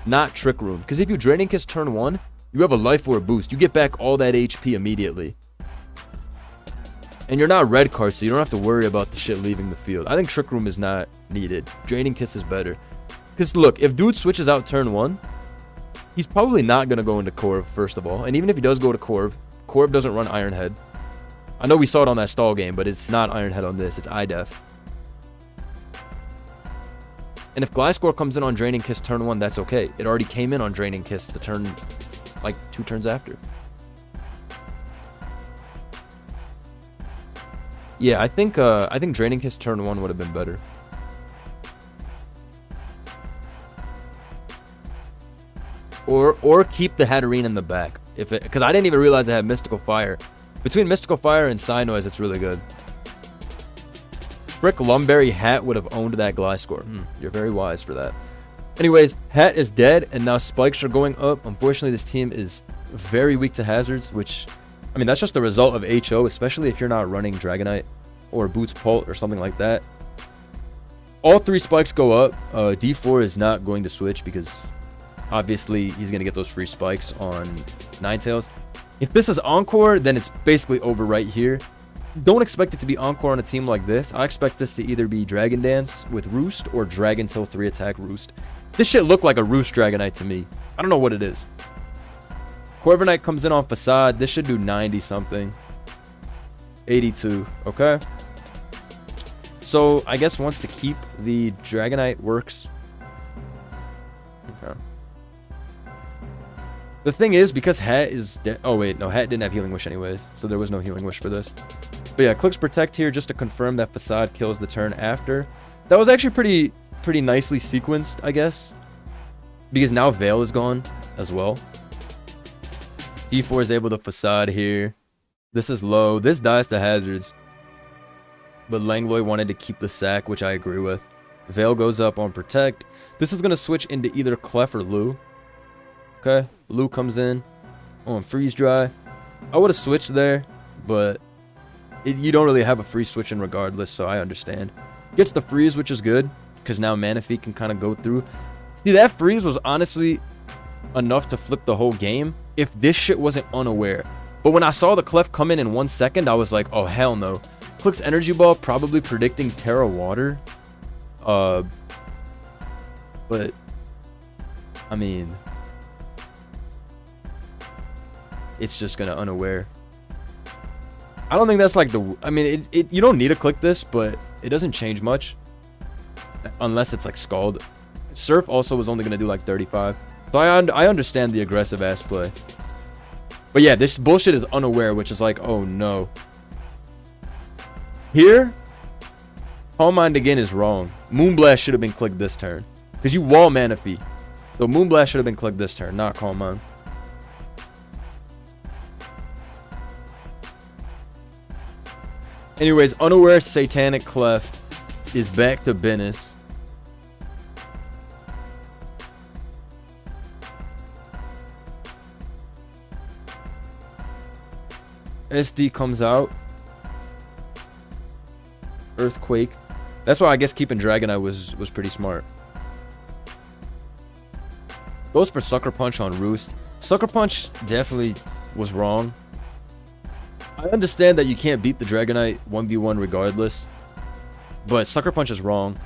Not Trick Room. Because if you Draining Kiss turn 1, you have a Life Orb boost. You get back all that HP immediately. And you're not red card, so you don't have to worry about the shit leaving the field. I think Trick Room is not needed. Draining Kiss is better. Because look, if dude switches out turn 1, he's probably not going to go into Corv, first of all. And even if he does go to Corv, Corv doesn't run Iron Head. I know we saw it on that stall game, but it's not Iron Head on this. It's IDEF. And if Gliscor comes in on Draining Kiss turn 1, that's okay. It already came in on Draining Kiss the turn, like 2 turns after. Yeah, I think Draining Kiss turn 1 would have been better. Or keep the Hatterene in the back, because I didn't even realize I had Mystical Fire. Between Mystical Fire and Psy Noise, it's really good. Frick Lumberry Hat would have owned that Gliscor. You're very wise for that. Anyways, Hat is dead, and now spikes are going up. Unfortunately, this team is very weak to hazards, which, I mean, that's just the result of HO, especially if you're not running Dragonite or Boots Pult or something like that. All 3 spikes go up. D4 is not going to switch because obviously he's going to get those free spikes on Ninetales. If this is Encore, then it's basically over right here. Don't expect it to be Encore on a team like this. I expect this to either be Dragon Dance with Roost or Dragon Tail 3 attack Roost. This shit looked like a Roost Dragonite to me. I don't know what it is. Corviknight comes in on Facade. This should do 90 something. 82, okay? So I guess wants to keep the Dragonite works. Okay. The thing is, because Hat is dead. Oh wait, no, Hat didn't have Healing Wish anyways, so there was no Healing Wish for this. But yeah, clicks Protect here just to confirm that Facade kills the turn after. That was actually pretty nicely sequenced, I guess, because now Veil is gone as well. D4 is able to Facade here. This is low. This dies to hazards. But Langloy wanted to keep the sack, which I agree with. Veil goes up on Protect. This is going to switch into either Clef or Lu. Okay, Lu comes in on Freeze Dry. I would have switched there, but you don't really have a free switch in regardless, so I understand. Gets the freeze, which is good, because now Manaphy can kind of go through. See, that freeze was honestly enough to flip the whole game if this shit wasn't unaware. But when I saw the Clef come in 1 second, I was like, oh, hell no. Clicks Energy Ball, probably predicting Terra Water. But, I mean, it's just gonna unaware. I don't think that's like the, I mean, you don't need to click this, but it doesn't change much unless it's like Scald. Surf also was only gonna do like 35, so I understand the aggressive ass play. But yeah, this bullshit is unaware, which is like, oh no. Here, Calm Mind again is wrong. Moonblast should have been clicked this turn, because you wall Manaphy. So Moonblast should have been clicked this turn, not Calm Mind. Anyways, unaware Satanic Clef is back to business. SD comes out. Earthquake. That's why I guess keeping Dragonite was pretty smart. Goes for Sucker Punch on Roost. Sucker Punch definitely was wrong. I understand that you can't beat the Dragonite 1v1 regardless, but Sucker Punch is wrong.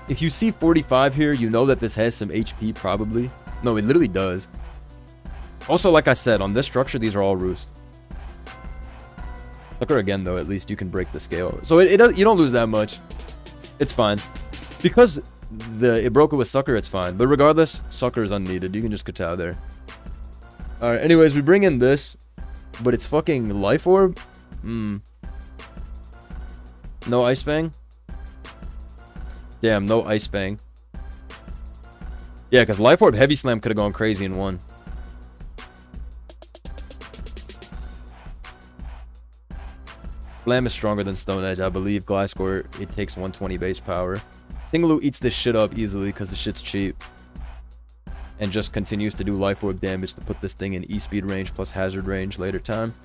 If you see 45 here, you know that this has some HP probably. No, it literally does. Also, like I said, on this structure, these are all Roost. Sucker again, though, at least you can break the scale. So you don't lose that much. It's fine. Because it broke it with Sucker, it's fine. But regardless, Sucker is unneeded. You can just Kowtow there. Alright, anyways, we bring in this. But it's fucking Life Orb? No Ice Fang? Damn, no Ice Fang. Yeah, because Life Orb Heavy Slam could have gone crazy in one. Slam is stronger than Stone Edge, I believe. Gliscor, it takes 120 base power. Tingaloo eats this shit up easily because the shit's cheap. And just continues to do Life Orb damage to put this thing in E-Speed range plus Hazard range later time.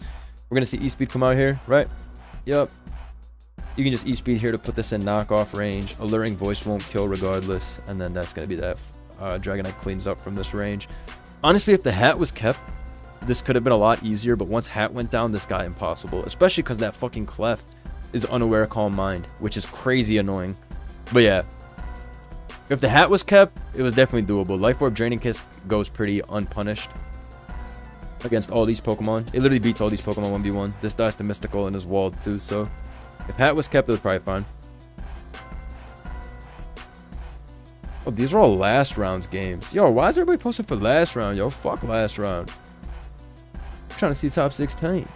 We're going to see E-Speed come out here, right? Yup. You can just E-Speed here to put this in knockoff range. Alluring Voice won't kill regardless. And then that's going to be that. Dragonite cleans up from this range. Honestly, if the Hat was kept, this could have been a lot easier. But once Hat went down, this got impossible. Especially because that fucking Clef is unaware Calm Mind, which is crazy annoying. But yeah. If the Hat was kept, it was definitely doable. Life Orb Draining Kiss goes pretty unpunished against all these Pokemon. It literally beats all these Pokemon 1v1. This dies to Mystical and is walled too, so if Hat was kept, it was probably fine. Oh, these are all last round's games. Yo, why is everybody posting for last round? Yo, fuck last round. I'm trying to see top 16.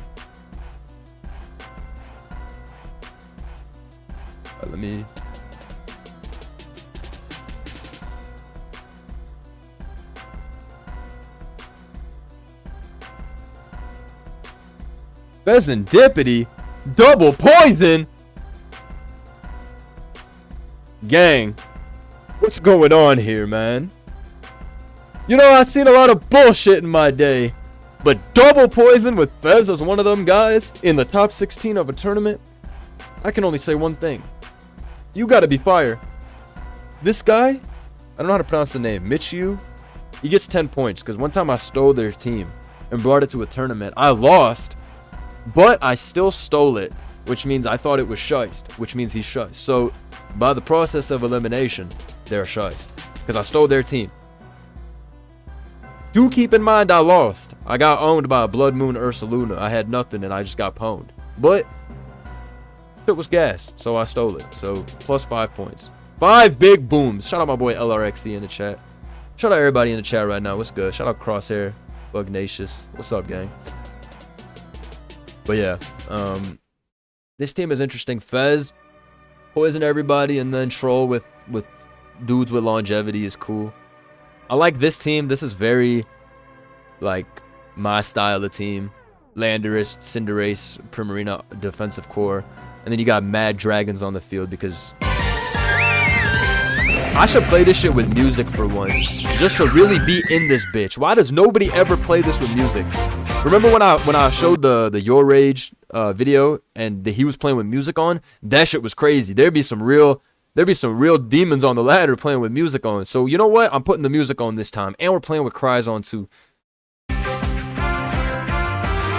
Let me... Serendipity? Double poison? Gang, what's going on here, man? You know, I've seen a lot of bullshit in my day, but double poison with Fez as one of them guys in the top 16 of a tournament? I can only say one thing. You gotta be fire. This guy, I don't know how to pronounce the name, Michiu, he gets 10 points because one time I stole their team and brought it to a tournament. I lost. But I still stole it, which means I thought it was shiced, which means he's shiced. So, by the process of elimination, they're shiced. Because I stole their team. Do keep in mind I lost. I got owned by a Blood Moon Ursaluna. I had nothing and I just got pwned. But, Shit was gas, so I stole it. So plus 5 points. 5 big booms. Shout out my boy LRXC in the chat. Shout out everybody in the chat right now. What's good? Shout out Crosshair, Bugnacious. What's up, gang? But yeah, this team is interesting. Fez, poison everybody, and then troll with dudes with longevity is cool. I like this team. This is very, like, my style of team. Landorus, Cinderace, Primarina, defensive core. And then you got mad dragons on the field because I should play this shit with music for once. Just to really be in this bitch. Why does nobody ever play this with music? Remember when I showed the Your Rage video and he was playing with music on? That shit was crazy. There'd be some real demons on the ladder playing with music on. So you know what? I'm putting the music on this time. And we're playing with cries on too.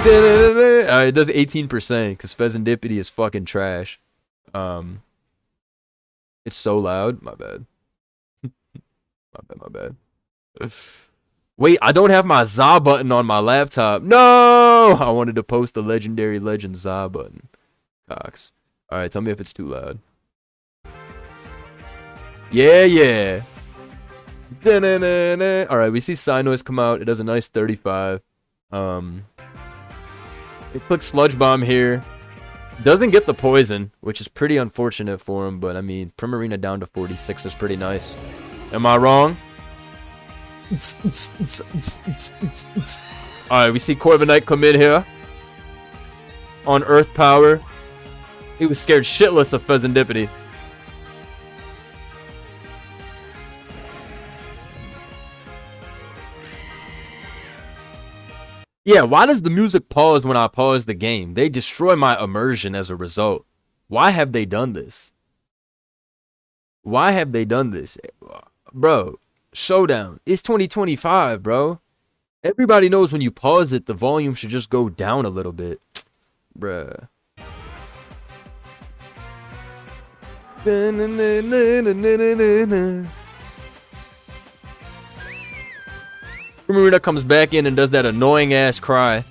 It does 18% because Pheasantipity is fucking trash. It's so loud. My bad. My bad. Wait, I don't have my ZA button on my laptop. No! I wanted to post the legendary legend ZA button. Cox. Alright, tell me if it's too loud. Yeah. Alright, we see Psynoise come out. It does a nice 35. It clicks Sludge Bomb here. Doesn't get the poison, which is pretty unfortunate for him, but I mean, Primarina down to 46 is pretty nice. Am I wrong? Alright, we see Corviknight come in here. On Earth Power. He was scared shitless of Pheasantipity. Yeah, why does the music pause when I pause the game? They destroy my immersion as a result. Why have they done this? Why have they done this? Bro, Showdown. It's 2025, bro. Everybody knows when you pause it, the volume should just go down a little bit. Bruh. Primarina comes back in and does that annoying ass cry.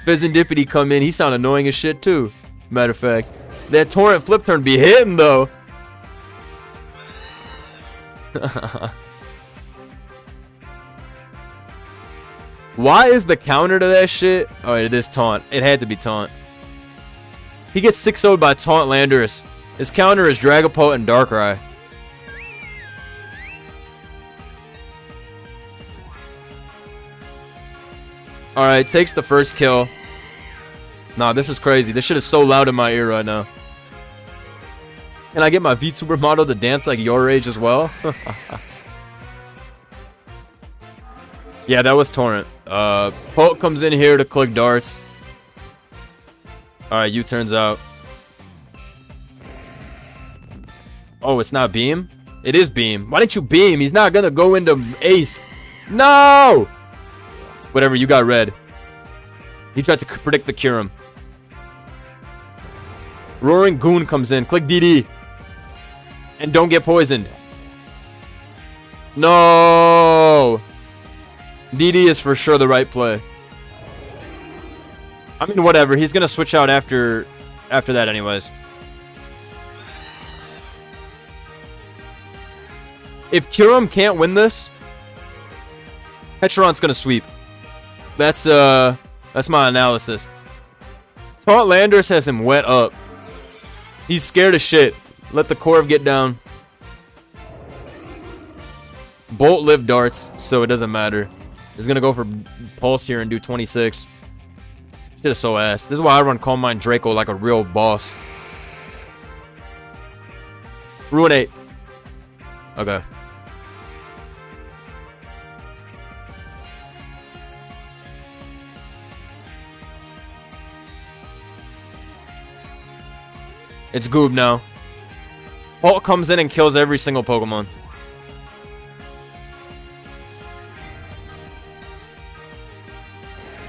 Pheasantipity come in, he sound annoying as shit too. Matter of fact, that torrent flip turn be hitting though. Why is the counter to that shit? Oh, it is taunt. It had to be taunt. He gets 6-0'd by taunt Landorus. His counter is Dragapult and Darkrai. Alright, takes the first kill. Nah, this is crazy. This shit is so loud in my ear right now. Can I get my VTuber model to dance like Your Rage as well? Yeah, that was Torrent. Poke comes in here to click darts. Alright, U-turns out. Oh, it's not Beam? It is Beam. Why didn't you Beam? He's not gonna go into Ace. No! Whatever, you got red. He tried to predict the Kyurem. Roaring Goon comes in. Click DD. And don't get poisoned. No! DD is for sure the right play. I mean, whatever. He's gonna switch out after that anyways. If Kyurem can't win this, Heteron's gonna sweep. That's my analysis. Taunt Landorus has him wet up. He's scared as shit. Let the Corv get down. Bolt live darts, so it doesn't matter. He's gonna go for Pulse here and do 26. Shit is so ass. This is why I run Calm Mind Draco like a real boss. Ruinate. Okay. It's Goob now. Hulk comes in and kills every single Pokemon.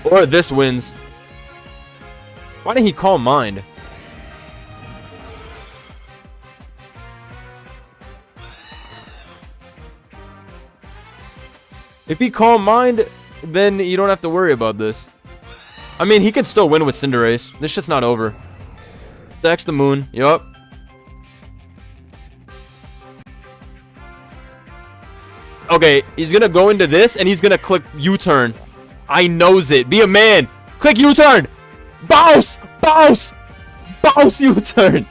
Or this wins. Why didn't he call Mind? If he call Mind, then you don't have to worry about this. I mean, he can still win with Cinderace. This shit's not over. Stacks the moon. Yup. Okay, he's gonna go into this and he's gonna click U-turn. I knows it. Be a man. Click U-turn. Bounce. Bounce. Bounce U-turn.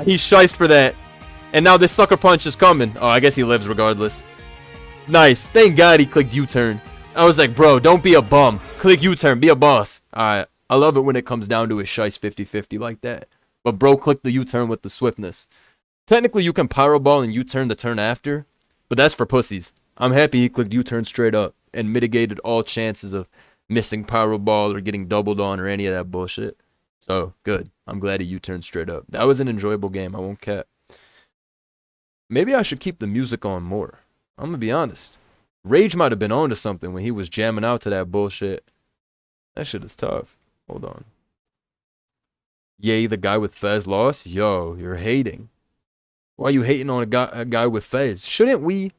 He's shiced for that. And now this sucker punch is coming. Oh, I guess he lives regardless. Nice. Thank God he clicked U-turn. I was like, bro, don't be a bum. Click U-turn. Be a boss. Alright. I love it when it comes down to a shice 50-50 like that. But bro, click the U-turn with the swiftness. Technically, you can pyro ball and U-turn the turn after. But that's for pussies. I'm happy he clicked U-turn straight up and mitigated all chances of missing pyro ball or getting doubled on or any of that bullshit. So, good. I'm glad he U-turned straight up. That was an enjoyable game. I won't cap. Maybe I should keep the music on more. I'm gonna be honest. Rage might have been on to something when he was jamming out to that bullshit. That shit is tough. Hold on. Yay, the guy with Fez lost? Yo, you're hating. Why are you hating on a guy with Fez? Shouldn't we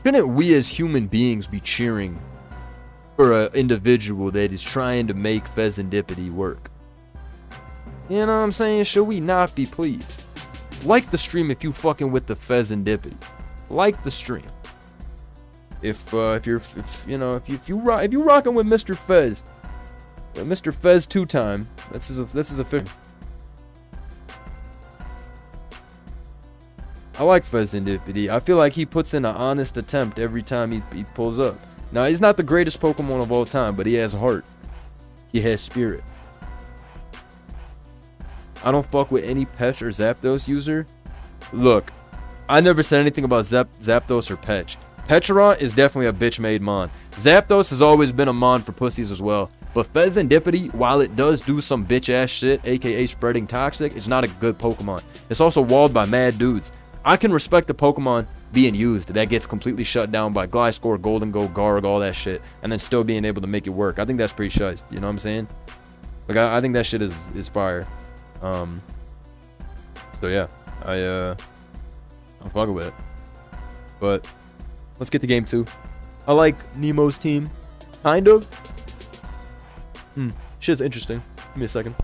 as human beings be cheering for an individual that is trying to make Fezendipity work? You know what I'm saying? Should we not be pleased? Like the stream if you fucking with the Fezendipity. Like the stream. If you rocking with Mr. Fez, Mr. Fez 2-time. This is official. I like Fezendipity. I feel like he puts in an honest attempt every time he pulls up. Now, he's not the greatest Pokemon of all time, but he has heart. He has spirit. I don't fuck with any Petch or Zapdos user. Look, I never said anything about Zapdos or Petch. Pecharon is definitely a bitch-made mon. Zapdos has always been a mon for pussies as well. But Fezendipity, while it does do some bitch-ass shit, aka spreading toxic, it's not a good Pokemon. It's also walled by mad dudes. I can respect the Pokemon being used that gets completely shut down by Gliscor, Golden Go, Garg, all that shit, and then still being able to make it work. I think that's pretty shiced, you know what I'm saying? Like, I think that shit is fire. So yeah, I'm fucking with it. But let's get to game 2. I like Nemo's team, kind of. Shit's interesting. Give me a second.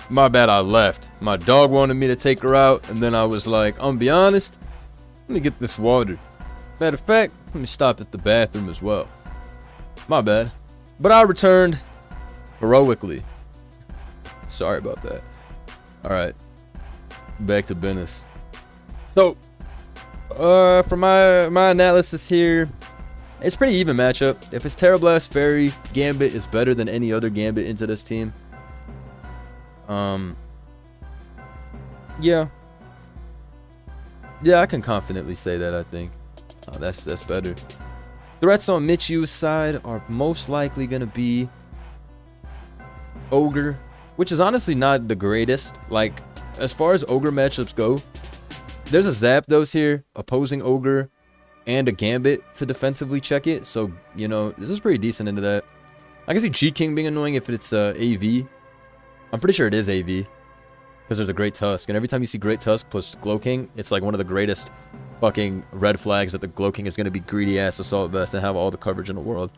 My bad, I left. My dog wanted me to take her out, and then I was like, I'm gonna be honest, let me get this watered. Matter of fact, let me stop at the bathroom as well. My bad. But I returned heroically. Sorry about that. Alright. Back to business. So, for my analysis here, it's pretty even matchup. If it's Terra Blast Fairy, Gambit is better than any other Gambit into this team. Yeah. Yeah, I can confidently say that, I think. That's better. Threats on Michiu's side are most likely going to be Ogre, which is honestly not the greatest. Like, as far as Ogre matchups go, there's a Zapdos here, opposing Ogre, and a Gambit to defensively check it. So, you know, this is pretty decent into that. I can see G-King being annoying if it's AV. I'm pretty sure it is AV, because there's a Great Tusk. And every time you see Great Tusk plus Glow King, it's like one of the greatest fucking red flags that the Glow King is going to be greedy-ass Assault Vest and have all the coverage in the world.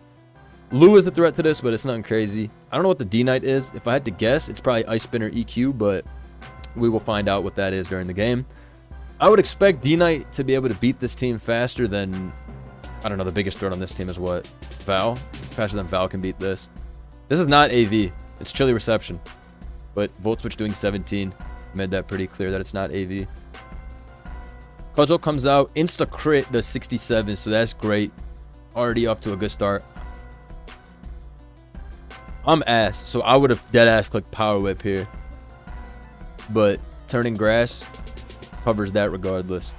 Lou is a threat to this, but it's nothing crazy. I don't know what the D-Knight is. If I had to guess, it's probably Ice Spinner EQ, but we will find out what that is during the game. I would expect D-Knight to be able to beat this team faster than, I don't know, the biggest threat on this team is what? Val? Faster than Val can beat this. This is not AV. It's Chilly Reception. But Volt Switch doing 17 made that pretty clear that it's not AV. Cudgel comes out, insta crit does 67, so that's great. Already off to a good start. I'm ass, so I would have dead ass clicked Power Whip here. But turning grass covers that regardless.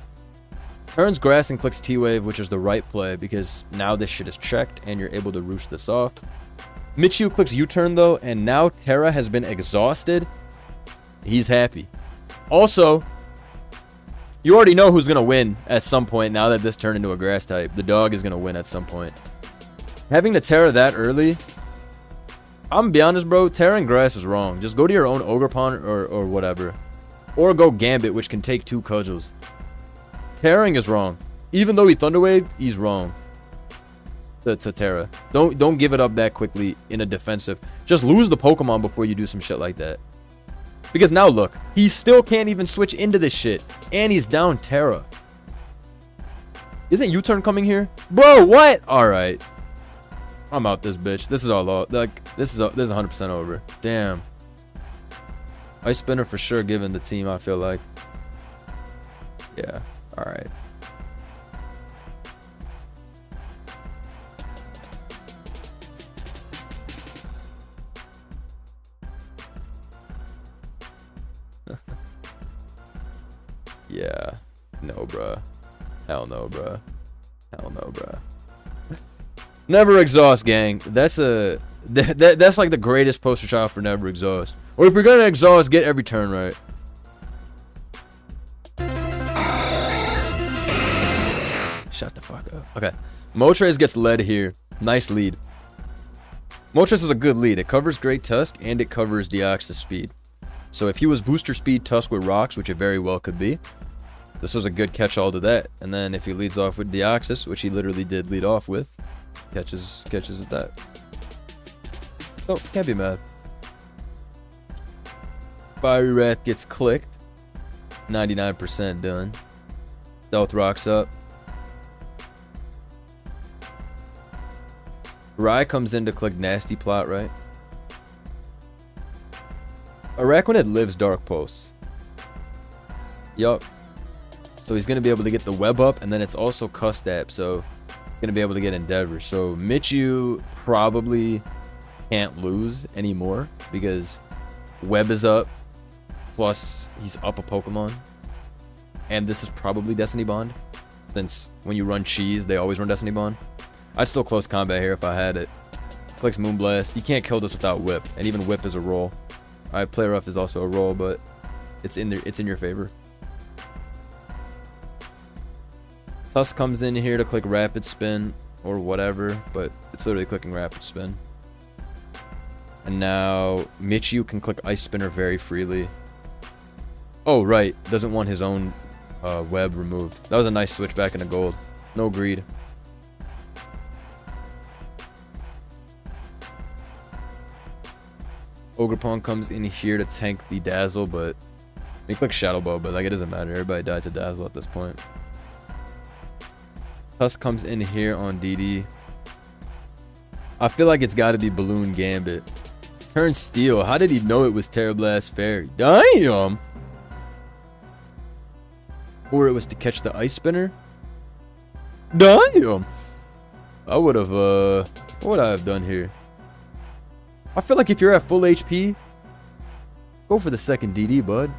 Turns grass and clicks T-Wave, which is the right play because now this shit is checked and you're able to roost this off. Michiu clicks U-turn though, and now Terra has been exhausted. He's happy. Also, you already know who's going to win at some point now that this turned into a grass type. The dog is going to win at some point. Having the Terra that early, I'm going to be honest, bro. Terra and grass is wrong. Just go to your own Ogerpon or whatever. Or go Gambit, which can take 2 Cudgels. Terraing is wrong. Even though he Thunder Waved, he's wrong. To Terra. Don't give it up that quickly in a defensive. Just lose the Pokemon before you do some shit like that. Because now look, he still can't even switch into this shit. And he's down Terra. Isn't U-turn coming here? Bro, what? Alright. I'm out this bitch. This is all out. Like, this is 100% over. Damn. Ice Spinner for sure given the team, I feel like. Yeah. Alright. Yeah. No, bruh. Hell no, bruh. Hell no, bruh. Never exhaust, gang. That's that's like the greatest poster child for never exhaust. Or if you're gonna exhaust, get every turn right. Shut the fuck up. Okay. Moltres gets led here. Nice lead. Moltres is a good lead. It covers Great Tusk and it covers Deoxys speed. So if he was booster speed Tusk with rocks, which it very well could be, this was a good catch-all to that. And then if he leads off with Deoxys, which he literally did lead off with, catches at that. So can't be mad. Fiery Wrath gets clicked. 99% done. Stealth rocks up. Rai comes in to click Nasty Plot, right? Araquanid lives Dark Pulse. Yup. So he's going to be able to get the web up, and then it's also Custap, so he's going to be able to get Endeavor. So Michiu probably can't lose anymore because web is up, plus he's up a Pokemon. And this is probably Destiny Bond, since when you run Cheese, they always run Destiny Bond. I'd still close combat here if I had it. Clicks Moonblast. You can't kill this without Whip, and even Whip is a roll. Alright, Play Rough is also a roll, but it's in there. It's in your favor. Tusk comes in here to click Rapid Spin or whatever, but it's literally clicking Rapid Spin. And now Michiu can click Ice Spinner very freely. Oh, right. Doesn't want his own web removed. That was a nice switch back into gold. No greed. Ogerpon comes in here to tank the Dazzle, but he click Shadow Ball, but like it doesn't matter. Everybody died to Dazzle at this point. Tusk comes in here on DD. I feel like it's got to be Balloon Gambit. Turn Steel. How did he know it was Terra Blast Fairy? Damn! or it was to catch the ice spinner. Damn. I would have, what would I have done here? I feel like if you're at full HP, go for the second DD, bud.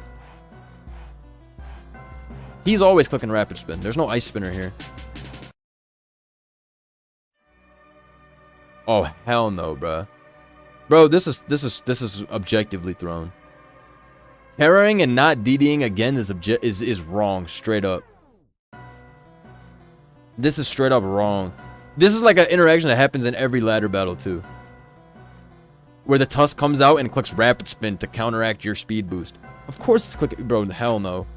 He's always clicking rapid spin. There's no ice spinner here. Oh, hell no, bruh. Bro, this is objectively thrown. Terroring and not DDing again is wrong, straight up. This is straight up wrong. This is like an interaction that happens in every ladder battle too. Where the Tusk comes out and clicks rapid spin to counteract your speed boost. Of course it's clicking, bro, hell no.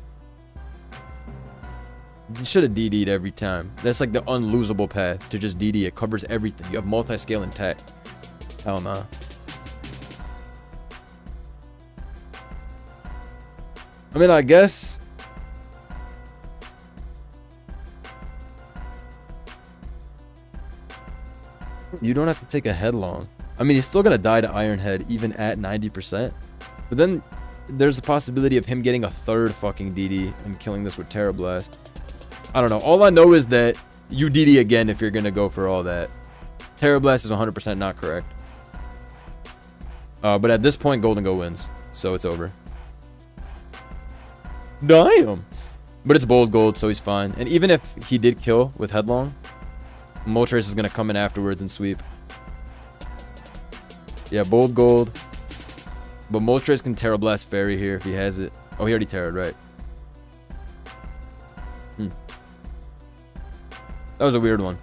You should have DD'd every time. That's like the unlosable path to just DD. It covers everything. You have multi-scale intact. Hell nah. I mean, I guess... You don't have to take a headlong. I mean, he's still gonna die to Iron Head even at 90%. But then there's a possibility of him getting a third fucking DD and killing this with Terra Blast. I don't know. All I know is that you DD again if you're gonna go for all that. Terra Blast is 100% not correct. But at this point, Golden Go wins. So it's over. Damn. But it's bold gold, so he's fine. And even if he did kill with Headlong, Moltres is going to come in afterwards and sweep. Yeah, bold gold. But Moltres can Terra Blast Fairy here if he has it. Oh, he already Terra'd, right. That was a weird one.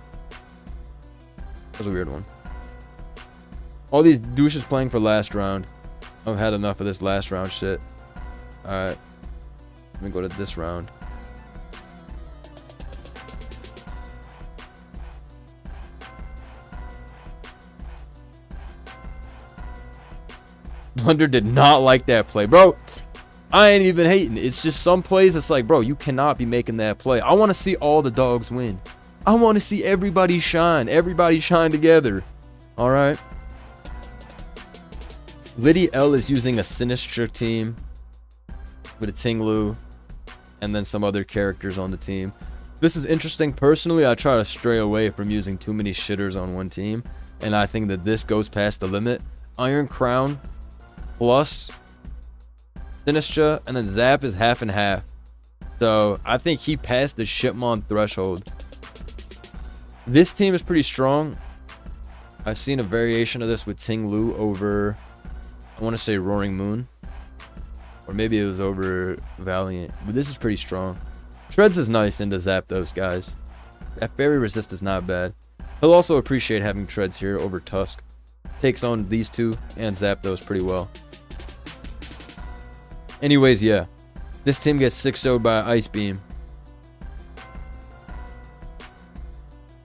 That was a weird one. All these douches playing for last round. I've had enough of this last round shit. Alright. Let me go to this round. Blunder did not like that play. Bro, I ain't even hating. It's just some plays it's like, bro, you cannot be making that play. I want to see all the dogs win. I want to see everybody shine. Everybody shine together. Alright. Liddy L is using a Sinistra team with a Tinglu and then some other characters on the team. This is interesting. Personally, I try to stray away from using too many shitters on one team, and I think that this goes past the limit. Iron Crown plus Sinistra and then Zap is half and half. So I think he passed the Shipmon threshold. This team is pretty strong. I've seen a variation of this with Tinglu over, I want to say Roaring Moon. Or maybe it was over Valiant. But this is pretty strong. Shreds is nice into zap those guys. That Fairy Resist is not bad. He'll also appreciate having Treads here over Tusk. Takes on these two and zap those pretty well. Anyways, yeah. This team gets 6-0'd by Ice Beam.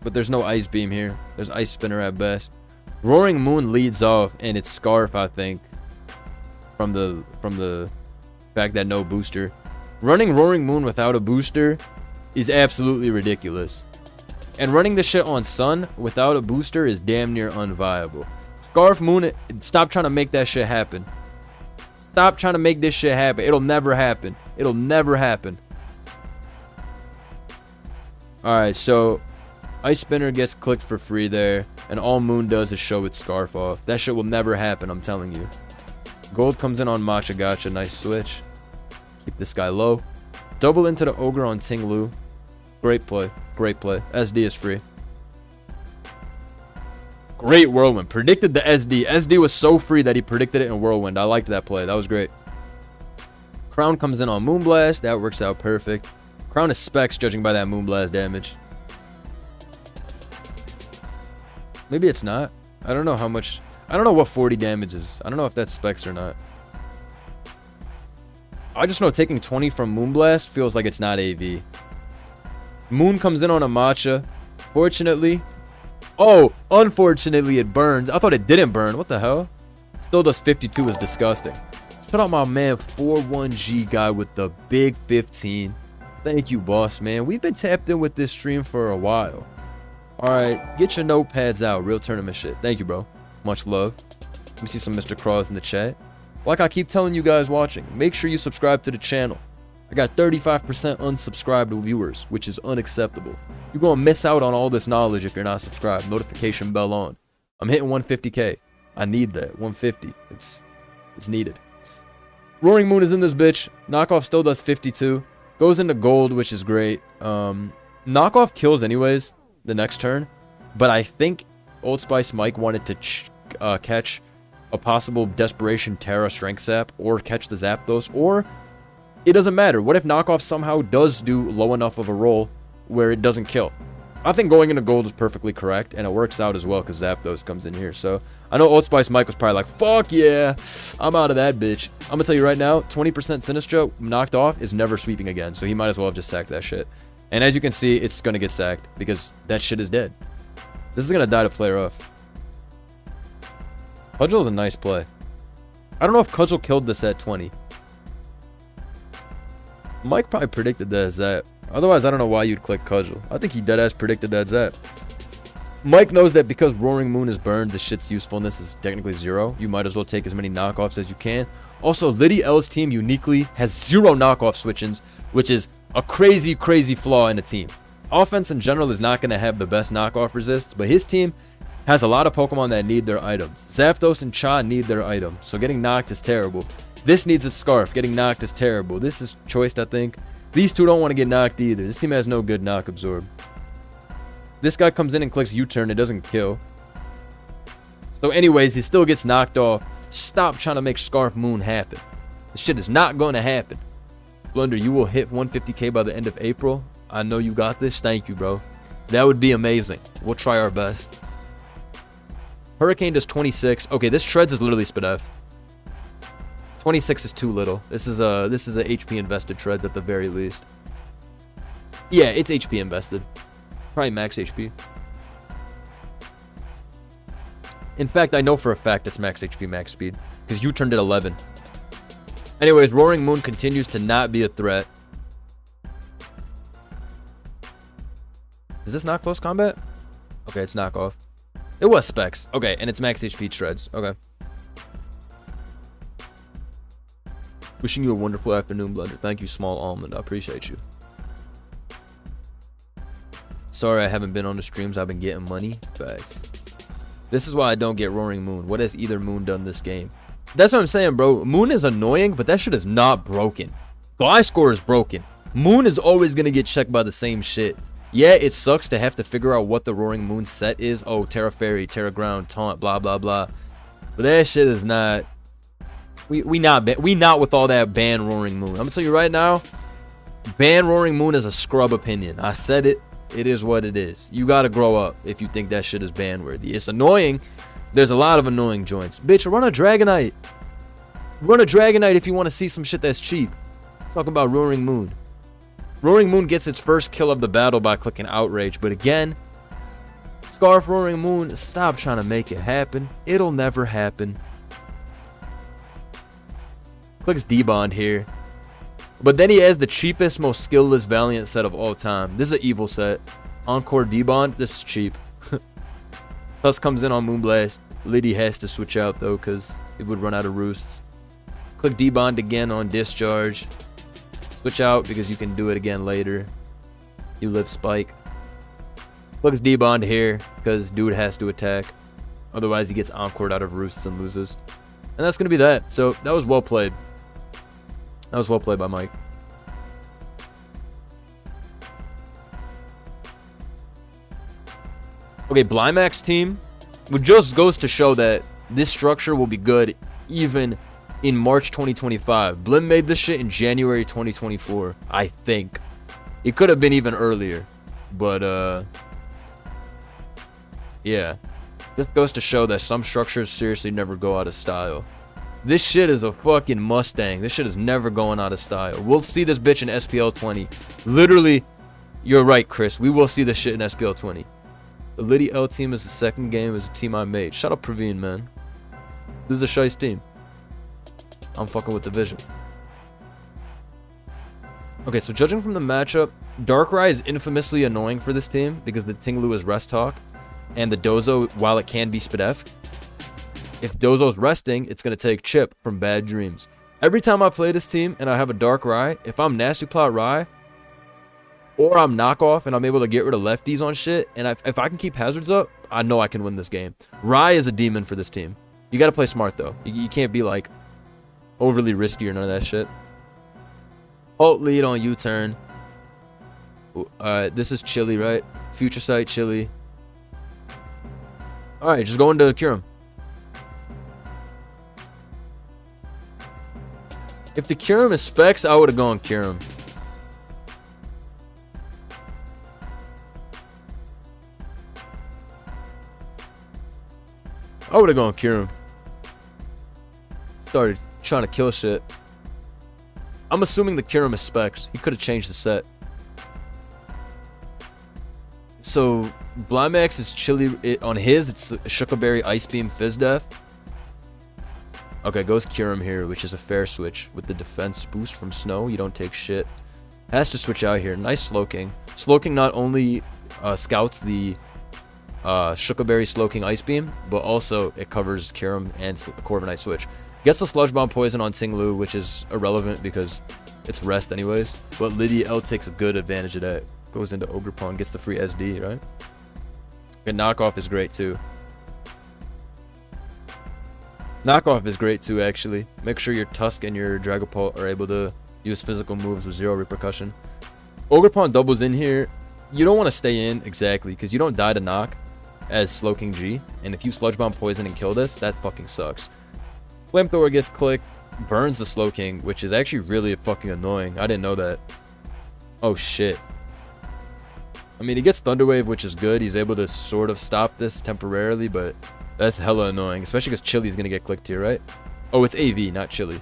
But there's no Ice Beam here. There's Ice Spinner at best. Roaring Moon leads off, and it's Scarf, I think. From the fact that no booster. Running Roaring Moon without a booster is absolutely ridiculous. And running this shit on Sun without a booster is damn near unviable. Scarf Moon, stop trying to make that shit happen. Stop trying to make this shit happen. It'll never happen. It'll never happen. Alright, so Ice Spinner gets clicked for free there, and all Moon does is show its Scarf off. That shit will never happen, I'm telling you. Gold comes in on Matcha Gotcha, nice switch. Keep this guy low. Double into the Ogre on Tinglu. Great play, great play. SD is free. Great Whirlwind, predicted the SD. SD was so free that he predicted it in Whirlwind. I liked that play, that was great. Crown comes in on Moonblast, that works out perfect. Crown is specs judging by that Moonblast damage. Maybe it's not. I don't know how much. I don't know what 40 damage is. I don't know if that's specs or not. I just know taking 20 from Moonblast feels like it's not AV. Moon comes in on a Matcha. Fortunately. Oh, unfortunately it burns. I thought it didn't burn. What the hell? Still does 52 is disgusting. Shout out my man 41G guy with the big 15. Thank you, boss, man. We've been tapped in with this stream for a while. Alright, get your notepads out. Real tournament shit. Thank you, bro. Much love. Let me see some Mr. Cross in the chat. Like I keep telling you guys watching, make sure you subscribe to the channel. I got 35% unsubscribed viewers, which is unacceptable. You're gonna miss out on all this knowledge if you're not subscribed. Notification bell on. I'm hitting 150K. I need that. 150. It's needed. Roaring Moon is in this bitch. Knockoff still does 52. Goes into gold, which is great. Knockoff kills anyways the next turn. But I think Old Spice Mike wanted to catch a possible Desperation Terra Strength Sap or catch the Zapdos, or it doesn't matter. What if Knockoff somehow does do low enough of a roll where it doesn't kill? I think going into gold is perfectly correct, and it works out as well because Zapdos comes in here. So I know Old Spice Mike was probably like, fuck yeah, I'm out of that bitch. I'm gonna tell you right now, 20% Sinistcha knocked off is never sweeping again, so he might as well have just sacked that shit. And as you can see, it's gonna get sacked because that shit is dead. This is gonna die to play rough. Cudgel is a nice play. I don't know if Cudgel killed this at 20. Mike probably predicted that as that. Otherwise, I don't know why you'd click Cudgel. I think he deadass predicted that's that. Mike knows that because Roaring Moon is burned, the shit's usefulness is technically 0. You might as well take as many knockoffs as you can. Also, Liddy L's team uniquely has 0 knockoff switch-ins, which is a crazy, crazy flaw in the team. Offense in general is not going to have the best knockoff resists, but his team has a lot of Pokemon that need their items. Zapdos and Cha need their items, so getting knocked is terrible. This needs its Scarf. Getting knocked is terrible. This is choiced, I think. These two don't want to get knocked either. This team has no good knock absorb. This guy comes in and clicks U-turn. It doesn't kill. So anyways, he still gets knocked off. Stop trying to make Scarf Moon happen. This shit is not going to happen. Blunder, you will hit 150K by the end of April. I know you got this. Thank you, bro. That would be amazing. We'll try our best. Hurricane does 26. Okay, this Shreds is literally Spadef. 26 is too little. This is a HP invested Shreds at the very least. Yeah, it's HP invested. Probably max HP. In fact, I know for a fact it's max HP, max speed. Because you turned it 11. Anyways, Roaring Moon continues to not be a threat. Is this not close combat? Okay, it's knockoff. It was Specs. Okay, and it's max HP Shreds. Okay. Wishing you a wonderful afternoon, Blunder. Thank you, Small Almond. I appreciate you. Sorry I haven't been on the streams. I've been getting money. Facts. This is why I don't get Roaring Moon. What has either Moon done this game? That's what I'm saying, bro. Moon is annoying, but that shit is not broken. Gliscor is broken. Moon is always going to get checked by the same shit. Yeah, it sucks to have to figure out what the Roaring Moon set is. Oh, Terra Fairy, Terra Ground, Taunt, blah, blah, blah. But that shit is not... We not with all that ban Roaring Moon. I'm gonna tell you right now, ban Roaring Moon is a scrub opinion. I said it. It is what it is. You gotta grow up if you think that shit is ban worthy. It's annoying. There's a lot of annoying joints. Bitch, run a Dragonite. Run a Dragonite if you want to see some shit that's cheap. Talking about Roaring Moon. Roaring Moon gets its first kill of the battle by clicking Outrage. But again, Scarf Roaring Moon, stop trying to make it happen. It'll never happen. Clicks D-Bond here. But then he has the cheapest, most skillless Valiant set of all time. This is an evil set. Encore D-Bond, this is cheap. Tusk comes in on Moonblast. Liddy has to switch out though, because it would run out of roosts. Click D-Bond again on Discharge. Switch out because you can do it again later. You live Spike. Clicks D-Bond here, because dude has to attack. Otherwise he gets encored out of roosts and loses. And that's going to be that. So that was well played. That was well played by Mike. Okay, Blymax team, which just goes to show that this structure will be good even in March 2025. Blim made this shit in January 2024, I think. It could have been even earlier, but yeah. This goes to show that some structures seriously never go out of style. This shit is a fucking Mustang. This shit is never going out of style. We'll see this bitch in SPL 20. Literally, you're right, Chris. We will see this shit in SPL 20. The Liddy L team is the second game as a team I made. Shut up, Praveen, man. This is a shice team. I'm fucking with the vision. Okay, so judging from the matchup, Darkrai is infamously annoying for this team because the Tinglu is Rest Talk, and the Dozo, while it can be Spadef, if Dozo's resting, it's going to take Chip from Bad Dreams. Every time I play this team and I have a Dark Rye, if I'm Nasty Plot Rye, or I'm knockoff and I'm able to get rid of lefties on shit, and if I can keep hazards up, I know I can win this game. Rye is a demon for this team. You gotta play smart though. You can't be like overly risky or none of that shit. Halt lead on U-turn. This is Chili, right? Future sight Chili. Alright, just go into Kyurem. If the Kyurem is specs, I would have gone Kyurem. I would have gone Kyurem. Started trying to kill shit. I'm assuming the Kyurem is specs. He could have changed the set. So, Blymax is Chili. On his, it's Shuckleberry, Ice Beam, Fizz Death. Okay, goes Kyurem here, which is a fair switch. With the defense boost from Snow, you don't take shit. Has to switch out here. Nice Slowking. Slowking not only scouts the Shuckleberry Slowking Ice Beam, but also it covers Kyurem and Corviknight switch. Gets the Sludge Bomb Poison on Ting-Lu, which is irrelevant because it's rest anyways. But Lydia L takes a good advantage of that. Goes into Ogerpon, gets the free SD, right? And Knockoff is great too. Knockoff is great too, actually. Make sure your Tusk and your Dragapult are able to use physical moves with 0 repercussion. Ogerpon doubles in here. You don't want to stay in, exactly, because you don't die to knock as Slowking G. And if you Sludge Bomb Poison and kill this, that fucking sucks. Flamethrower gets clicked, burns the Slowking, which is actually really fucking annoying. I didn't know that. Oh shit. I mean, he gets Thunder Wave, which is good. He's able to sort of stop this temporarily, but that's hella annoying, especially because Chili's gonna get clicked here, right? Oh, it's AV, not Chili.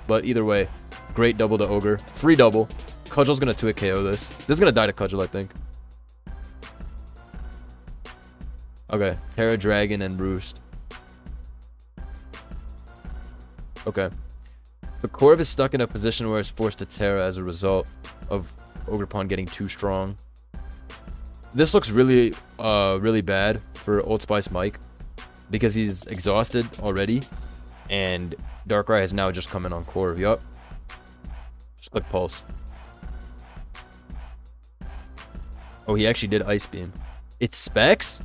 But either way, great double to Ogre. Free double. Cudgel's gonna 2-hit KO this. This is gonna die to Cudgel, I think. Okay, Terra Dragon and Roost. Okay. So Corv is stuck in a position where it's forced to Terra as a result of Ogerpon getting too strong. This looks really, really bad for Old Spice Mike because he's exhausted already, and Darkrai has now just come in on Corv. Yup. Just click Pulse. Oh, he actually did Ice Beam. It's Specs?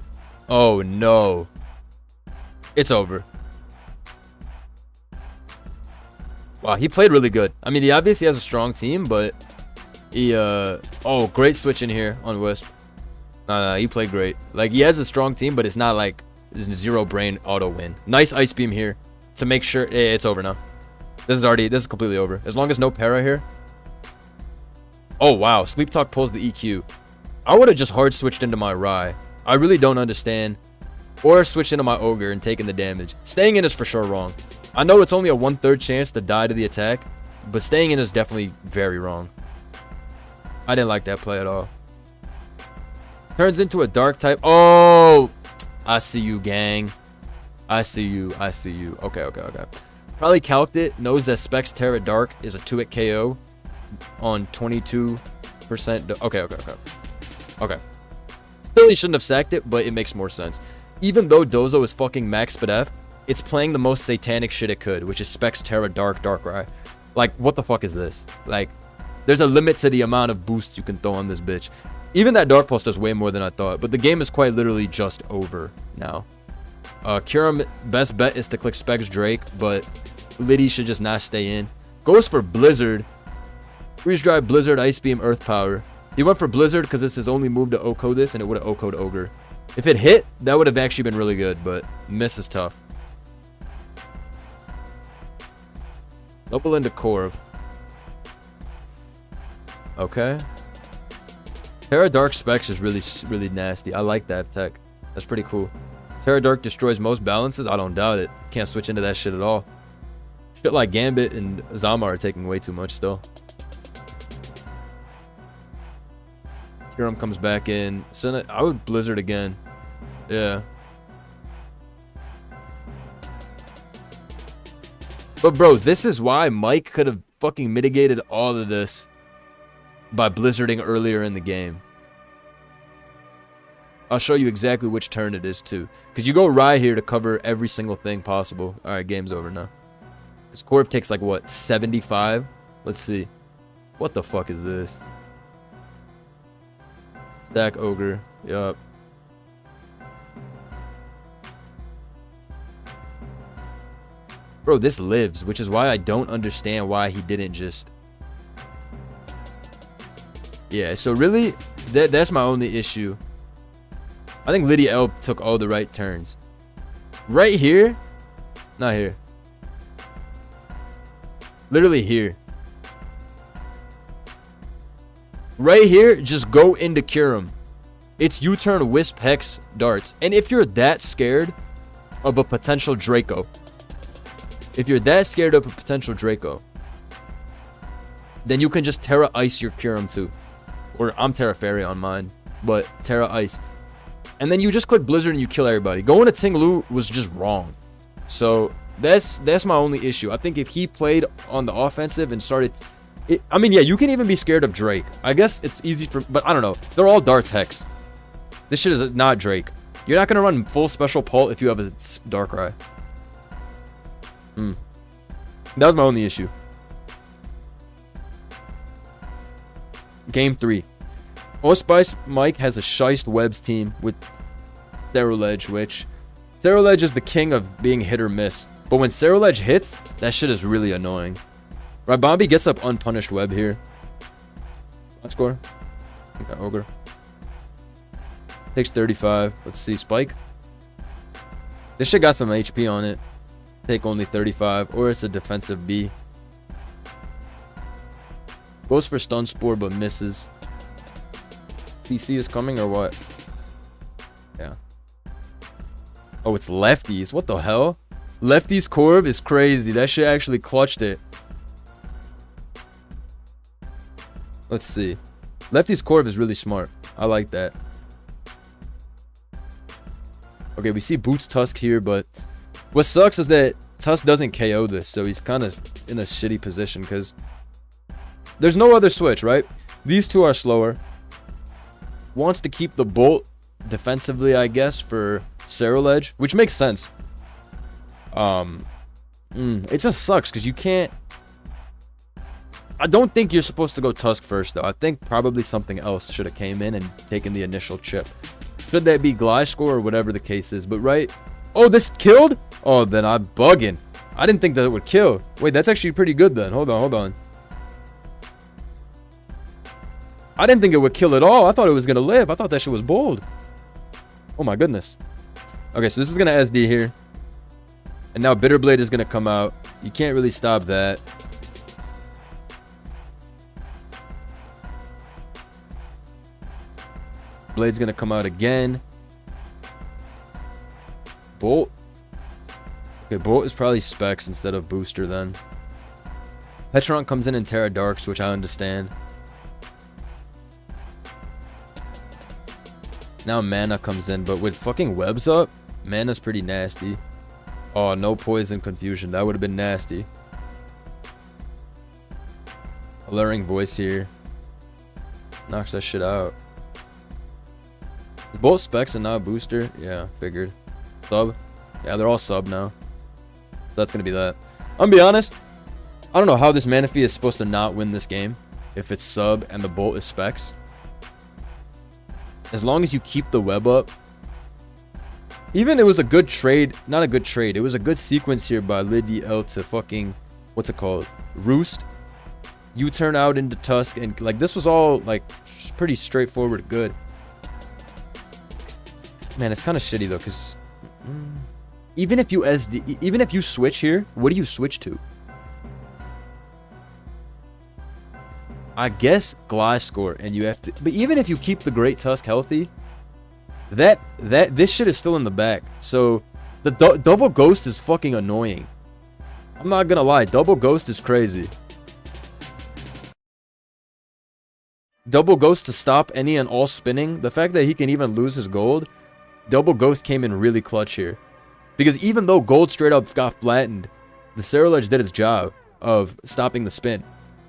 Oh no. It's over. Wow, he played really good. I mean, he obviously has a strong team, but he, oh, great switch in here on Wisp. No, he played great. Like, he has a strong team, but it's not like zero brain auto win. Nice Ice Beam here to make sure it's over now. This is completely over. As long as no para here. Oh, wow. Sleep Talk pulls the EQ. I would have just hard switched into my Rye. I really don't understand. Or switched into my Ogre and taken the damage. Staying in is for sure wrong. I know it's only a 1/3 chance to die to the attack, but staying in is definitely very wrong. I didn't like that play at all. Turns into a dark type. Oh, I see you, gang. I see you. I see you. Okay, okay, okay. Probably calced it. Knows that Specs Terra Dark is a 2-hit KO on 22%. Okay, okay, okay. Okay. Still, he shouldn't have sacked it, but it makes more sense. Even though Dozo is fucking max SpDef, it's playing the most satanic shit it could, which is Specs Terra Darkrai. Like, what the fuck is this? Like, there's a limit to the amount of boosts you can throw on this bitch. Even that Dark Pulse does way more than I thought, but the game is quite literally just over now. Kyurem, best bet is to click Specs Drake, but Liddy should just not stay in. Goes for Blizzard. Freeze Dry, Blizzard, Ice Beam, Earth Power. He went for Blizzard because it's his only move to OHKO this, and it would have OHKO'd Ogre. If it hit, that would have actually been really good, but miss is tough. Double into Corv. Okay. Terra Dark Specs is really nasty. I like that tech. That's pretty cool. Terra Dark destroys most balances? I don't doubt it. Can't switch into that shit at all. Shit like Gambit and Zama are taking way too much still. Kyurem comes back in. I would Blizzard again. Yeah. But bro, this is why Mike could have fucking mitigated all of this by blizzarding earlier in the game. I'll show you exactly which turn it is too. Because you go Rye here to cover every single thing possible. Alright, game's over now. His Corp takes like what, 75? Let's see. What the fuck is this? Stack Ogre. Yup. Bro, this lives, which is why I don't understand why he didn't just... Yeah, so really, that's my only issue. I think Lydia L took all the right turns. Right here? Not here. Literally here. Right here, just go into Curum. It's U-turn, Wisp, Hex, Darts. And if you're that scared of a potential Draco, then you can just Terra Ice your Curum too. Or I'm Terra Fairy on mine, but Terra Ice. And then you just click Blizzard and you kill everybody. Going to Ting Lu was just wrong. So that's my only issue. I think if he played on the offensive and started... I mean, yeah, you can even be scared of Drake. I guess it's easy for... But I don't know. They're all Darts Hex. This shit is not Drake. You're not going to run full special Pult if you have a Darkrai. That was my only issue. Game 3. Allspice Mike has a Shiest Webs team with Ceruledge, which... Ceruledge is the king of being hit or miss. But when Ceruledge hits, that shit is really annoying. Ribombi gets up unpunished web here. What score? Okay, Ogre. Takes 35. Let's see, Spike. This shit got some HP on it. Take only 35, or it's a defensive B. Goes for Stun Spore, but misses. CC is coming, or what? Yeah. Oh, it's lefties. What the hell? Lefties Corv is crazy. That shit actually clutched it. Let's see. Lefty's Corv is really smart. I like that. Okay, we see Boots Tusk here, but what sucks is that Tusk doesn't KO this, so he's kind of in a shitty position because there's no other switch, right? These two are slower. Wants to keep the Bolt defensively, I guess, for Ceruledge, which makes sense. It just sucks because you can't... I don't think you're supposed to go Tusk first, though. I think probably something else should have came in and taken the initial chip. Should that be Gliscor or whatever the case is, but right... Oh, this killed? Oh, then I'm bugging. I didn't think that it would kill. Wait, that's actually pretty good then. Hold on. I didn't think it would kill at all. I thought it was going to live. I thought that shit was bold. Oh my goodness. Okay, so this is going to SD here. And now Bitterblade is going to come out. You can't really stop that. Blade's going to come out again. Bolt. Okay, Bolt is probably Specs instead of Booster then. Petron comes in Terra Darks, which I understand. Now Mana comes in, but with fucking webs up, Mana's pretty nasty. Oh, no Poison Confusion. That would have been nasty. Alluring Voice here. Knocks that shit out. Is both Specs and not Booster? Yeah, figured. Sub? Yeah, they're all sub now. So that's gonna be that. I'm gonna be honest. I don't know how this Manaphy is supposed to not win this game if it's sub and the Bolt is Specs. As long as you keep the web up. Even it was a good trade. Not a good trade. It was a good sequence here by Liddy L to fucking... What's it called? Roost. You turn out into Tusk. And like this was all like pretty straightforward good. Man, it's kind of shitty though. Because even if you SD... Even if you switch here. What do you switch to? I guess Gliscor, and you have to... But even if you keep the Great Tusk healthy, this shit is still in the back. So, the double Ghost is fucking annoying. I'm not gonna lie, double Ghost is crazy. Double Ghost to stop any and all spinning. The fact that he can even lose his gold, double Ghost came in really clutch here. Because even though gold straight up got flattened, the Ceruledge did its job of stopping the spin.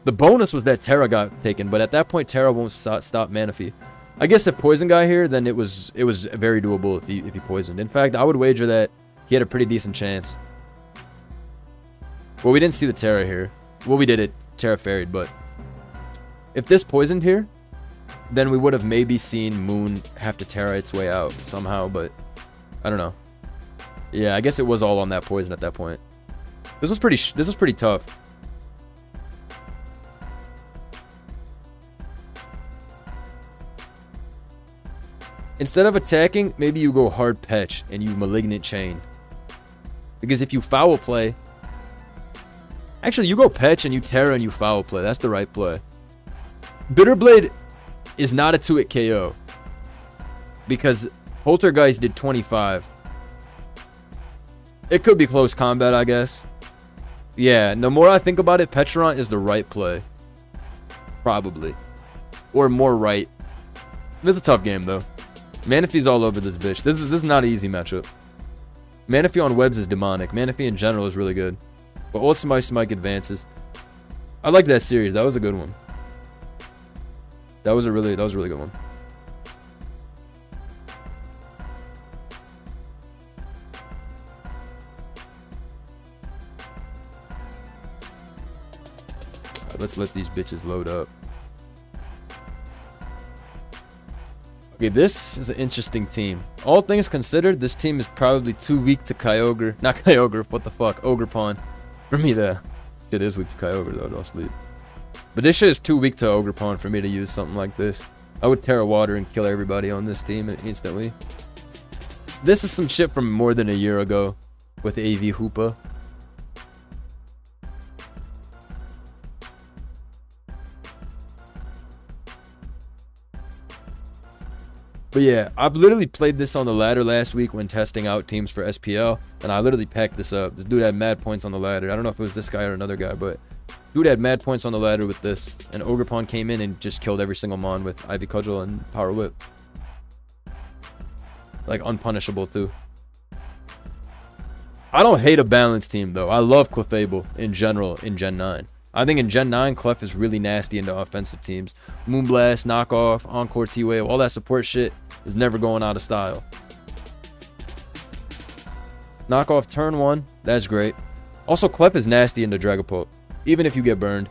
The bonus was that Terra got taken, but at that point Terra won't stop Manaphy. I guess if Poison got here, then it was very doable if he poisoned. In fact, I would wager that he had a pretty decent chance. Well, we didn't see the Terra here. Well, we did it. Terra Ferried, but if this poisoned here, then we would have maybe seen Moon have to Terra its way out somehow, but I don't know. Yeah, I guess it was all on that poison at that point. This was pretty tough. Instead of attacking, maybe you go hard Petch and you Malignant Chain. Because if you foul play... Actually, you go Petch and you Terra and you foul play. That's the right play. Bitterblade is not a 2-hit KO. Because Poltergeist did 25. It could be close combat, I guess. Yeah, the more I think about it, Petron is the right play. Probably. Or more right. This is a tough game, though. Manaphy's all over this bitch. This is not an easy matchup. Manaphy on webs is demonic. Manaphy in general is really good. But Old Smike advances. I like that series. That was a good one. That was a really good one. Right, let's let these bitches load up. Okay, this is an interesting team. All things considered, this team is probably too weak to Kyogre. Not Kyogre, what the fuck? Ogerpon. For me to... It is weak to Kyogre though, don't sleep. But this shit is too weak to Ogerpon for me to use something like this. I would Terra Water and kill everybody on this team instantly. This is some shit from more than a year ago with AV Hoopa. But yeah, I've literally played this on the ladder last week when testing out teams for SPL, and I literally packed this up. This dude had mad points on the ladder. I don't know if it was this guy or another guy, but dude had mad points on the ladder with this, and Ogerpon came in and just killed every single Mon with Ivy Cudgel and Power Whip. Like, unpunishable too. I don't hate a balanced team though. I love Clefable in general in Gen 9. I think in Gen 9, Clef is really nasty into offensive teams. Moonblast, Knockoff, Encore T-Wave, all that support shit is never going out of style. Knockoff turn 1, that's great. Also, Clef is nasty into Dragapult, even if you get burned.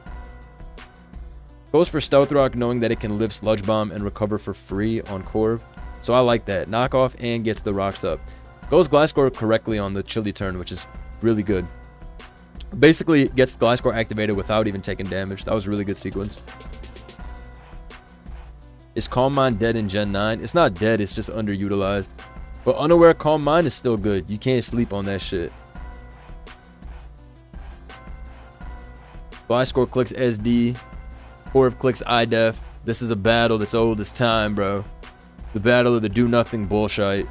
Goes for Stealth Rock, knowing that it can live Sludge Bomb and recover for free on Corv. So I like that. Knockoff and gets the rocks up. Goes Gliscor correctly on the Chili turn, which is really good. Basically gets Gliscor activated without even taking damage. That was a really good sequence. Is Calm Mind dead in Gen 9? It's not dead, it's just underutilized. But Unaware Calm Mind is still good. You can't sleep on that shit. Gliscor clicks SD. Corv clicks IDEF. This is a battle that's old as time, bro. The battle of the do-nothing bullshit.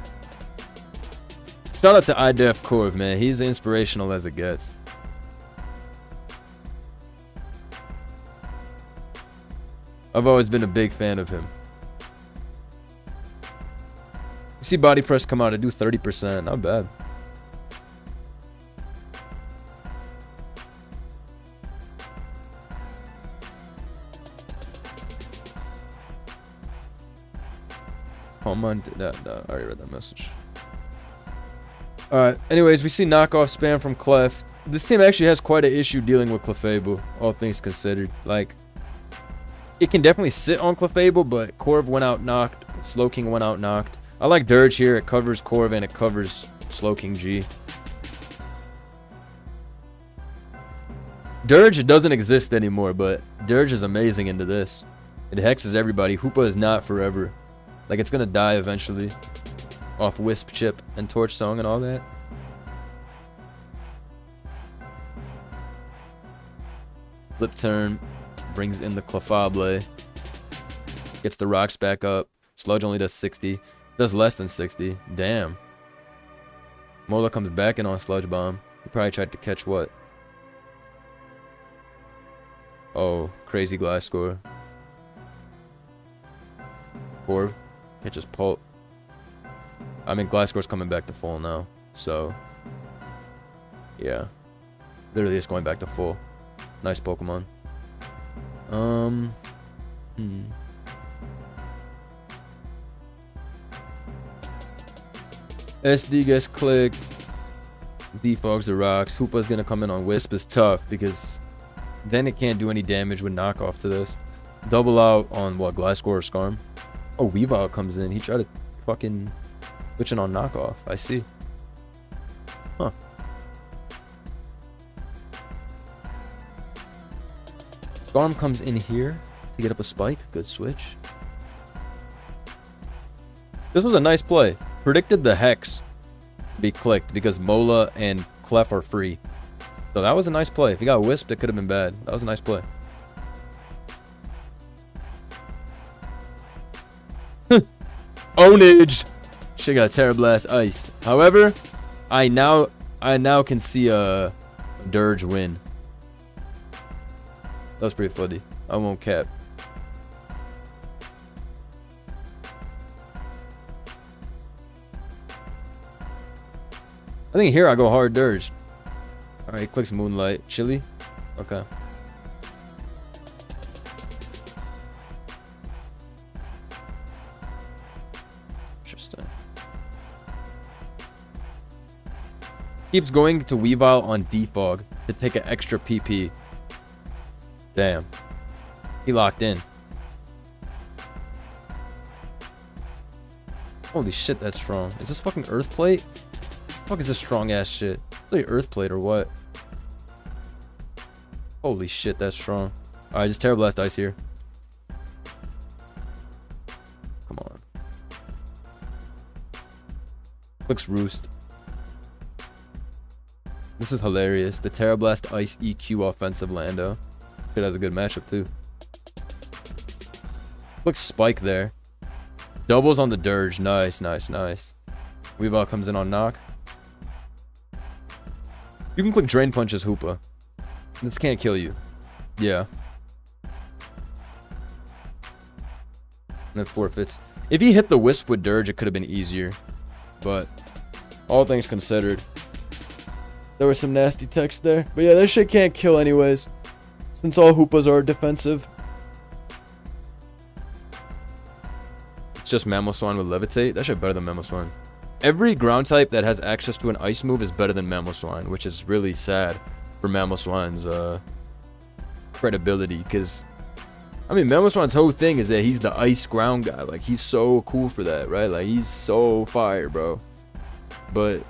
Shout out to IDEF Corv, man. He's inspirational as it gets. I've always been a big fan of him. You see Body Press come out and do 30%. Not bad. Oh, man. No, I already read that message. Alright, anyways, we see knockoff spam from Clef. This team actually has quite an issue dealing with Clefable, all things considered. Like, it can definitely sit on Clefable, but Corv went out knocked, Slowking went out knocked. I like Dirge here, it covers Corv and it covers Slowking G. Dirge doesn't exist anymore, but Dirge is amazing into this. It hexes everybody. Hoopa is not forever. Like, it's gonna die eventually. Off Wisp Chip and Torch Song and all that. Flip turn. Brings in the Clefable. Gets the rocks back up. Sludge only does 60. Does less than 60. Damn. Mola comes back in on Sludge Bomb. He probably tried to catch what? Oh, crazy Gliscor. Corv catches Pulp. I mean, Gliscor's coming back to full now, so yeah, literally just going back to full. Nice Pokemon. SD gets clicked. Defogs the rocks. Hoopa's gonna come in on Wisp is tough because then it can't do any damage with knockoff to this. Double out on what, Glasscore or Skarm? Oh, Weavile comes in. He tried to fucking switch it on knockoff. I see. Huh. Skarm comes in here to get up a spike. Good switch. This was a nice play. Predicted the Hex to be clicked because Mola and Clef are free. So that was a nice play. If he got Wisped, it could have been bad. That was a nice play. Ownage! Shit got Terrablast Ice. However, I now can see a Dirge win. That was pretty funny. I won't cap. I think here I go hard Dirge. Alright, clicks Moonlight. Chili? Okay. Interesting. Keeps going to Weavile on Defog to take an extra PP. Damn. He locked in. Holy shit, that's strong. Is this fucking Earthplate? Fuck is this strong ass shit? It's like Earthplate or what? Holy shit, that's strong. Alright, just Terrablast Ice here. Come on. Clicks Roost. This is hilarious. The Terrablast Ice EQ offensive Lando. Should have a good matchup too. Clicks Spike there. Doubles on the Dirge. Nice, nice, nice. Weavile comes in on knock. You can click Drain Punch as Hoopa. This can't kill you. Yeah. And then forfeits. If he hit the Wisp with Dirge, it could have been easier. But, all things considered, there was some nasty text there. But yeah, this shit can't kill anyways. Since all Hoopas are defensive. It's just Mamoswine with Levitate. That shit better than Mamoswine. Every ground type that has access to an ice move is better than Mamoswine, which is really sad for Mamoswine's credibility. Because, I mean, Mamoswine's whole thing is that he's the ice ground guy. Like, he's so cool for that, right? Like, he's so fire, bro. But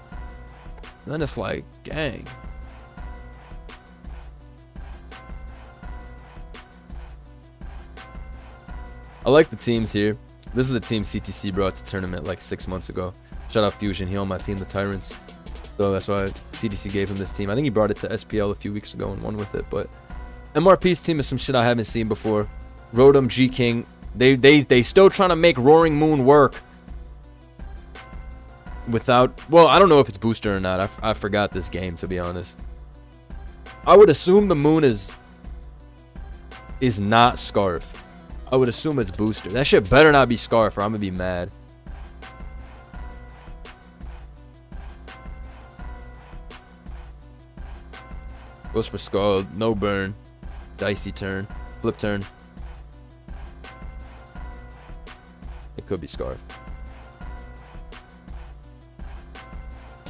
then it's like, gang. I like the teams here. This is a team CTC brought to tournament like 6 months ago. Shout out Fusion, he on my team, the Tyrants. So that's why CTC gave him this team. I think he brought it to SPL a few weeks ago and won with it. But MRP's team is some shit I haven't seen before. Rotom, G-King. They still trying to make Roaring Moon work. Without... Well, I don't know if it's booster or not. I forgot this game, to be honest. I would assume the moon is not Scarf. I would assume it's booster. That shit better not be Scarf or I'm gonna be mad. Goes for Scald. No burn. Dicey turn. Flip turn. It could be Scarf.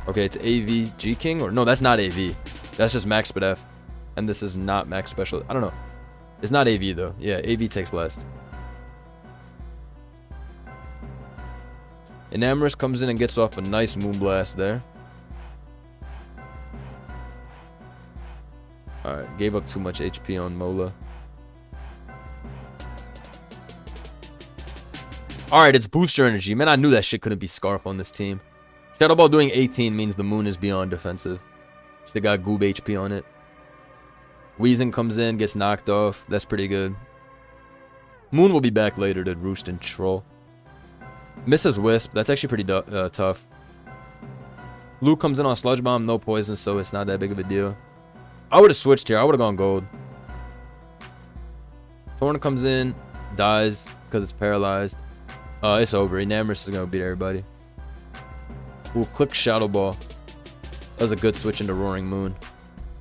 Okay, it's AV G-King? Or no, that's not AV. That's just Max Speed F. And this is not Max Special. I don't know. It's not AV though. Yeah, AV takes less. Enamorous comes in and gets off a nice Moonblast there. Alright, gave up too much HP on Mola. Alright, it's Booster Energy. Man, I knew that shit couldn't be Scarf on this team. Shadow Ball doing 18 means the moon is beyond defensive. They got Goob HP on it. Weezing comes in, gets knocked off. That's pretty good. Moon will be back later to Roost and Troll. Misses Wisp. That's actually pretty tough. Luke comes in on Sludge Bomb. No poison, so it's not that big of a deal. I would have switched here. I would have gone gold. Thorn comes in. Dies because it's paralyzed. It's over. Enamorous is going to beat everybody. Ooh, click Shadow Ball. That was a good switch into Roaring Moon.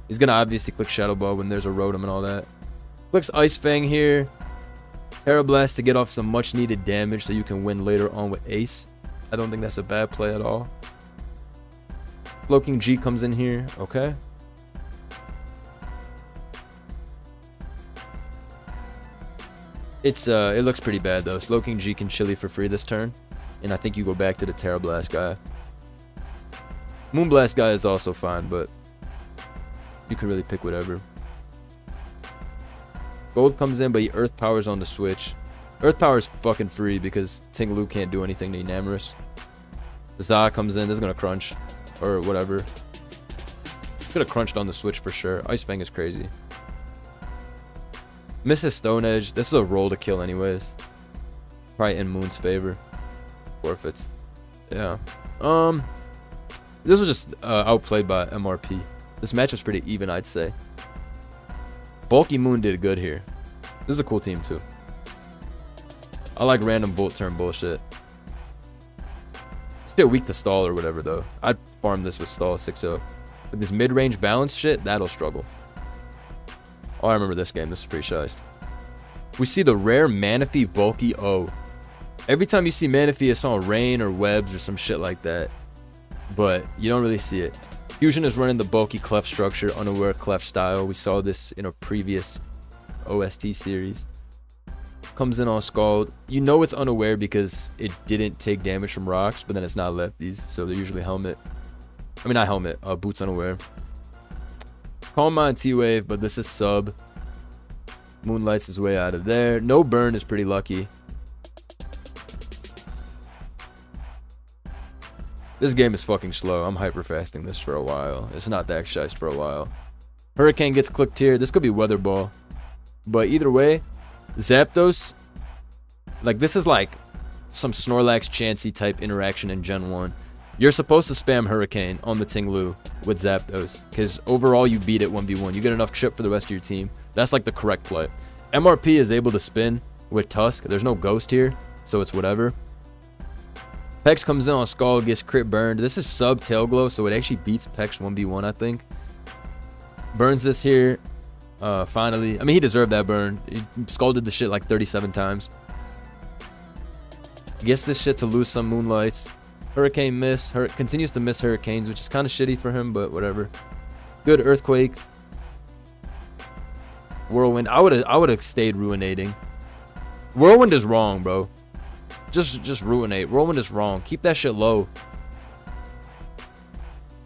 He's going to obviously click Shadow Ball when there's a Rotom and all that. Clicks Ice Fang here. Terra Blast to get off some much needed damage so you can win later on with Ace. I don't think that's a bad play at all. Cloaking G comes in here. Okay. It looks pretty bad though. Cloaking G can chili for free this turn. And I think you go back to the Terra Blast guy. Moonblast guy is also fine, but you can really pick whatever. Gold comes in, but he Earth Powers on the switch. Earth Power is fucking free because Ting-Lu can't do anything to Enamorous. Za comes in. This is going to crunch. Or whatever. Could have crunched on the switch for sure. Ice Fang is crazy. Misses Stone Edge. This is a roll to kill anyways. Probably in Moon's favor. Forfeits. Yeah. This was just outplayed by MRP. This match was pretty even, I'd say. Bulky Moon did good here. This is a cool team too. I like random Volt turn bullshit. It's a bit weak to stall or whatever though. I'd farm this with stall 6-0. With this mid-range balance shit, that'll struggle. Oh, I remember this game. This is pretty shiced. We see the rare Manaphy Bulky O. Every time you see Manaphy, it's on Rain or Webs or some shit like that. But you don't really see it. Fusion is running the bulky clef structure, unaware clef style. We saw this in a previous OST series. Comes in on Scald. You know it's unaware because it didn't take damage from rocks, but then it's not lefties, so they're usually helmet. I mean, not helmet, boots unaware. Calm Mind T-Wave, but this is sub. Moonlights his way out of there. No burn is pretty lucky. This game is fucking slow. I'm hyper fasting this for a while. It's not that shiced for a while. Hurricane gets clicked here. This could be Weather Ball. But either way, Zapdos, like this is like some Snorlax Chansey type interaction in Gen 1. You're supposed to spam Hurricane on the Ting-Lu with Zapdos, because overall you beat it 1v1. You get enough chip for the rest of your team. That's like the correct play. MRP is able to spin with Tusk. There's no Ghost here, so it's whatever. Pex comes in on Skull, gets crit burned. This is sub Tail Glow, so it actually beats Pex 1v1, I think. Burns this here, finally. I mean, he deserved that burn. He scalded the shit like 37 times. Gets this shit to lose some Moonlights. Hurricane miss. Continues to miss Hurricanes, which is kind of shitty for him, but whatever. Good Earthquake. Whirlwind. I would have stayed Ruinating. Whirlwind is wrong, bro. Just Ruinate. Whirlwind is wrong. Keep that shit low.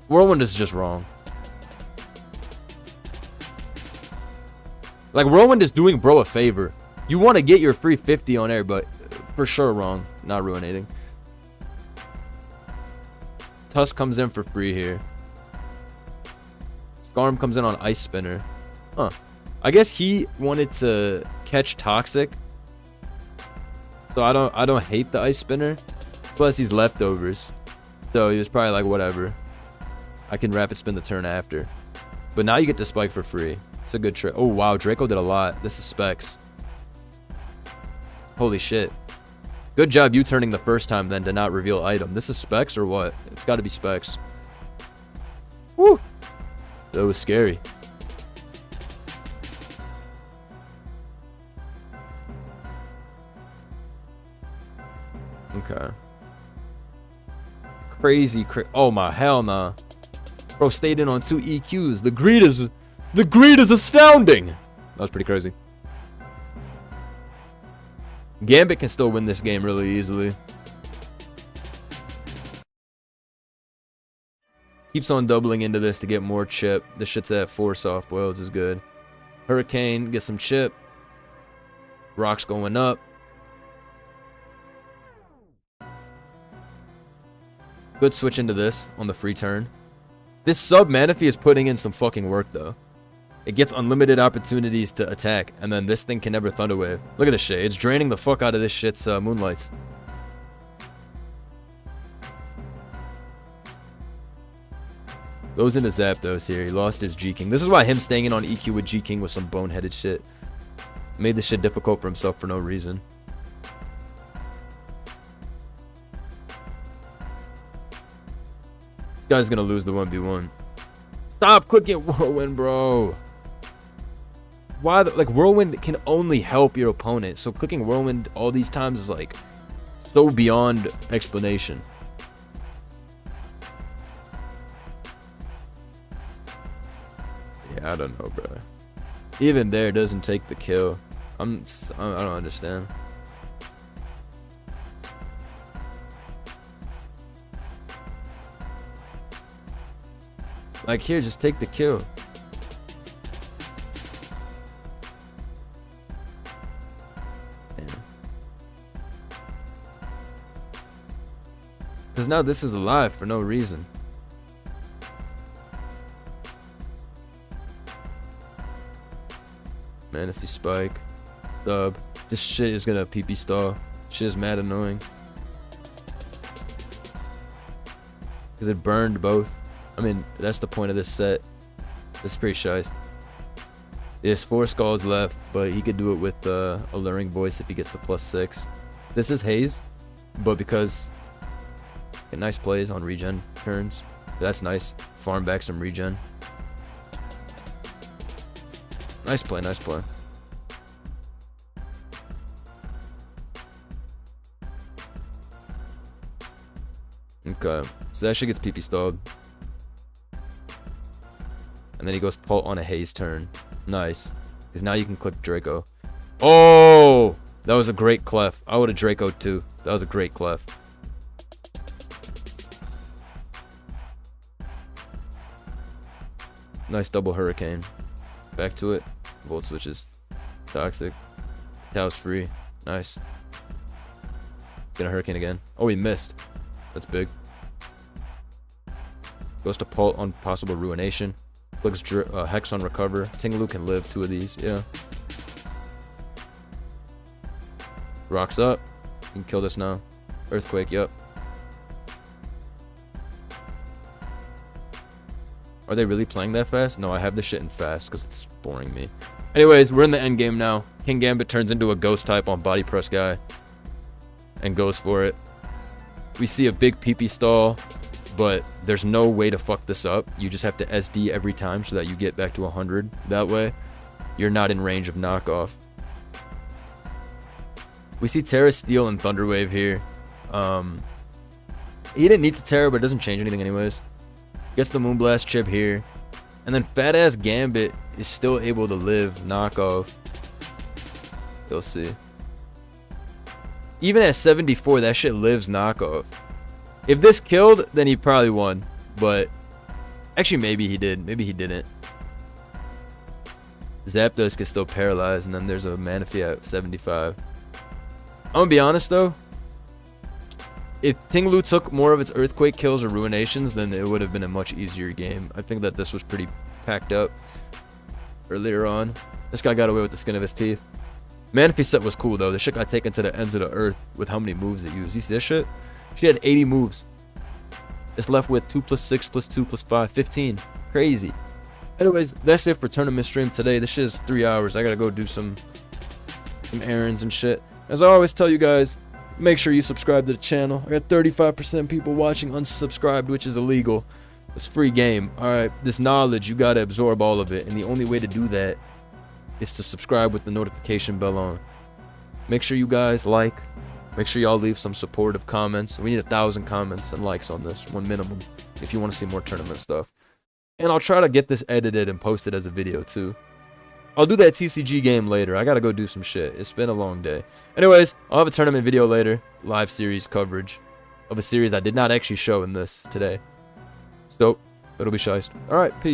Whirlwind is just wrong. Like, Whirlwind is doing bro a favor. You want to get your free 50 on air, but for sure wrong. Not Ruinating. Tusk comes in for free here. Skarm comes in on Ice Spinner. Huh. I guess he wanted to catch Toxic. So I don't hate the Ice Spinner. Plus he's leftovers. So he was probably like, whatever. I can rapid spin the turn after. But now you get to Spike for free. It's a good trick. Oh wow, Draco did a lot. This is Specs. Holy shit. Good job you turning the first time then to not reveal item. This is Specs or what? It's gotta be Specs. Woo! That was scary. Okay. Crazy. Oh my hell nah. Bro stayed in on 2 EQs. The greed is astounding. That was pretty crazy. Gambit can still win this game really easily. Keeps on doubling into this to get more chip. This shit's at 4 soft boils is good. Hurricane, get some chip. Rocks going up. Good switch into this on the free turn. This sub Manaphy is putting in some fucking work though. It gets unlimited opportunities to attack, and then this thing can never Thunder Wave. Look at this shit. It's draining the fuck out of this shit's Moonlights. Goes into Zapdos here. He lost his G-King. This is why him staying in on EQ with G-King was some boneheaded shit. Made this shit difficult for himself for no reason. This guy's gonna lose the 1v1. Stop clicking Whirlwind, bro. Why? Like, Whirlwind can only help your opponent. So clicking Whirlwind all these times is like so beyond explanation. I don't know, bro. Even there doesn't take the kill. I don't understand. Like here, just take the kill. Because now this is alive for no reason. Man, if you spike, sub, this shit is gonna PP stall. Shit is mad annoying. Because it burned both. I mean, that's the point of this set. This is pretty shiced. There's 4 skulls left, but he could do it with Alluring Voice if he gets the +6. This is Haze, but because nice plays on regen turns. That's nice. Farm back some regen. Nice play, nice play. Okay, so that shit gets PP stalled. And then he goes Pult on a Haze turn. Nice. Because now you can click Draco. Oh! That was a great clef. I would have Draco'd too. That was a great clef. Nice double hurricane. Back to it. Volt switches. Toxic. Tao's free. Nice. He's gonna hurricane again. Oh, he missed. That's big. Goes to Pult on possible ruination. Clicks Hex on recover. Tinglu can live 2 of these. Yeah. Rocks up. You can kill this now. Earthquake, yep. Are they really playing that fast? No, I have this shit in fast because it's boring me. Anyways, we're in the end game now. King Gambit turns into a ghost type on body press guy. And goes for it. We see a big PP stall, but there's no way to fuck this up. You just have to SD every time so that you get back to 100. That way, you're not in range of knockoff. We see Terra Steel and Thunderwave here. He didn't need to Terra, but it doesn't change anything anyways. Gets the Moonblast chip here. And then fat ass Gambit is still able to live knockoff. You'll see. Even at 74, that shit lives knockoff. If this killed, then he probably won. But actually, maybe he did. Maybe he didn't. Zapdos is still paralyzed, and then there's a Manaphy at 75. I'm gonna be honest though. If Tinglu took more of its Earthquake kills or Ruinations, then it would have been a much easier game. I think that this was pretty packed up earlier on. This guy got away with the skin of his teeth. Manaphy set was cool though. The shit got taken to the ends of the earth with how many moves it used. You see this shit? She had 80 moves. It's left with 2 + 6 + 2 + 5, 15. Crazy. Anyways, that's it for tournament stream today. This shit is 3 hours. I gotta go do some errands and shit. As I always tell you guys, make sure you subscribe to the channel. I got 35% people watching unsubscribed, which is illegal. It's free game. Alright, this knowledge, you gotta absorb all of it. And the only way to do that is to subscribe with the notification bell on. Make sure you guys like. Make sure y'all leave some supportive comments. We need 1,000 comments and likes on this, one minimum, if you want to see more tournament stuff. And I'll try to get this edited and posted as a video too. I'll do that TCG game later. I gotta go do some shit. It's been a long day. Anyways, I'll have a tournament video later. Live series coverage of a series I did not actually show in this today. So, it'll be shiced. Alright, peace.